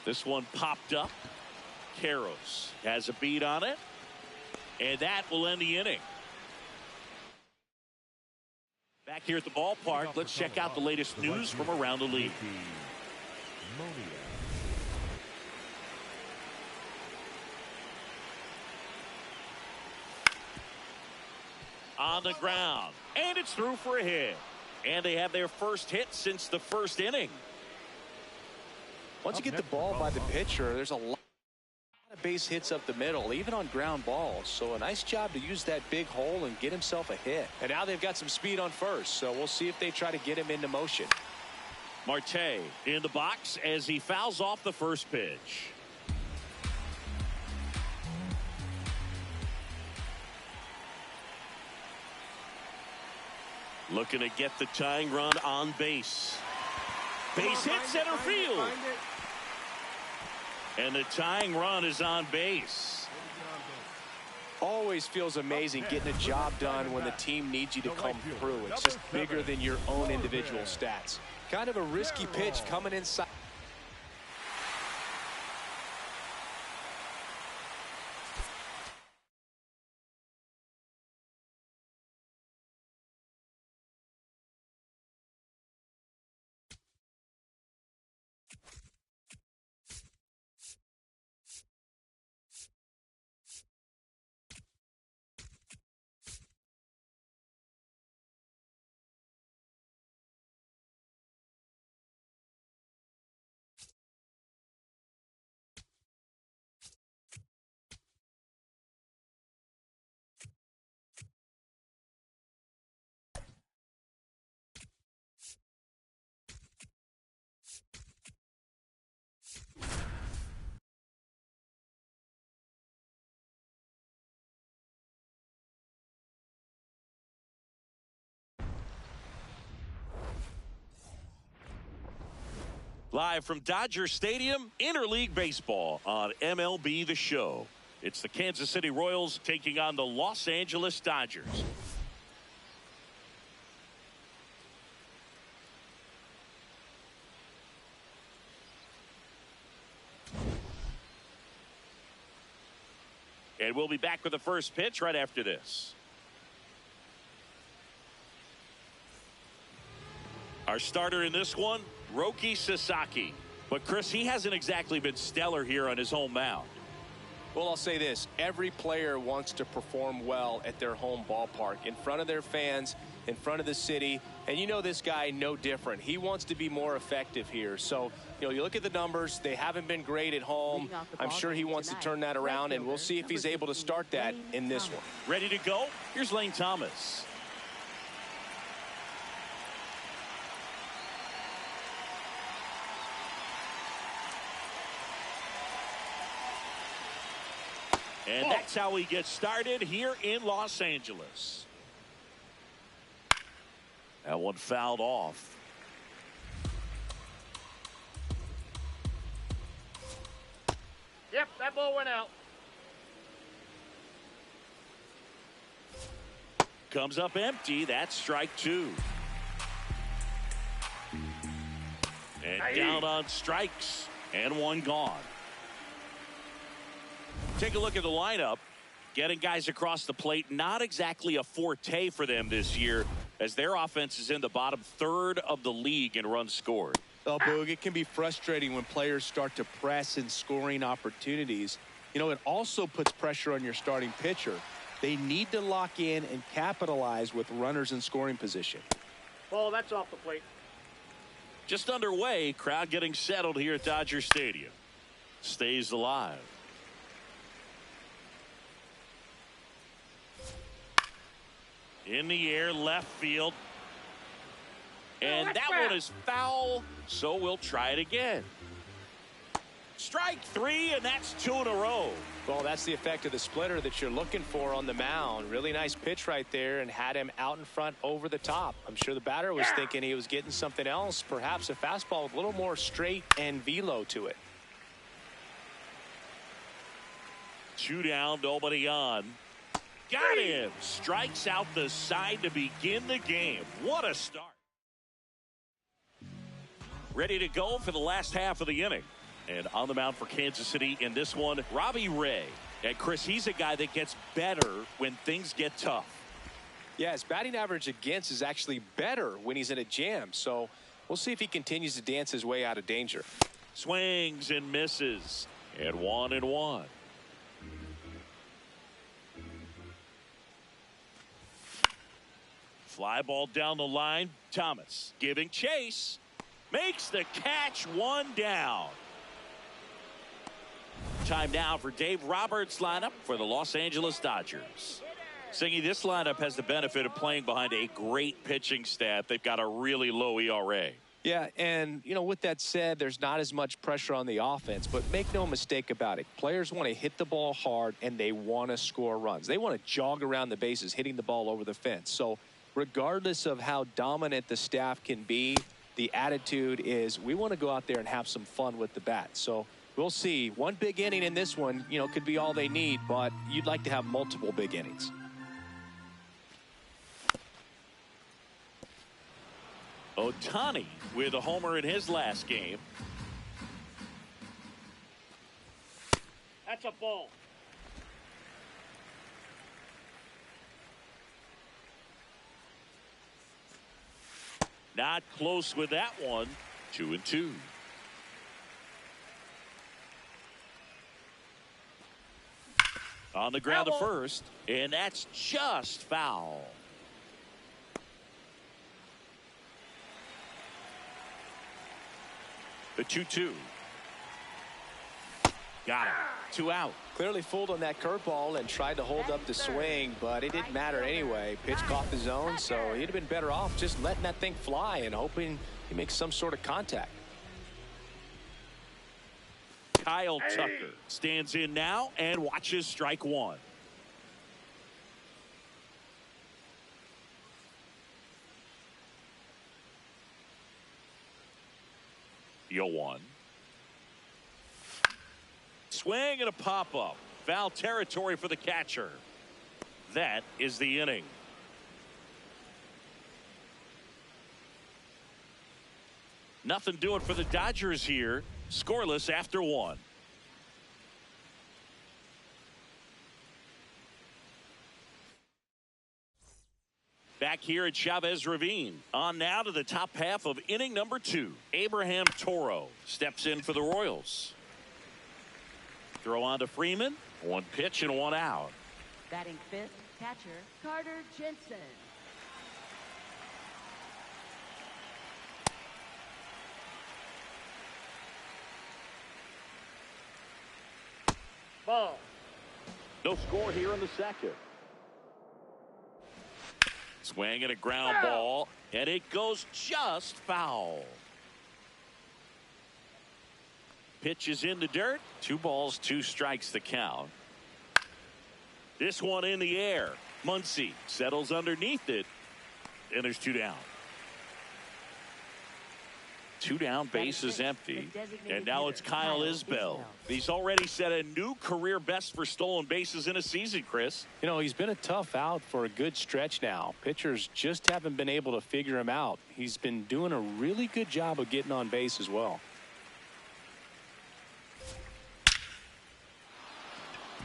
This one popped up. Karros has a beat on it, and that will end the inning. Back here at the ballpark, let's check out the latest news from around the league. On the ground, and it's through for a hit. And they have their first hit since the first inning. Once you get the ball by the pitcher, there's a lot of base hits up the middle, even on ground balls. So a nice job to use that big hole and get himself a hit. And now they've got some speed on first, so we'll see if they try to get him into motion. Marte in the box as he fouls off the first pitch. Looking to get the tying run on base. Base hit center field. And the tying run is on base. Always feels amazing getting a job done when the team needs you to come through. It's just bigger than your own individual stats. Kind of a risky pitch coming inside. Live from Dodger Stadium, Interleague Baseball on MLB The Show. It's the Kansas City Royals taking on the Los Angeles Dodgers. And we'll be back with the first pitch right after this. Our starter in this one, Roki Sasaki. But Chris, he hasn't exactly been stellar here on his home mound. Well, I'll say this. Every player wants to perform well at their home ballpark, in front of their fans, in front of the city. And you know this guy no different. He wants to be more effective here. So, you look at the numbers. They haven't been great at home. I'm sure he wants to turn that around, and we'll see if he's able to start that in this one. Ready to go? Here's Lane Thomas. And that's how we get started here in Los Angeles. That one fouled off. Yep, that ball went out. Comes up empty. That's strike two. And down on strikes. And one gone. Take a look at the lineup. Getting guys across the plate, not exactly a forte for them this year, as their offense is in the bottom third of the league in runs scored. Oh, Boog, it can be frustrating when players start to press in scoring opportunities. It also puts pressure on your starting pitcher. They need to lock in and capitalize with runners in scoring position. Ball, that's off the plate. Just underway, crowd getting settled here at Dodger Stadium. Stays alive. In the air, left field. And that one is foul, so we'll try it again. Strike three, and that's two in a row. Well, that's the effect of the splitter that you're looking for on the mound. Really nice pitch right there, and had him out in front over the top. I'm sure the batter was thinking he was getting something else, perhaps a fastball with a little more straight and velo to it. Two down, nobody on. Got him. Strikes out the side to begin the game. What a start. Ready to go for the last half of the inning. And on the mound for Kansas City in this one, Robbie Ray. And Chris, he's a guy that gets better when things get tough. Yeah, his batting average against is actually better when he's in a jam. So we'll see if he continues to dance his way out of danger. Swings and misses. And 1-1. Fly ball down the line. Thomas giving chase. Makes the catch, one down. Time now for Dave Roberts' lineup for the Los Angeles Dodgers. Singy, this lineup has the benefit of playing behind a great pitching staff. They've got a really low ERA. Yeah, and, with that said, there's not as much pressure on the offense, but make no mistake about it. Players want to hit the ball hard, and they want to score runs. They want to jog around the bases, hitting the ball over the fence. So regardless of how dominant the staff can be, the attitude is we want to go out there and have some fun with the bat. So we'll see. One big inning in this one, could be all they need, but you'd like to have multiple big innings. Ohtani with a homer in his last game. That's a ball. Not close with that one. 2-2. On the ground to first, and that's just foul. The 2-2. Got it. 2 out. Clearly fooled on that curveball and tried to hold up the swing, but it didn't matter anyway. Pitch caught the zone, so he'd have been better off just letting that thing fly and hoping he makes some sort of contact. Kyle Tucker stands in now and watches strike one. The 0-1. Swing and a pop-up. Foul territory for the catcher. That is the inning. Nothing doing for the Dodgers here. Scoreless after 1. Back here at Chavez Ravine. On now to the top half of inning number 2. Abraham Toro steps in for the Royals. Throw on to Freeman. 1 pitch and 1 out. Batting 5th, catcher Carter Jensen. Ball. No score here in the second. Swing and a ground ball, and it goes just foul. Pitch is in the dirt. 2 balls, 2 strikes the count. This one in the air. Muncy settles underneath it, and there's 2 down. 2 down, base is empty. And now it's Kyle Isbell. He's already set a new career best for stolen bases in a season, Chris. You know, he's been a tough out for a good stretch now. Pitchers just haven't been able to figure him out. He's been doing a really good job of getting on base as well.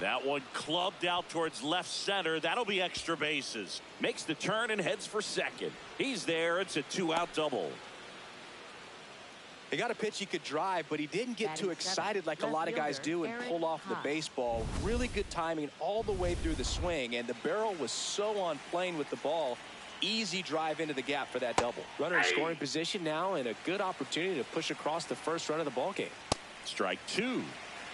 That one clubbed out towards left center. That'll be extra bases. Makes the turn and heads for second. He's there. It's a 2-out double. He got a pitch he could drive, but he didn't get too excited like a lot of guys do and pull off the baseball. Really good timing all the way through the swing, and the barrel was so on plane with the ball. Easy drive into the gap for that double. Runner in scoring position now, and a good opportunity to push across the first run of the ball game. Strike 2.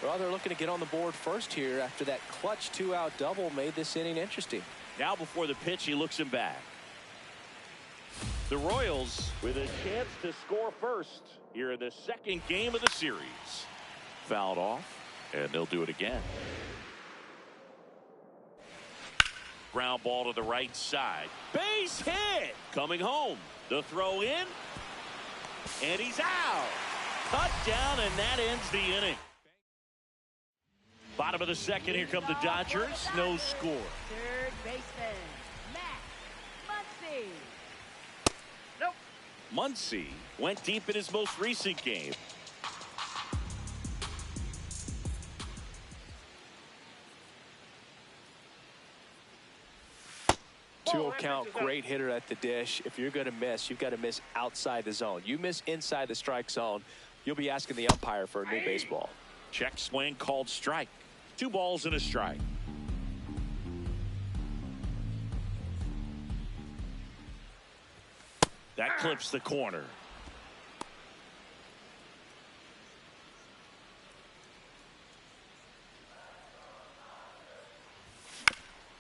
Well, they're looking to get on the board first here after that clutch 2-out double made this inning interesting. Now before the pitch, he looks him back. The Royals with a chance to score first here in the second game of the series. Fouled off, and they'll do it again. Ground ball to the right side. Base hit. Coming home. The throw in. And he's out. Cut down, and that ends the inning. Bottom of the second, here come the Dodgers. No score. Third baseman, Matt Muncy. Nope. Muncy went deep in his most recent game. 2-0 count, great hitter at the dish. If you're going to miss, you've got to miss outside the zone. You miss inside the strike zone, you'll be asking the umpire for a new baseball. Check swing called strike. 2 balls and a strike. That clips the corner.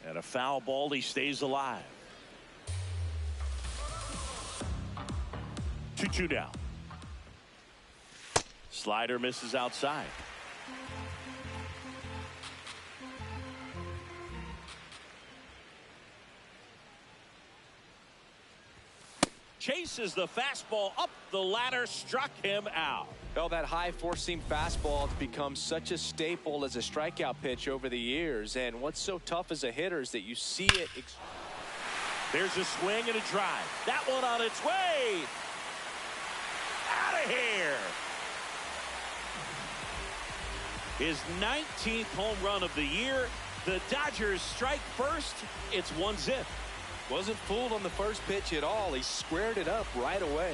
And a foul ball. He stays alive. 2-2 down. Slider misses outside. Chases the fastball up the ladder, struck him out. Well, that high four-seam fastball has become such a staple as a strikeout pitch over the years. And what's so tough as a hitter is that you see it. There's a swing and a drive. That one on its way. Out of here. His 19th home run of the year. The Dodgers strike first. It's 1-0. Wasn't fooled on the first pitch at all. He squared it up right away.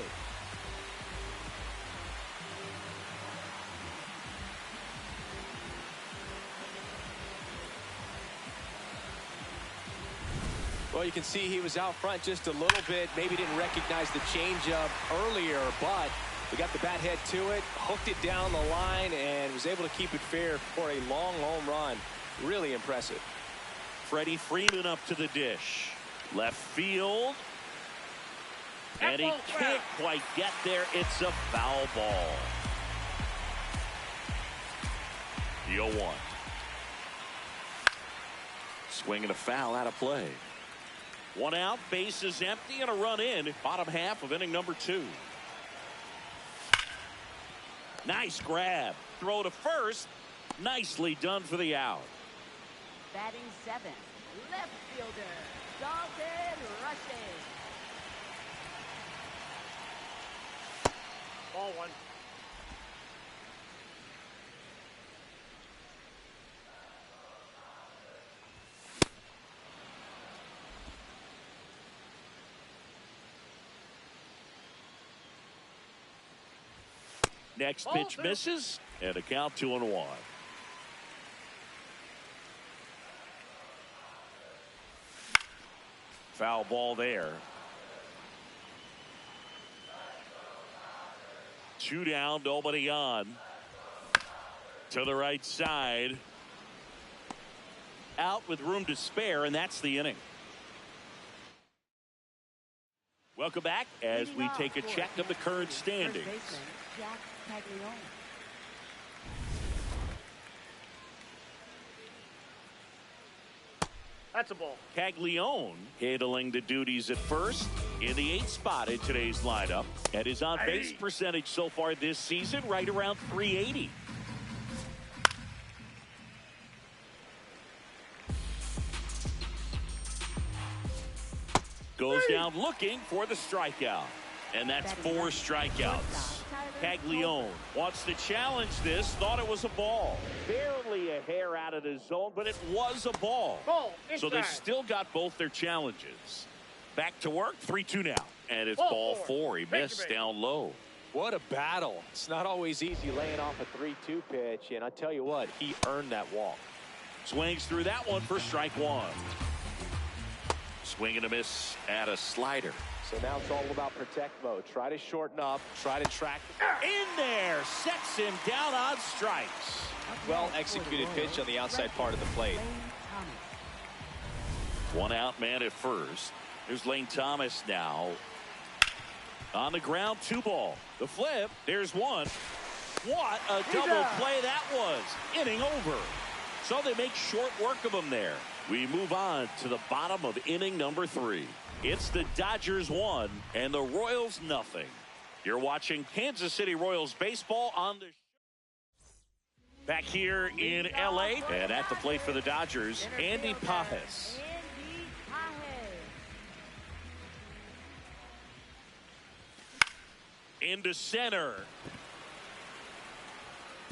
Well, you can see he was out front just a little bit. Maybe didn't recognize the changeup earlier, but we got the bat head to it, hooked it down the line, and was able to keep it fair for a long home run. Really impressive. Freddie Freeman up to the dish. Left field. And he can't quite get there. It's a foul ball. The 0-1. Swing and a foul out of play. 1 out, base is empty, and a run in. Bottom half of inning number 2. Nice grab. Throw to first. Nicely done for the out. Batting seventh, left fielder, Dalton Rushing. Ball one. Next pitch misses, and a count 2-1. Foul ball there. 2 down, nobody on. To the right side. Out with room to spare, and that's the inning. Welcome back as we take a check of the current standings. Jack Caglione. That's a ball. Caglione handling the duties at first in the 8th spot in today's lineup, and his on-base percentage so far this season right around .380. Goes down looking for the strikeout, and that's 4 strikeouts. Caglione wants to challenge this, thought it was a ball. Barely a hair out of the zone, but it was a ball. So they still got both their challenges. Back to work, 3-2 now. And it's ball 4. He missed down low. What a battle. It's not always easy laying off a 3-2 pitch, and I tell you what, he earned that walk. Swings through that one for strike 1. Swing and a miss at a slider. So now it's all about protect mode. Try to shorten up, try to track. In there, sets him down on strikes. Well executed pitch on the outside part of the plate. 1 out man at first. Here's Lane Thomas now. On the ground, 2 ball. The flip, there's 1. What a double play that was. Inning over. So they make short work of him there. We move on to the bottom of inning number 3. It's the Dodgers 1 and the Royals nothing. You're watching Kansas City Royals baseball on the back here in LA, and at the plate for the Dodgers, Andy Pages. Into center.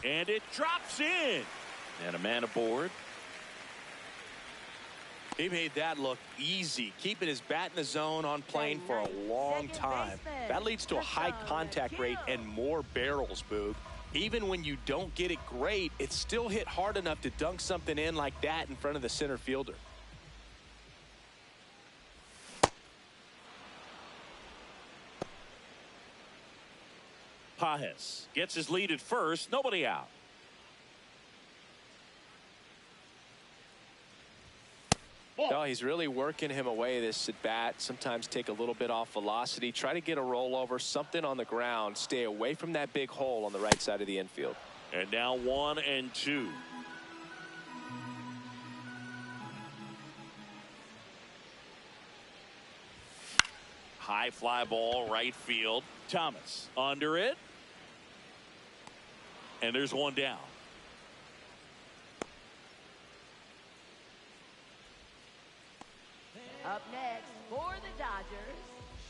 And it drops in. And a man aboard. He made that look easy, keeping his bat in the zone on plane for a long time. That leads to a high contact rate and more barrels, Boog. Even when you don't get it great, it's still hit hard enough to dunk something in like that in front of the center fielder. Pages gets his lead at first, nobody out. No, he's really working him away this at bat. Sometimes take a little bit off velocity. Try to get a rollover, something on the ground. Stay away from that big hole on the right side of the infield. And now 1-2. High fly ball, right field. Thomas under it. And there's 1 down. Up next for the Dodgers,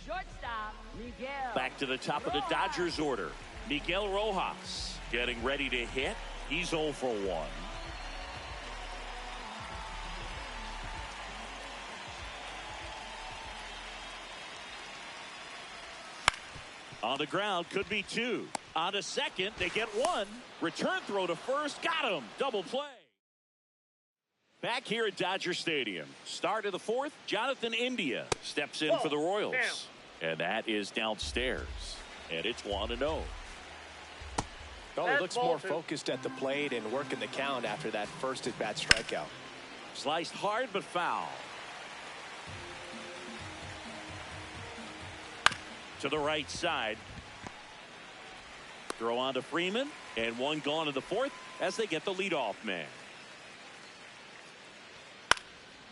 shortstop Miguel. Back to the top of the Dodgers order. Miguel Rojas getting ready to hit. He's 0 for 1. On the ground, could be 2. On to second, they get 1. Return throw to first, got him. Double play. Back here at Dodger Stadium. Start of the 4th, Jonathan India steps in for the Royals. And that is downstairs. And it's 1-0. Oh, he looks more focused at the plate and working the count after that first at-bat strikeout. Sliced hard but foul. To the right side. Throw on to Freeman. And 1 gone in the 4th as they get the leadoff man.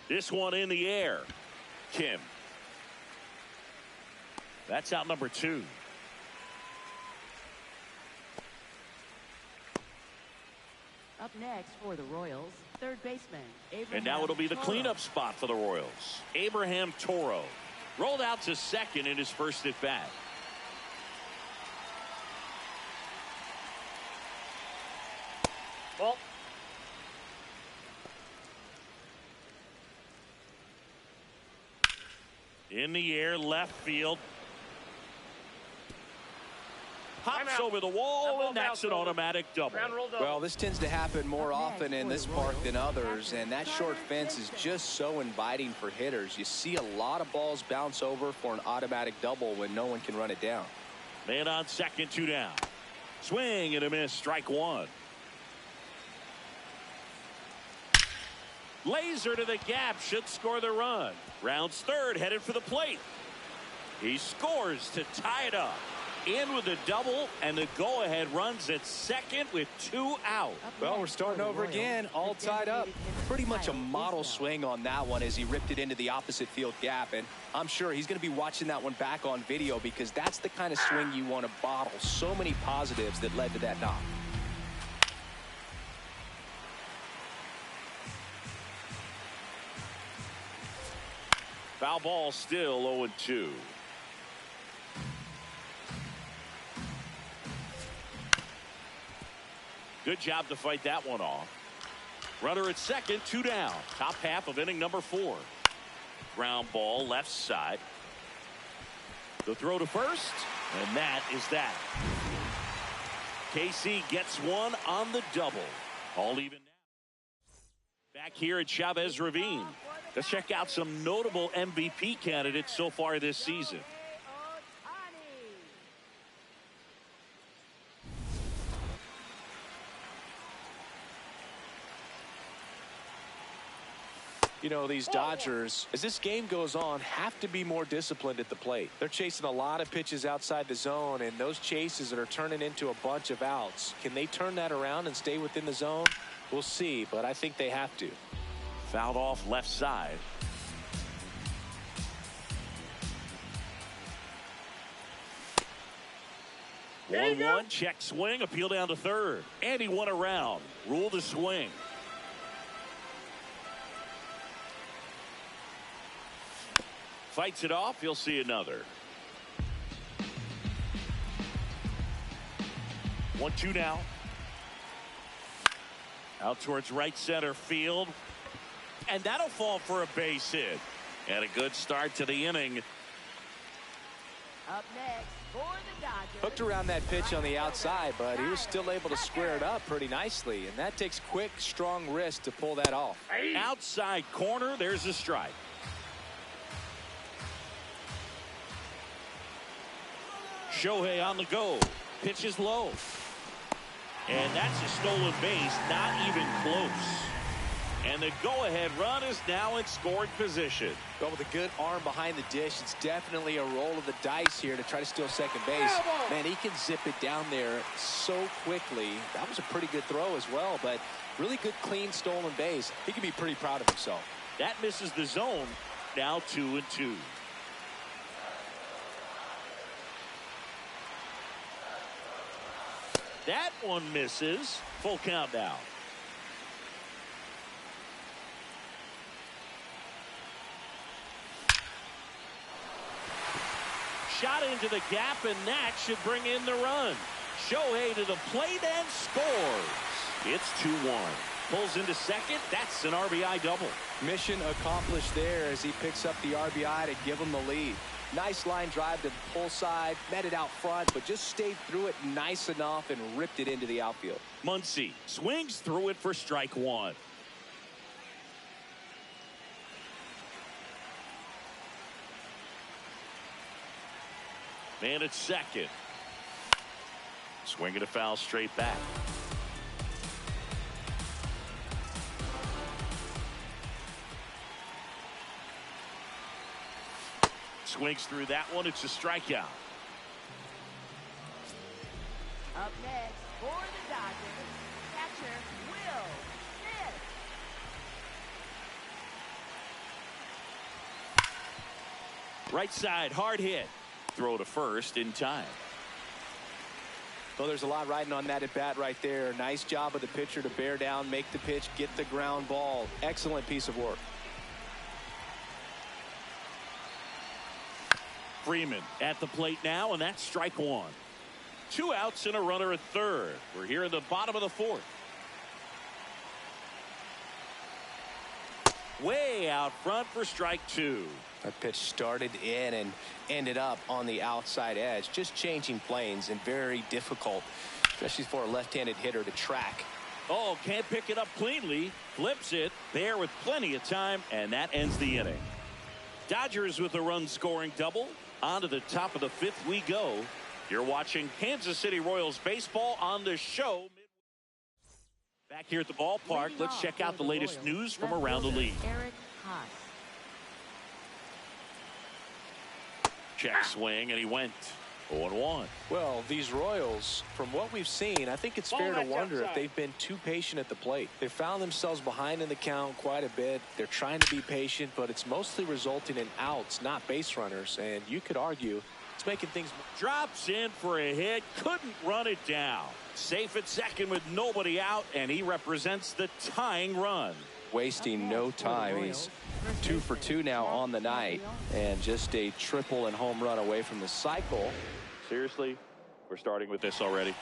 This one in the air. Kim. That's out number 2. Up next for the Royals, third baseman, Abraham And now it'll be the Toro. cleanup spot for the Royals. Abraham Toro rolled out to second in his first at bat. Ball. In the air, left field. Hops Timeout. over the wall, That ball and that's an bounced over. automatic double. Ground rule double. Well, this tends to happen more often in this park than others, and that short fence is just so inviting for hitters. You see a lot of balls bounce over for an automatic double when no one can run it down. Man on second, 2 down. Swing and a miss, strike one. Laser to the gap, should score the run. Rounds third, headed for the plate. He scores to tie it up. In with a double, and the go-ahead runs at second with 2 out. Well, we're starting over again, all tied up. Pretty much a model swing on that one as he ripped it into the opposite field gap, and I'm sure he's going to be watching that one back on video because that's the kind of swing you want to bottle. So many positives that led to that knock. Foul ball, still 0-2. Good job to fight that one off. Runner at second, 2 down. Top half of inning number 4. Ground ball, left side. The throw to first, and that is that. KC gets one on the double. All even now. Back here at Chavez Ravine. Let's check out some notable MVP candidates so far this season. You know, these Dodgers, as this game goes on, have to be more disciplined at the plate. They're chasing a lot of pitches outside the zone, and those chases that are turning into a bunch of outs. Can they turn that around and stay within the zone? We'll see, but I think they have to. Fouled off left side. There you 1-1, check swing, appeal down to third. And he won around. Rule the swing. Fights it off, you'll see another. 1-2 now. Out towards right center field. And that'll fall for a base hit. And a good start to the inning. Up next for the Dodgers. Hooked around that pitch on the outside, but he was still able to square it up pretty nicely, and that takes quick, strong wrist to pull that off. Outside corner, there's a strike. Shohei on the go. Pitches low. And that's a stolen base, not even close. And the go-ahead run is now in scoring position. Well, with a good arm behind the dish, it's definitely a roll of the dice here to try to steal second base. Man, he can zip it down there so quickly. That was a pretty good throw as well, but really good, clean, stolen base. He can be pretty proud of himself. That misses the zone. Now 2-2. That one misses. Full count now. Shot into the gap, and that should bring in the run. Shohei to the plate and scores. It's 2-1. Pulls into second. That's an RBI double. Mission accomplished there as he picks up the RBI to give him the lead. Nice line drive to the pull side, met it out front, but just stayed through it nice enough and ripped it into the outfield. Muncy swings through it for strike one. Man at second. Swinging a foul straight back. Swings through that one. It's a strikeout. Up next for the Dodgers, catcher Will Smith. Right side, hard hit. Throw to first in time. Well, there's a lot riding on that at bat right there. Nice job of the pitcher to bear down, make the pitch, get the ground ball. Excellent piece of work. Freeman at the plate now, and that's strike one. 2 outs and a runner at third. We're here in the bottom of the fourth. Way out front for strike two. That pitch started in and ended up on the outside edge. Just changing planes and very difficult, especially for a left-handed hitter to track. Oh, can't pick it up cleanly. Flips it there with plenty of time, and that ends the inning. Dodgers with a run-scoring double. On to the top of the fifth we go. You're watching Kansas City Royals baseball on the show. Back here at the ballpark, let's check out the latest news from around the league. Eric Haas. Check swing, and he went 0-1. Well, these Royals, from what we've seen, I think it's fair to wonder if they've been too patient at the plate. They've found themselves behind in the count quite a bit. They're trying to be patient, but it's mostly resulting in outs, not base runners. And you could argue it's making things. Drops in for a hit, couldn't run it down. Safe at second with nobody out, and he represents the tying run. Wasting no time. He's 2 for 2 now on the night, and just a triple and home run away from the cycle. Seriously, we're starting with this already.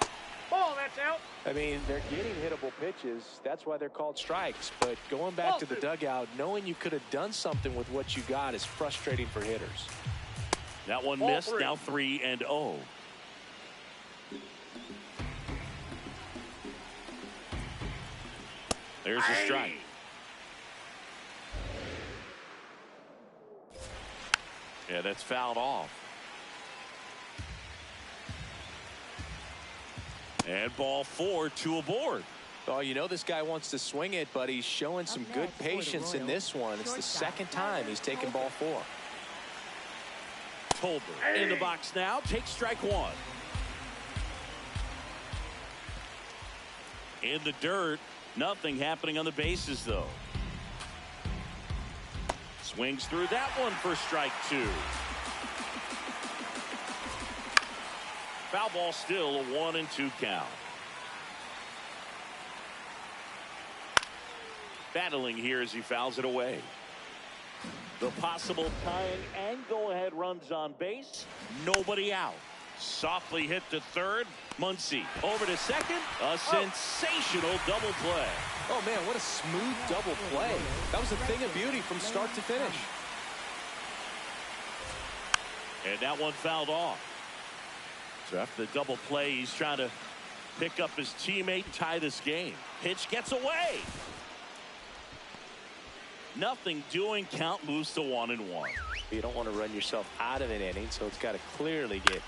Ball, that's out. I mean, they're getting hittable pitches. That's why they're called strikes. But going back to the dugout, knowing you could have done something with what you got is frustrating for hitters. That one missed. Now 3-0. There's a strike. Yeah, that's fouled off. And ball 4, 2 aboard. Oh, you know this guy wants to swing it, but he's showing some good patience in this one. It's the second time he's taken ball 4. Tolbert in the box now. Takes strike one. In the dirt. Nothing happening on the bases, though. Swings through that one for strike 2. Foul ball, still a 1-2 count. Battling here as he fouls it away. The possible tying and go-ahead runs on base. Nobody out. Softly hit to third. Muncy over to second. A sensational double play. Oh, man, what a smooth double play. That was a thing of beauty from start to finish. And that one fouled off. So after the double play, he's trying to pick up his teammate and tie this game. Pitch gets away. Nothing doing. Count moves to 1-1. You don't want to run yourself out of an inning, so it's got to clearly get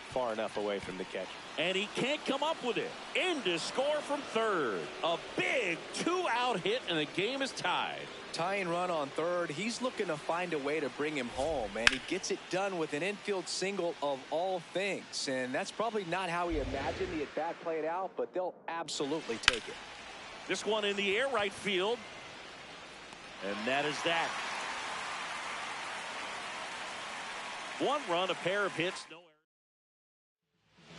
far enough away from the catcher. And he can't come up with it. In to score from third. A big 2-out hit, and the game is tied. Tying run on third. He's looking to find a way to bring him home, and he gets it done with an infield single of all things. And that's probably not how he imagined the at-bat played out, but they'll absolutely take it. This one in the air, right field. And that is that. 1 run, a pair of hits, no errors.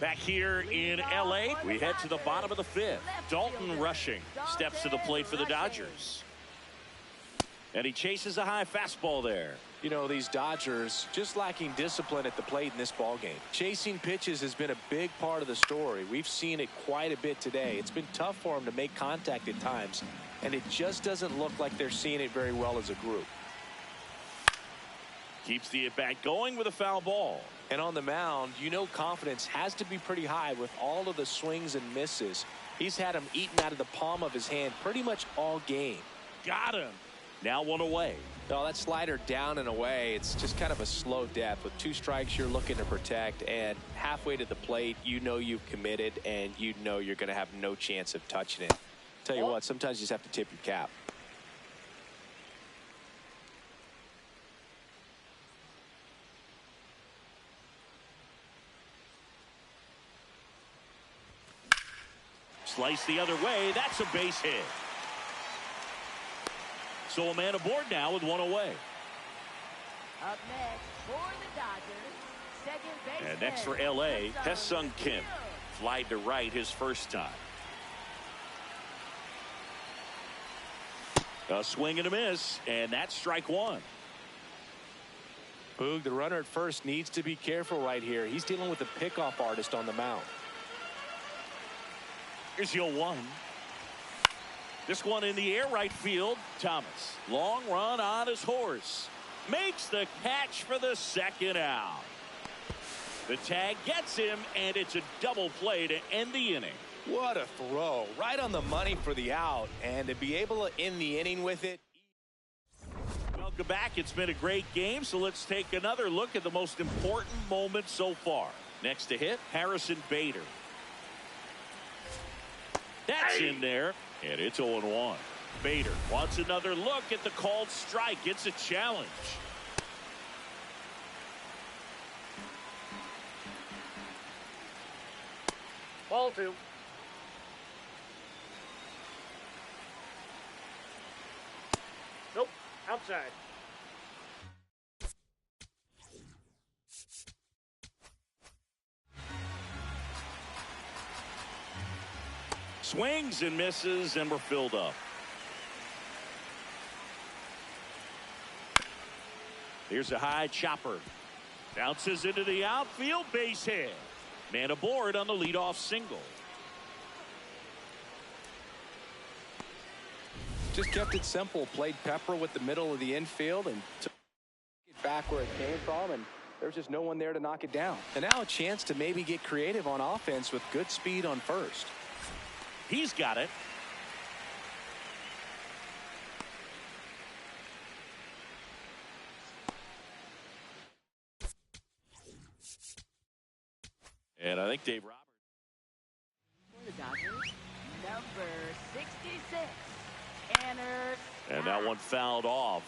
Back here in L.A., we head to the bottom of the fifth. Dalton Rushing steps to the plate for the Dodgers. And he chases a high fastball there. You know, these Dodgers just lacking discipline at the plate in this ballgame. Chasing pitches has been a big part of the story. We've seen it quite a bit today. It's been tough for them to make contact at times, and it just doesn't look like they're seeing it very well as a group. Keeps the at-bat going with a foul ball. And on the mound, you know confidence has to be pretty high with all of the swings and misses. He's had them eaten out of the palm of his hand pretty much all game. Got him. Now 1 away. No, that slider down and away. It's just kind of a slow death. With 2 strikes, you're looking to protect, and halfway to the plate, you know you've committed, and you know you're going to have no chance of touching it. Tell you what, sometimes you just have to tip your cap. Slice the other way. That's a base hit. So a man aboard now with 1 away. Up next for the Dodgers, second baseman. And next for L.A., Ha-Seong Kim. Flied to right his first time. A swing and a miss, and that's strike one. Boog, the runner at first needs to be careful right here. He's dealing with a pickoff artist on the mound. Here's 0-1. This one in the air right field. Thomas. Long run on his horse. Makes the catch for the second out. The tag gets him, and it's a double play to end the inning. What a throw. Right on the money for the out. And to be able to end the inning with it. Welcome back. It's been a great game, so let's take another look at the most important moment so far. Next to hit, Harrison Bader. That's in there, and it's 0-1. Bader wants another look at the called strike. It's a challenge. Ball two. Nope. Outside. Swings and misses, and we're filled up. Here's a high chopper. Bounces into the outfield, base hit. Man aboard on the leadoff single. Just kept it simple. Played Pepper with the middle of the infield and took it back where it came from, and there's just no one there to knock it down. And now a chance to maybe get creative on offense with good speed on first. He's got it. And I think Dave Roberts. For the Dodgers, number 66, Tanner Scott. And that one fouled off.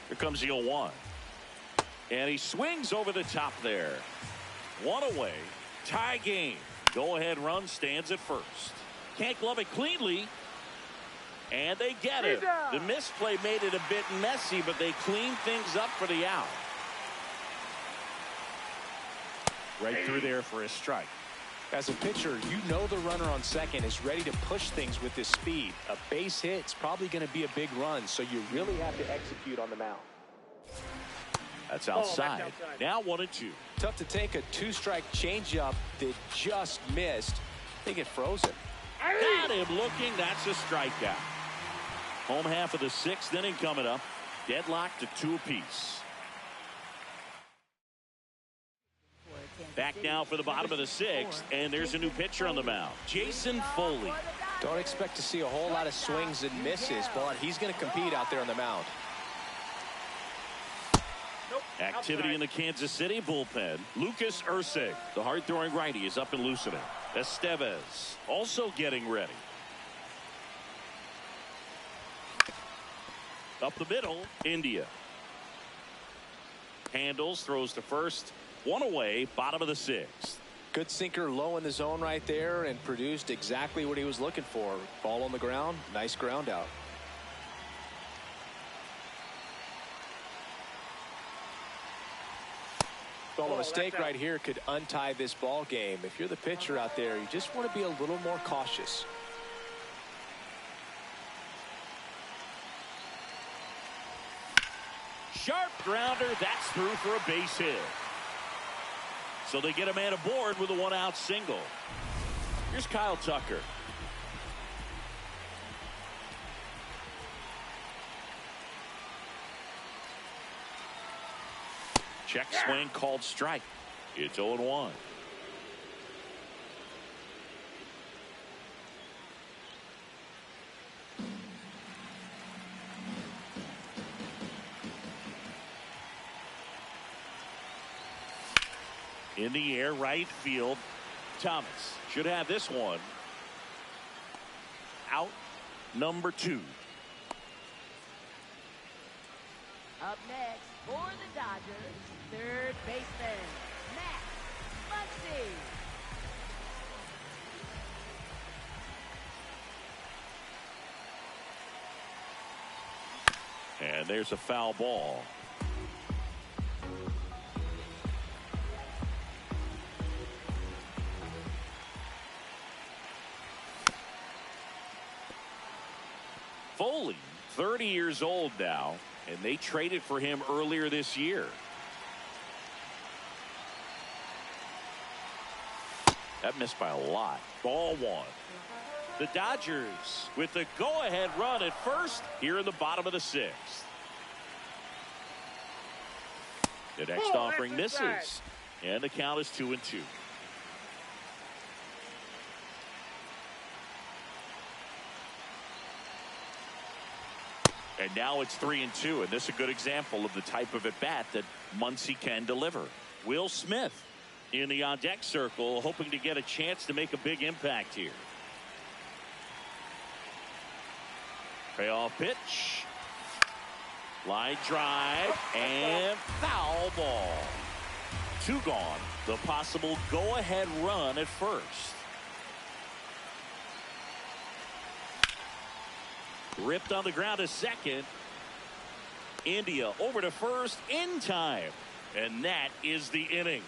Here comes the 0-1. And he swings over the top there. One away. Tie game. Go-ahead run stands at first. Can't glove it cleanly. And they get it. The misplay made it a bit messy, but they clean things up for the out. Right through there for a strike. As a pitcher, you know the runner on second is ready to push things with his speed. A base hit's probably going to be a big run, so you really have to execute on the mound. That's outside. That's outside. Now 1-2. Tough to take a two-strike changeup that just missed. I think it froze him. Got him looking. That's a strikeout. Home half of the sixth inning coming up. Deadlocked to 2 apiece. Back now for the bottom of the sixth, and there's a new pitcher on the mound, Jason Foley. Don't expect to see a whole lot of swings and misses, but he's going to compete out there on the mound. Nope. Activity Outside. in the Kansas City bullpen. Lucas Ursig, the hard-throwing righty, is up and loosening. Estevez also getting ready. Up the middle, India. Handles, throws to first. One away, bottom of the sixth. Good sinker low in the zone right there and produced exactly what he was looking for. Ball on the ground, nice ground out. Well, a mistake right here could untie this ball game. If you're the pitcher out there, you just want to be a little more cautious. Sharp grounder, that's through for a base hit. So they get a man aboard with a one-out single. Here's Kyle Tucker. Check swing called strike. It's 0-1. In the air, right field. Thomas should have this one. Out number 2. Up next for the Dodgers, third baseman, Max Muncy. And there's a foul ball. Foley, 30 years old now, and they traded for him earlier this year. That missed by a lot. Ball one. The Dodgers with the go-ahead run at first here in the bottom of the sixth. The next offering misses, and the count is 2-2. And now it's 3-2, and this is a good example of the type of at-bat that Muncy can deliver. Will Smith in the on-deck circle, hoping to get a chance to make a big impact here. Payoff pitch. Line drive and foul ball. 2 gone. The possible go-ahead run at first. Ripped on the ground to second. India over to first in time. And that is the inning.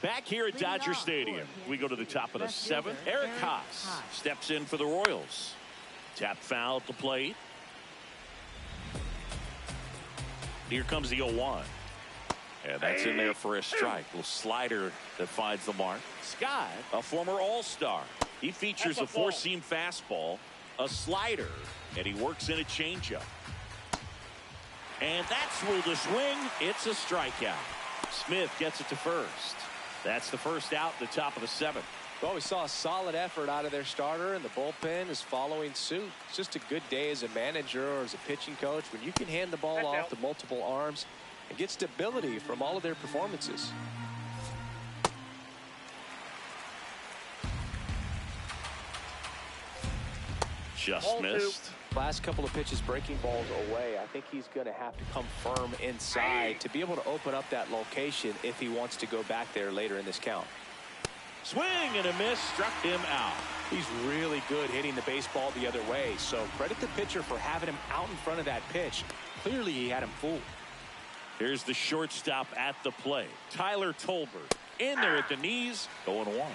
Back here at Dodger Stadium, we go to the top of the 7th. Eric Haas steps in for the Royals. Tap foul at the plate. Here comes the 0-1. And that's in there for a strike. Little slider that finds the mark. Scott, a former All-Star. He features a 4-seam fastball, a slider, and he works in a changeup. And that's ruled a swing. It's a strikeout. Smith gets it to first. That's the first out, the top of the 7th. Well, we saw a solid effort out of their starter, and the bullpen is following suit. It's just a good day as a manager or as a pitching coach when you can hand the ball off to multiple arms and get stability from all of their performances. Just missed. Last couple of pitches breaking balls away. I think he's going to have to come firm inside to be able to open up that location if he wants to go back there later in this count. Swing and a miss, struck him out. He's really good hitting the baseball the other way, so credit the pitcher for having him out in front of that pitch. Clearly he had him fooled. Here's the shortstop at the plate. Tyler Tolbert in there at the knees, going 1.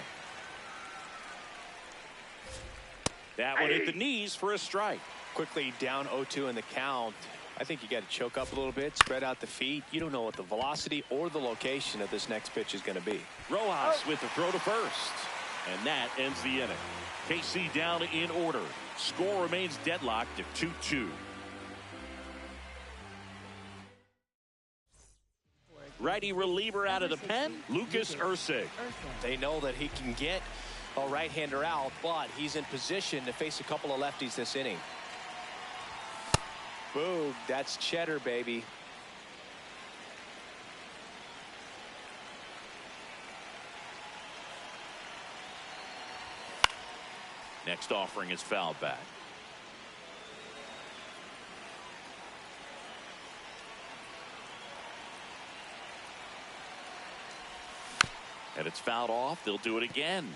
That one hit the knees for a strike. Quickly down 0-2 in the count. I think you got to choke up a little bit, spread out the feet. You don't know what the velocity or the location of this next pitch is going to be. Rojas with the throw to first. And that ends the inning. KC down in order. Score remains deadlocked at 2-2. Righty reliever out of the pen, Lucas Erceg. They know that he can get a right-hander out, but he's in position to face a couple of lefties this inning. Boom, that's cheddar, baby. Next offering is fouled back. And it's fouled off. They'll do it again.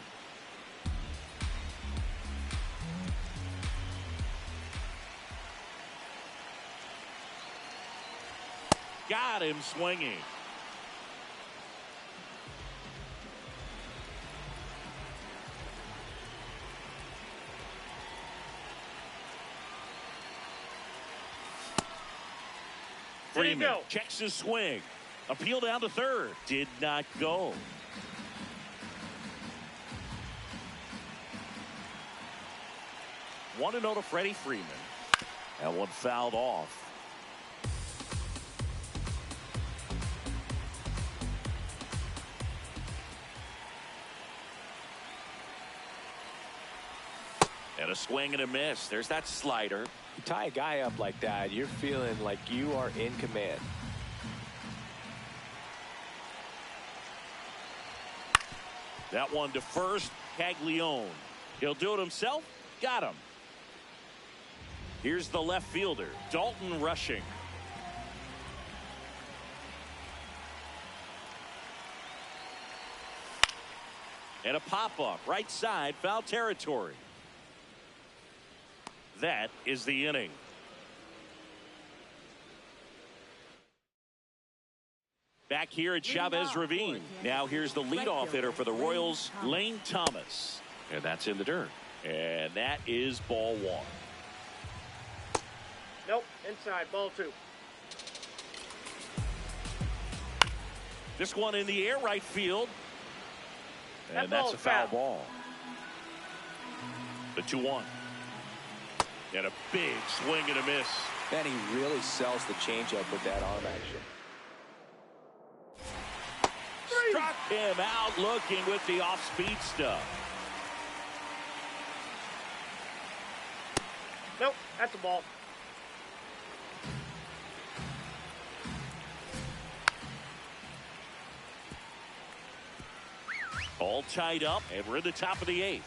Got him swinging. Freeman checks his swing. Appeal down to third. Did not go. One to know to Freddie Freeman. That one fouled off. And a swing and a miss. There's that slider. You tie a guy up like that, you're feeling like you are in command. That one to first, Caglione. He'll do it himself. Got him. Here's the left fielder, Dalton Rushing. And a pop-up, right side, foul territory. That is the inning. Back here at Chavez Ravine. Now here's the leadoff hitter for the Royals, Lane Thomas. And that's in the dirt. And that is ball one. Nope. Inside. Ball two. This one in the air, right field. That And that's ball's a foul foul. ball. The 2-1. And a big swing and a miss. Man, he really sells the changeup with that arm action. Struck him out looking with the off-speed stuff. Nope. That's a ball. All tied up, and we're in the top of the 8th.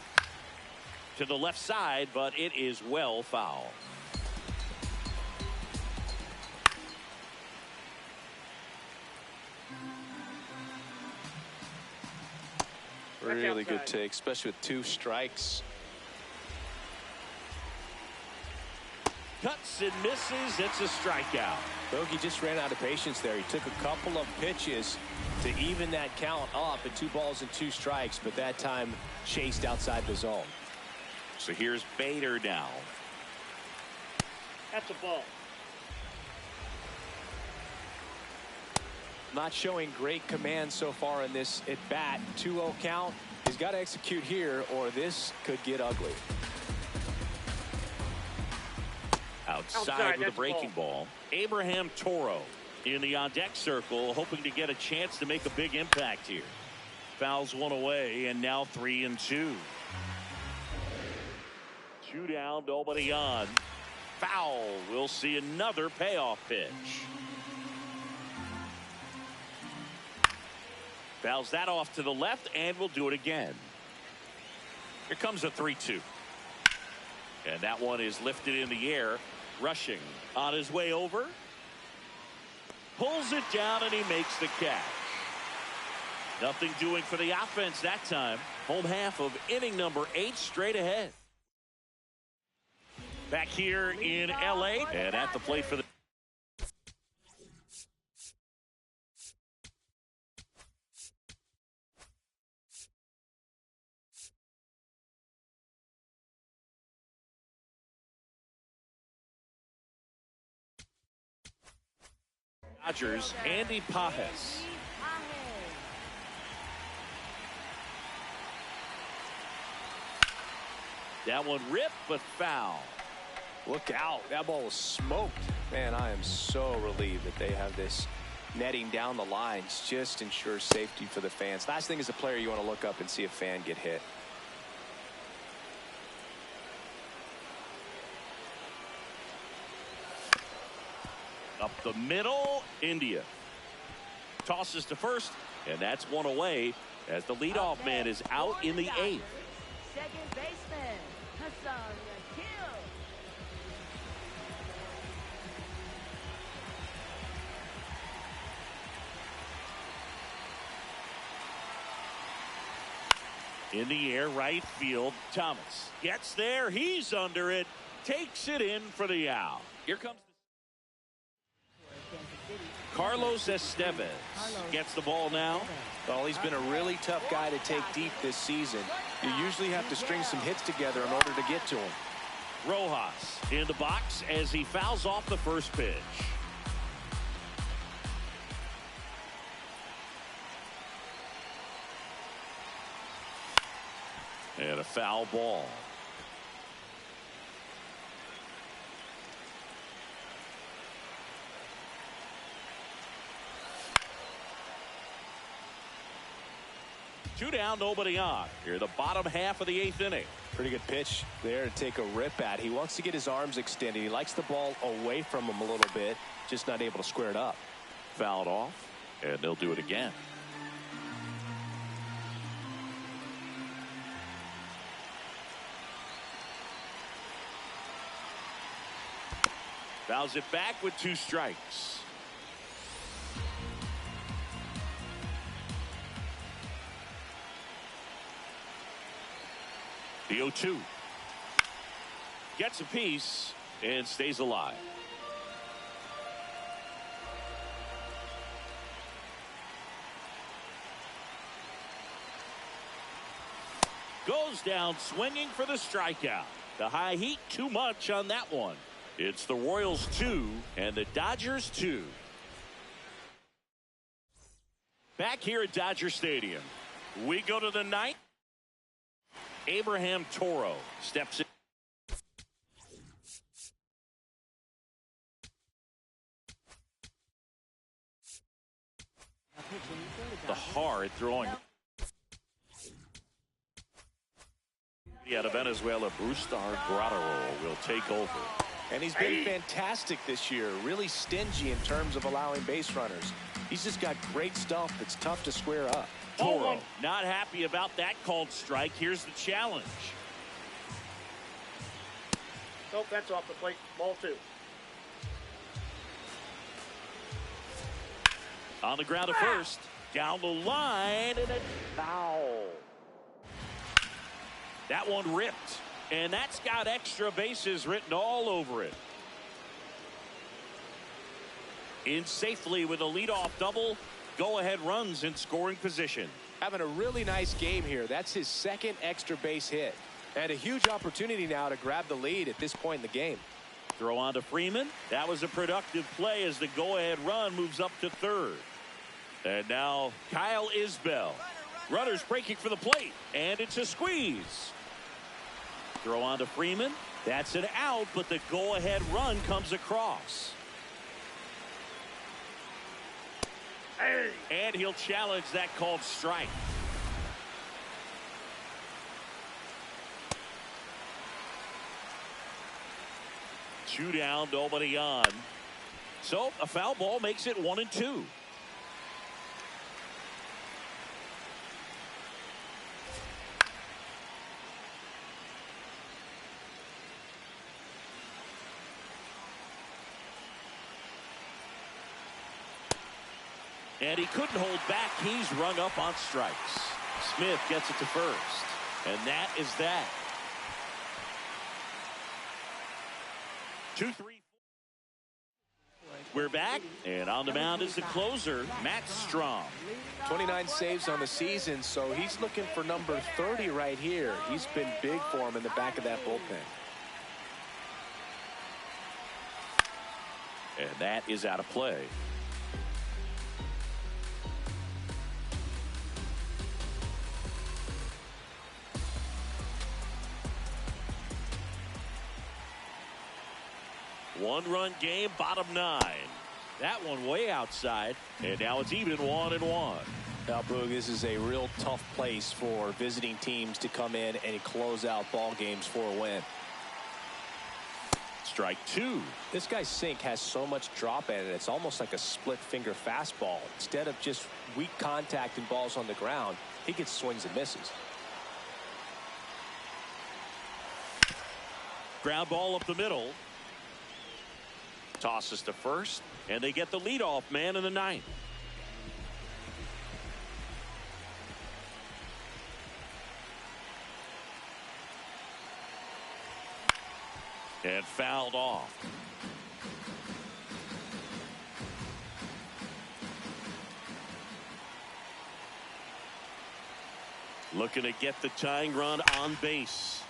To the left side, but it is well foul. Really good outside. take, especially with 2 strikes. Cuts and misses. It's a strikeout. Bogey just ran out of patience there. He took a couple of pitches to even that count up at 2 balls and 2 strikes, but that time chased outside the zone. So here's Bader now. That's a ball. Not showing great command so far in this at bat. 2-0 count. He's got to execute here or this could get ugly. Outside with a breaking ball. Abraham Toro in the on-deck circle, hoping to get a chance to make a big impact here. Fouls one away, and now 3-2. 2 down, nobody on. Foul. We'll see another payoff pitch. Fouls that off to the left, and we'll do it again. Here comes a 3-2. And that one is lifted in the air. Rushing on his way over. Pulls it down, and he makes the catch. Nothing doing for the offense that time. Home half of inning number 8 straight ahead. Back here in L.A. and at the plate for the Dodgers, Andy Pages. That one ripped, but foul. Look out. That ball was smoked. Man, I am so relieved that they have this netting down the lines. Just ensures safety for the fans. Last thing as a player, you want to look up and see a fan get hit. Up the middle, India. Tosses to first, and that's one away as the leadoff man is out in the 8th. Second baseman, Hassan Yakil. In the air, right field, Thomas gets there. He's under it, takes it in for the out. Here comes Carlos Estevez. Gets the ball now. Well, he's been a really tough guy to take deep this season. You usually have to string some hits together in order to get to him. Rojas in the box as he fouls off the first pitch. And a foul ball. Two down, nobody on. Here, the bottom half of the 8th inning. Pretty good pitch there to take a rip at. He wants to get his arms extended. He likes the ball away from him a little bit, just not able to square it up. Fouled off, and they'll do it again. Fouls it back with 2 strikes. The 0-2. Gets a piece and stays alive. Goes down swinging for the strikeout. The high heat too much on that one. It's the Royals 2 and the Dodgers 2. Back here at Dodger Stadium, we go to the ninth. Abraham Toro steps in. The hard throwing. Out of Venezuela, Brusdar Graterol will take over. And he's been fantastic this year, really stingy in terms of allowing base runners. He's just got great stuff that's tough to square up. Toro not happy about that called strike. Here's the challenge. Nope, that's off the plate. Ball 2. On the ground to first. Down the line, and a foul. That one ripped, and that's got extra bases written all over it. In safely with a leadoff double. Go-ahead runs in scoring position. Having a really nice game here. That's his second extra base hit. And a huge opportunity now to grab the lead at this point in the game. Throw on to Freeman. That was a productive play as the go-ahead run moves up to third. And now Kyle Isbell. Runners breaking for the plate, and it's a squeeze. Throw on to Freeman. That's an out, but the go-ahead run comes across. And he'll challenge that called strike. Two down, nobody on. So a foul ball makes it 1-2. And he couldn't hold back. He's rung up on strikes. Smith gets it to first. And that is that. 2-3. We're back. And on the mound is the closer, Matt Strom. 29 saves on the season, so he's looking for number 30 right here. He's been big for him in the back of that bullpen. And that is out of play. One-run game, bottom 9. That one way outside, and now it's even 1-1. Now, Boog, this is a real tough place for visiting teams to come in and close out ball games for a win. Strike 2. This guy's sink has so much drop in it, it's almost like a split-finger fastball. Instead of just weak contact and balls on the ground, he gets swings and misses. Ground ball up the middle. Tosses to first, and they get the leadoff man in the ninth. And fouled off. Looking to get the tying run on base.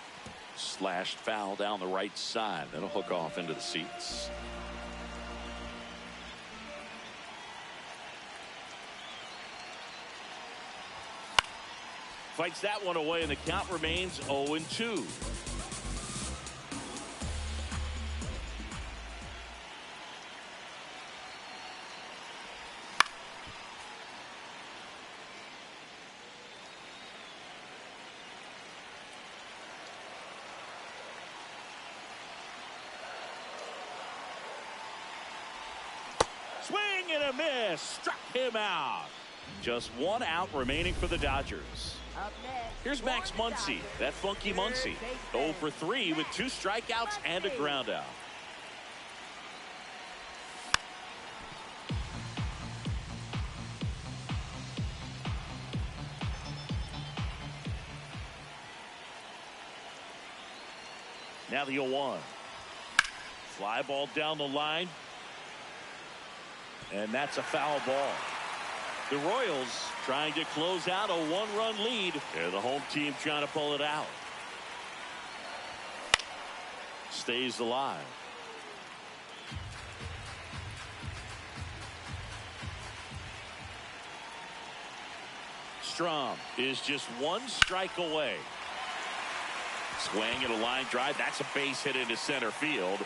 Slashed foul down the right side. That'll hook off into the seats. Fights that one away, and the count remains 0-2. Swing and a miss. Struck him out. Just one out remaining for the Dodgers. Up next, Here's Max Muncy, that funky Muncy. 0 for 3 with 2 strikeouts and a ground out. Now the 0-1. Fly ball down the line. And that's a foul ball. The Royals trying to close out a one-run lead. And the home team trying to pull it out. Stays alive. Strom is just one strike away. Swing and a line drive. That's a base hit into center field.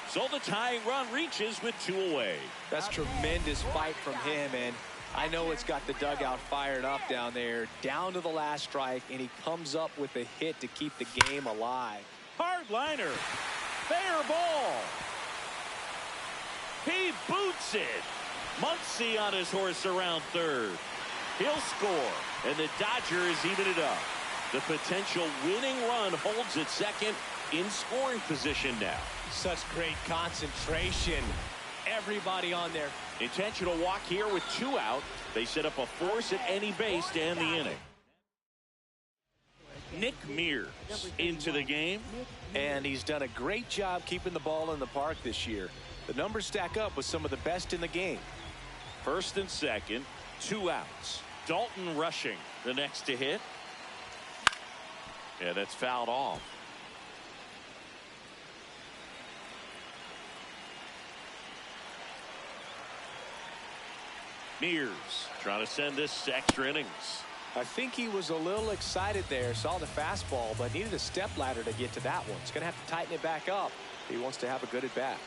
So the tying run reaches with 2 away. That's tremendous fight from him, and I know it's got the dugout fired up down there. Down to the last strike, and he comes up with a hit to keep the game alive. Hard liner. Fair ball. He boots it. Muncy on his horse around third. He'll score, and the Dodgers even it up. The potential winning run holds at second in scoring position now. Such great concentration. Everybody on there. Intentional walk here with 2 out. They set up a force at any base to end the inning. Nick Mears into the game. And he's done a great job keeping the ball in the park this year. The numbers stack up with some of the best in the game. First and second, 2 outs. Dalton Rushing, the next to hit. Yeah, that's fouled off. Mears trying to send this to extra innings. I think he was a little excited there, saw the fastball, but needed a step ladder to get to that one. He's going to have to tighten it back up if he wants to have a good at bat.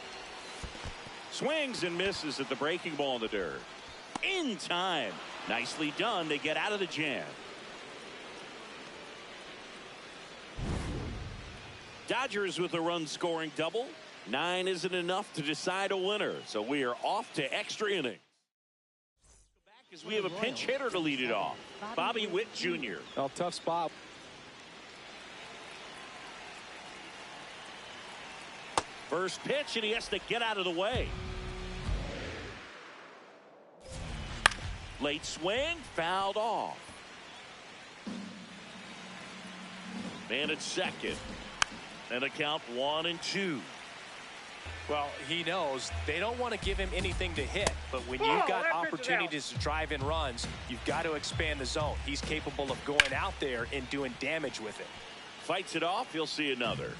Swings and misses at the breaking ball in the dirt. In time. Nicely done. They get out of the jam. Dodgers with a run scoring double. 9 isn't enough to decide a winner, so we are off to extra innings. As we have a pinch hitter to lead it off. Bobby Witt Jr. Well, tough spot. First pitch, and he has to get out of the way. Late swing, fouled off. Man at second. And a count 1-2. Well, he knows they don't want to give him anything to hit, but when you've got opportunities to drive in runs, you've got to expand the zone. He's capable of going out there and doing damage with it. Fights it off. He'll see another.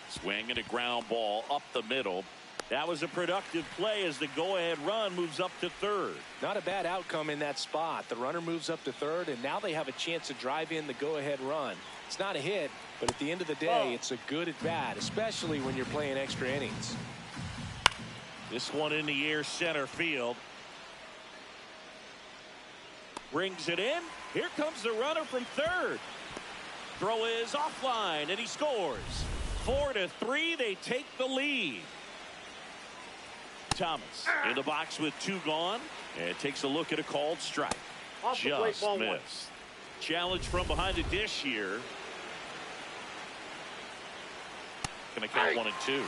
Swing and a ground ball up the middle. That was a productive play as the go-ahead run moves up to third. Not a bad outcome in that spot. The runner moves up to third, and now they have a chance to drive in the go-ahead run. It's not a hit, but at the end of the day, it's a good at bat, especially when you're playing extra innings. This one in the air center field. Brings it in. Here comes the runner from third. Throw is offline, and he scores. 4-3, they take the lead. Thomas in the box with 2 gone, and takes a look at a called strike. Just missed. Challenge from behind the dish here. Going to count 1-2.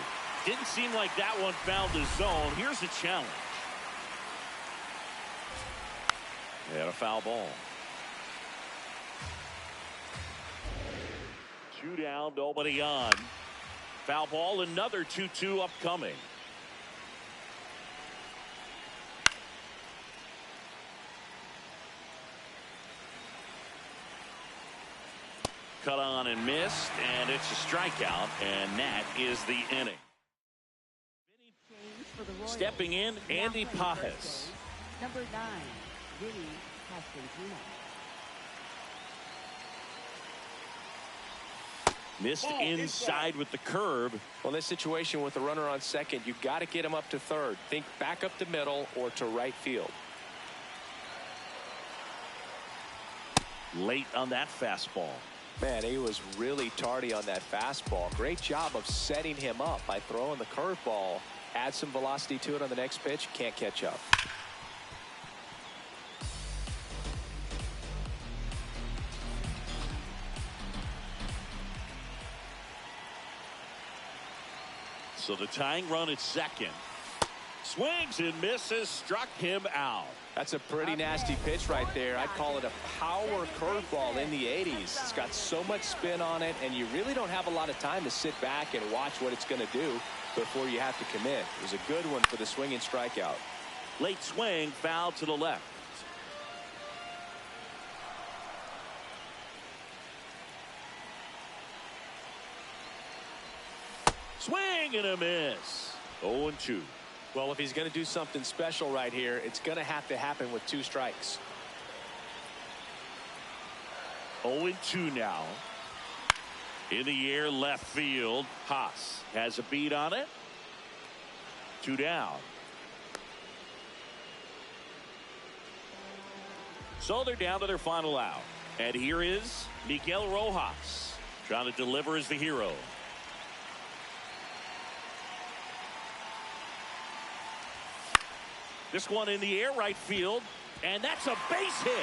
Didn't seem like that one found the zone. Here's the challenge. And a foul ball. 2 down, nobody on. Foul ball, another 2-2 upcoming. Cut on and missed, and it's a strikeout, and that is the inning. Stepping in, Andy Pajas. Number 9, Vinny Castantino. Missed inside with the curve. Well, in this situation with the runner on second, you've got to get him up to third. Think back up the middle or to right field. Late on that fastball. Man, he was really tardy on that fastball. Great job of setting him up by throwing the curveball. Add some velocity to it on the next pitch. Can't catch up. So the tying run at second. Swings and misses, struck him out. That's a pretty nasty pitch right there. I'd call it a power curveball in the 80s. It's got so much spin on it, and you really don't have a lot of time to sit back and watch what it's going to do. before you have to commit. It was a good one for the swinging strikeout. Late swing, foul to the left. Swing and a miss. 0-2. Well, if he's going to do something special right here, it's going to have to happen with 2 strikes. 0-2 now. In the air, left field. Haas has a beat on it. 2 down. So they're down to their final out. And here is Miguel Rojas trying to deliver as the hero. This one in the air, right field, and that's a base hit.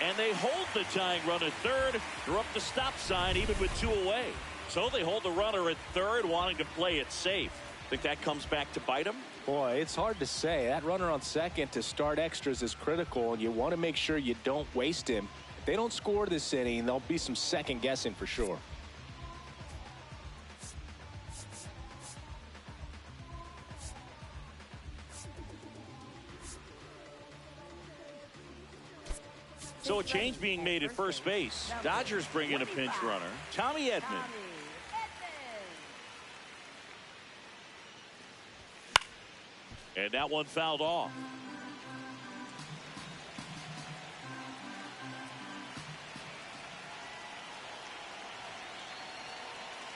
And they hold the tying run at third. They're up the stop sign even with 2 away. So they hold the runner at third, wanting to play it safe. Think that comes back to bite them? Boy, it's hard to say. That runner on second to start extras is critical, and you want to make sure you don't waste him. If they don't score this inning, there'll be some second guessing for sure. So a change being made at first base. Dodgers bring in a pinch runner, Tommy Edman. And that one fouled off.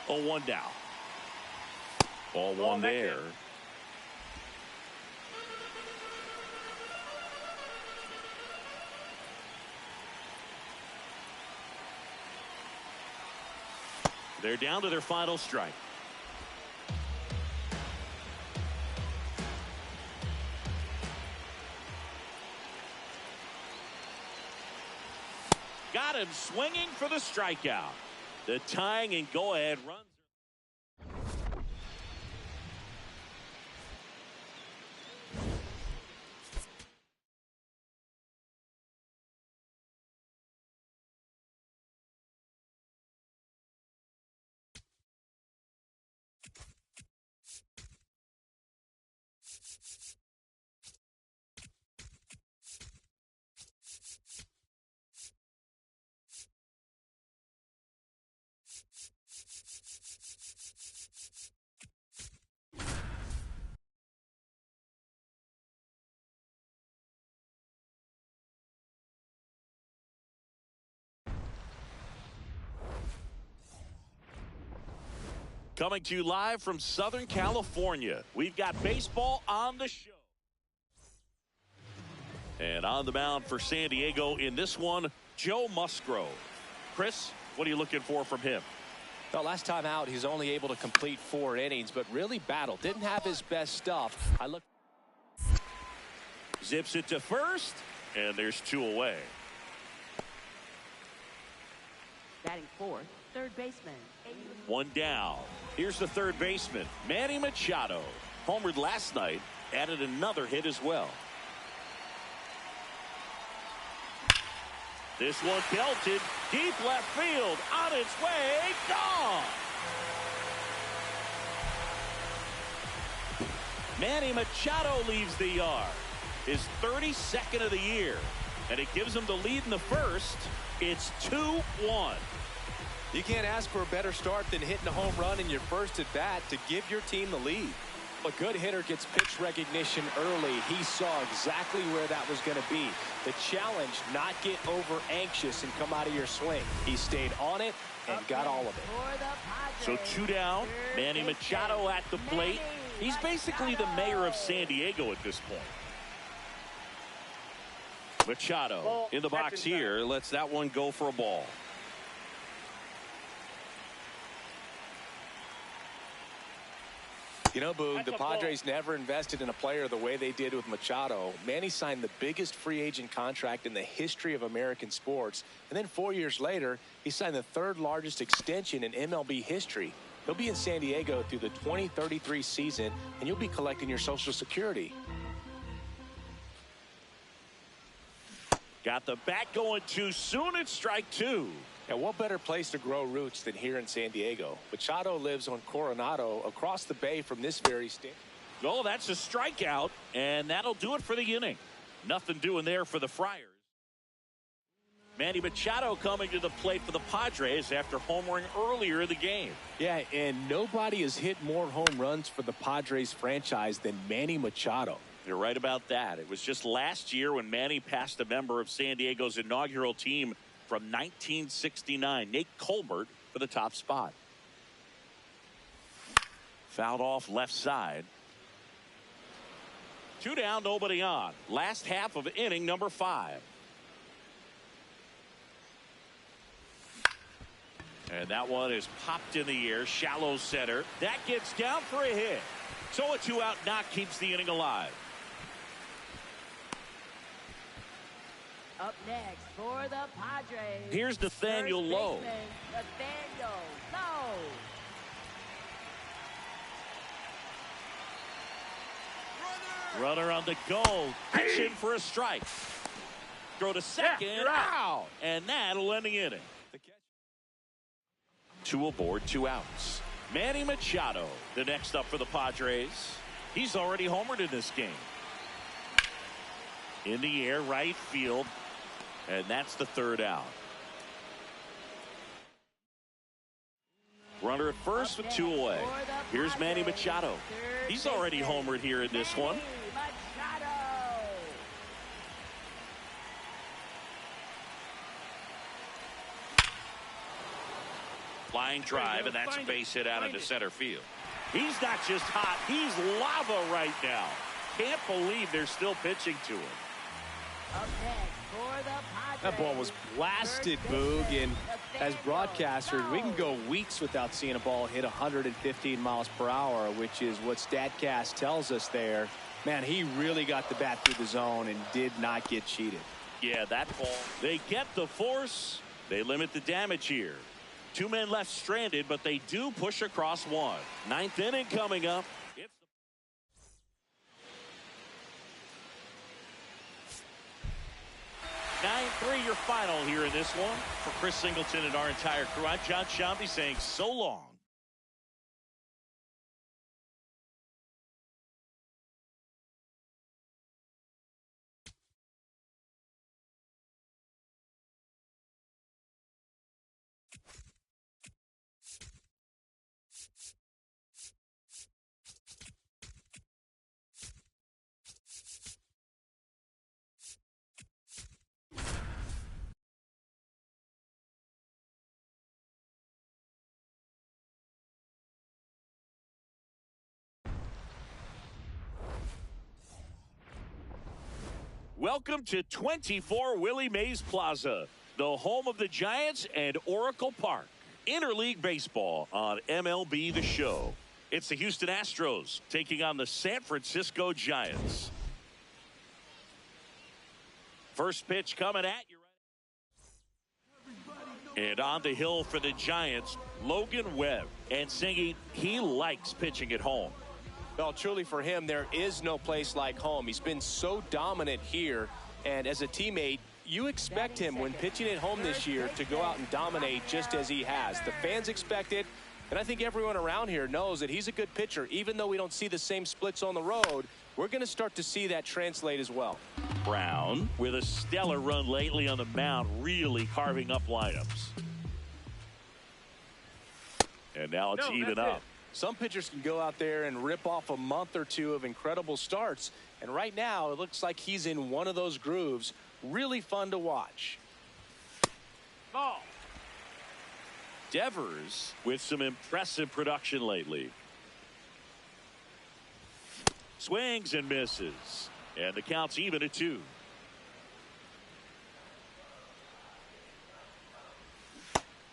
Oh, 1 down. Ball 1 there. They're down to their final strike. Got him swinging for the strikeout. The tying and go-ahead runs. Coming to you live from Southern California, we've got baseball on the show. And on the mound for San Diego in this one, Joe Musgrove. Chris, what are you looking for from him? Well, last time out, he's only able to complete 4 innings, but really battled. Didn't have his best stuff. Zips it to first, and there's 2 away. Batting fourth, third baseman. 1 down. Here's the third baseman, Manny Machado. Homered last night, added another hit as well. This one belted deep left field, on its way, gone. Manny Machado leaves the yard, his 32nd of the year, and it gives him the lead in the first. It's 2-1. You can't ask for a better start than hitting a home run in your first at bat to give your team the lead. A good hitter gets pitch recognition early. He saw exactly where that was going to be. The challenge, not get over anxious and come out of your swing. He stayed on it and got all of it. So 2 down. Manny Machado at the plate. He's basically the mayor of San Diego at this point. Machado in the box here. Lets that one go for a ball. You know, Boog, the Padres never invested in a player the way they did with Machado. Manny signed the biggest free agent contract in the history of American sports. And then 4 years later, he signed the 3rd largest extension in MLB history. He'll be in San Diego through the 2033 season, and you'll be collecting your Social Security. Got the bat going too soon. It's strike 2. And what better place to grow roots than here in San Diego? Machado lives on Coronado across the bay from this very state. Oh, that's a strikeout, and that'll do it for the inning. Nothing doing there for the Friars. Manny Machado coming to the plate for the Padres after homering earlier in the game. Yeah, and nobody has hit more home runs for the Padres franchise than Manny Machado. You're right about that. It was just last year when Manny passed a member of San Diego's inaugural team from 1969, Nate Colbert, for the top spot. Fouled off left side. 2 down, nobody on. Last half of inning number 5. And that one is popped in the air, shallow center. That gets down for a hit. So a 2-out knock keeps the inning alive. Up next for the Padres. Here's Nathaniel First Lowe. baseman, Nathaniel Lowe. Runner on the go. Pitching for a strike. Throw to second. you're out. And that'll end the inning. 2 aboard, 2 outs. Manny Machado, the next up for the Padres. He's already homered in this game. In the air, right field. And that's the 3rd out. Runner at first with 2 away. Here's Manny Machado. He's already homered here in this one. Machado. Flying drive, and that's a base hit out into center field. He's not just hot, he's lava right now. Can't believe they're still pitching to him. Up next for the Padres. That ball was blasted, Boog, and as broadcasters, we can go weeks without seeing a ball hit 115 miles per hour, which is what StatCast tells us there. Man, he really got the bat through the zone and did not get cheated. Yeah, that ball. They get the force. They limit the damage here. 2 men left stranded, but they do push across 1. 9th inning coming up. It's 9-3 your final here in this one. For Chris Singleton and our entire crew, I'm John Shambi saying so long. Welcome to 24 Willie Mays Plaza, the home of the Giants and Oracle Park. Interleague baseball on MLB The Show. It's the Houston Astros taking on the San Francisco Giants. First pitch coming at you. And on the hill for the Giants, Logan Webb. And Singy, he likes pitching at home. Well, truly for him, there is no place like home. He's been so dominant here, and as a teammate, you expect him when pitching at home this year to go out and dominate just as he has. The fans expect it, and I think everyone around here knows that he's a good pitcher. Even though we don't see the same splits on the road, we're going to start to see that translate as well. Brown, with a stellar run lately on the mound, really carving up lineups. And now it's even up. Some pitchers can go out there and rip off a month or 2 of incredible starts. And right now, it looks like he's in one of those grooves. Really fun to watch. Ball. Devers with some impressive production lately. Swings and misses. And the count's even at 2.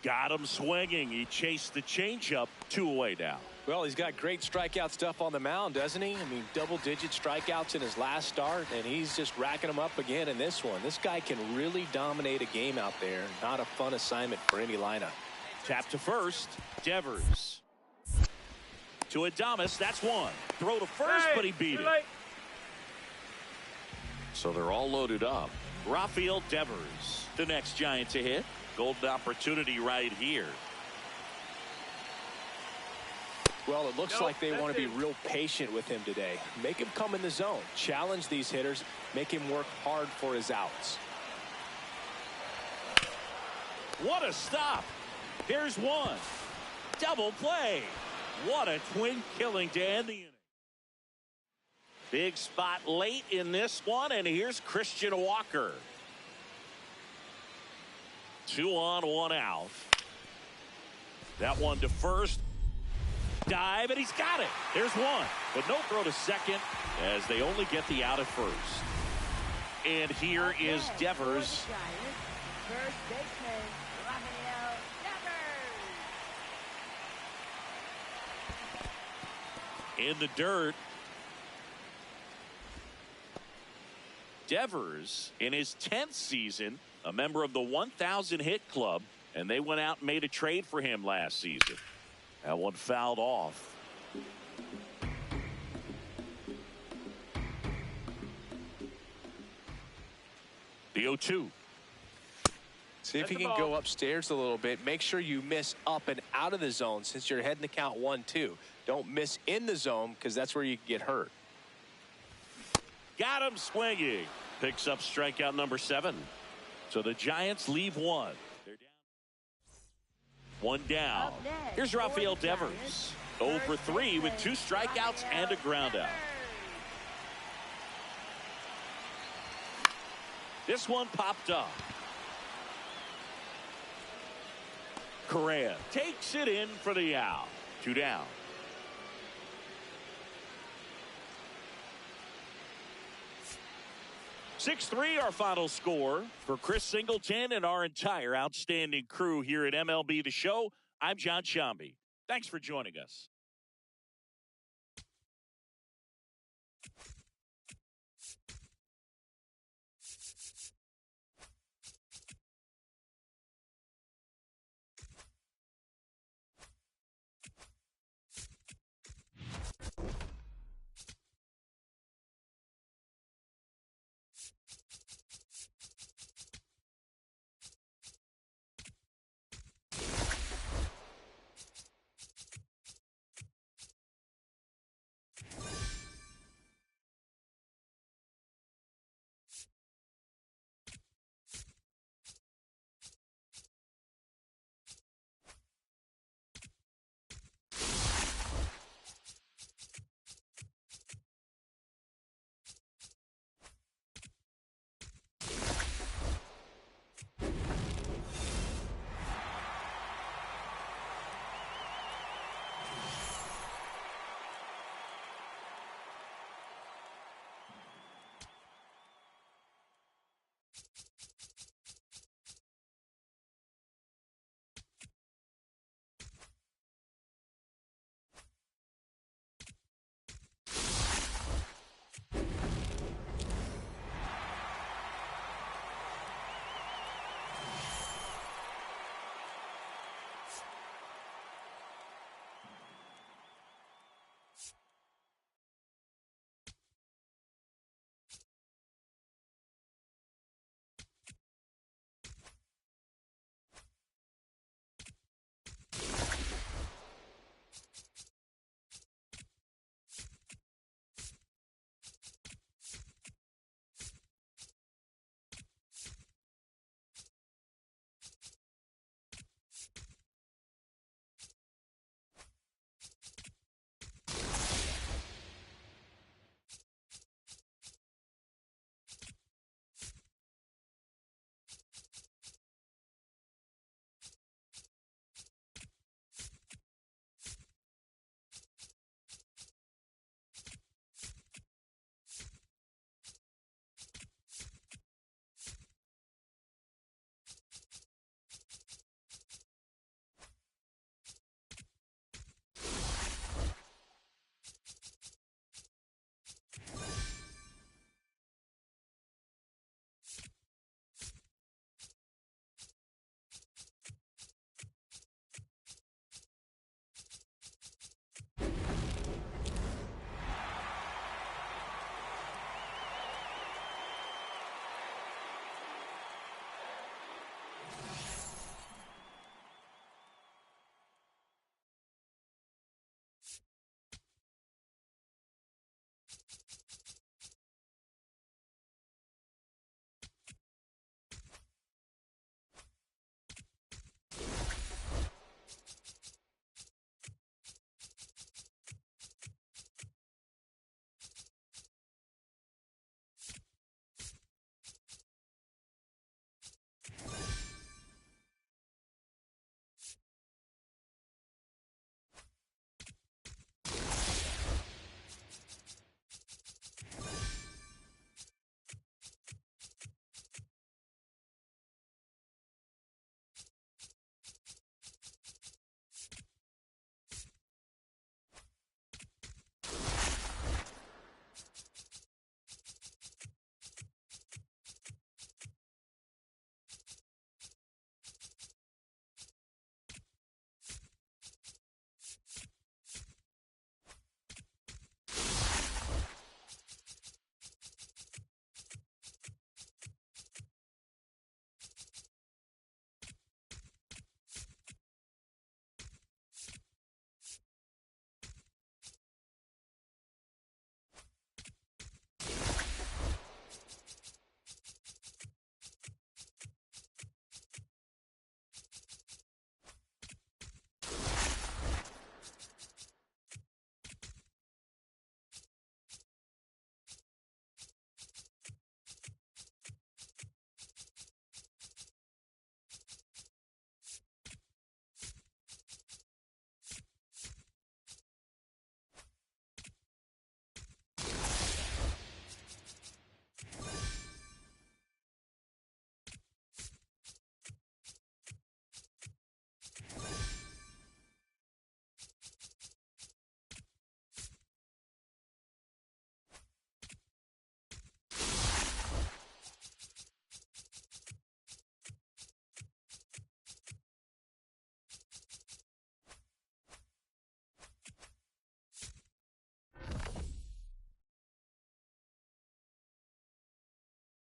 Got him swinging. He chased the changeup. 2 away now. Well, he's got great strikeout stuff on the mound, doesn't he? I mean, double-digit strikeouts in his last start, and he's just racking them up again in this one. This guy can really dominate a game out there. Not a fun assignment for any lineup. Tap to first. Devers. To Adames. That's 1. Throw to first, but he beat it. So they're all loaded up. Rafael Devers, the next Giant to hit. Golden opportunity right here. Well, it looks like they want to be real patient with him today. Make him come in the zone. Challenge these hitters. Make him work hard for his outs. What a stop. Here's one. Double play. What a twin killing to end the inning. Big spot late in this one, and here's Christian Walker. 2 on, 1 out. That one to first. Dive, and he's got it. There's one, but no throw to second as they only get the out at first. And here is Devers. First baseman, Rafael Devers. In the dirt. Devers, in his 10th season, a member of the 1,000 hit club, and they went out and made a trade for him last season. That one fouled off. The 0-2. See if you can go upstairs a little bit. Make sure you miss up and out of the zone since you're heading to count 1-2. Don't miss in the zone because that's where you get hurt. Got him swinging. Picks up strikeout number 7. So the Giants leave one. They're down. One down. Here's Rafael Devers. 0 for 3 with 2 strikeouts and a groundout. This one popped up. Correa takes it in for the out. 2 down. 6-3 our final score. For Chris Singleton and our entire outstanding crew here at MLB The Show, I'm John Sciambi. Thanks for joining us.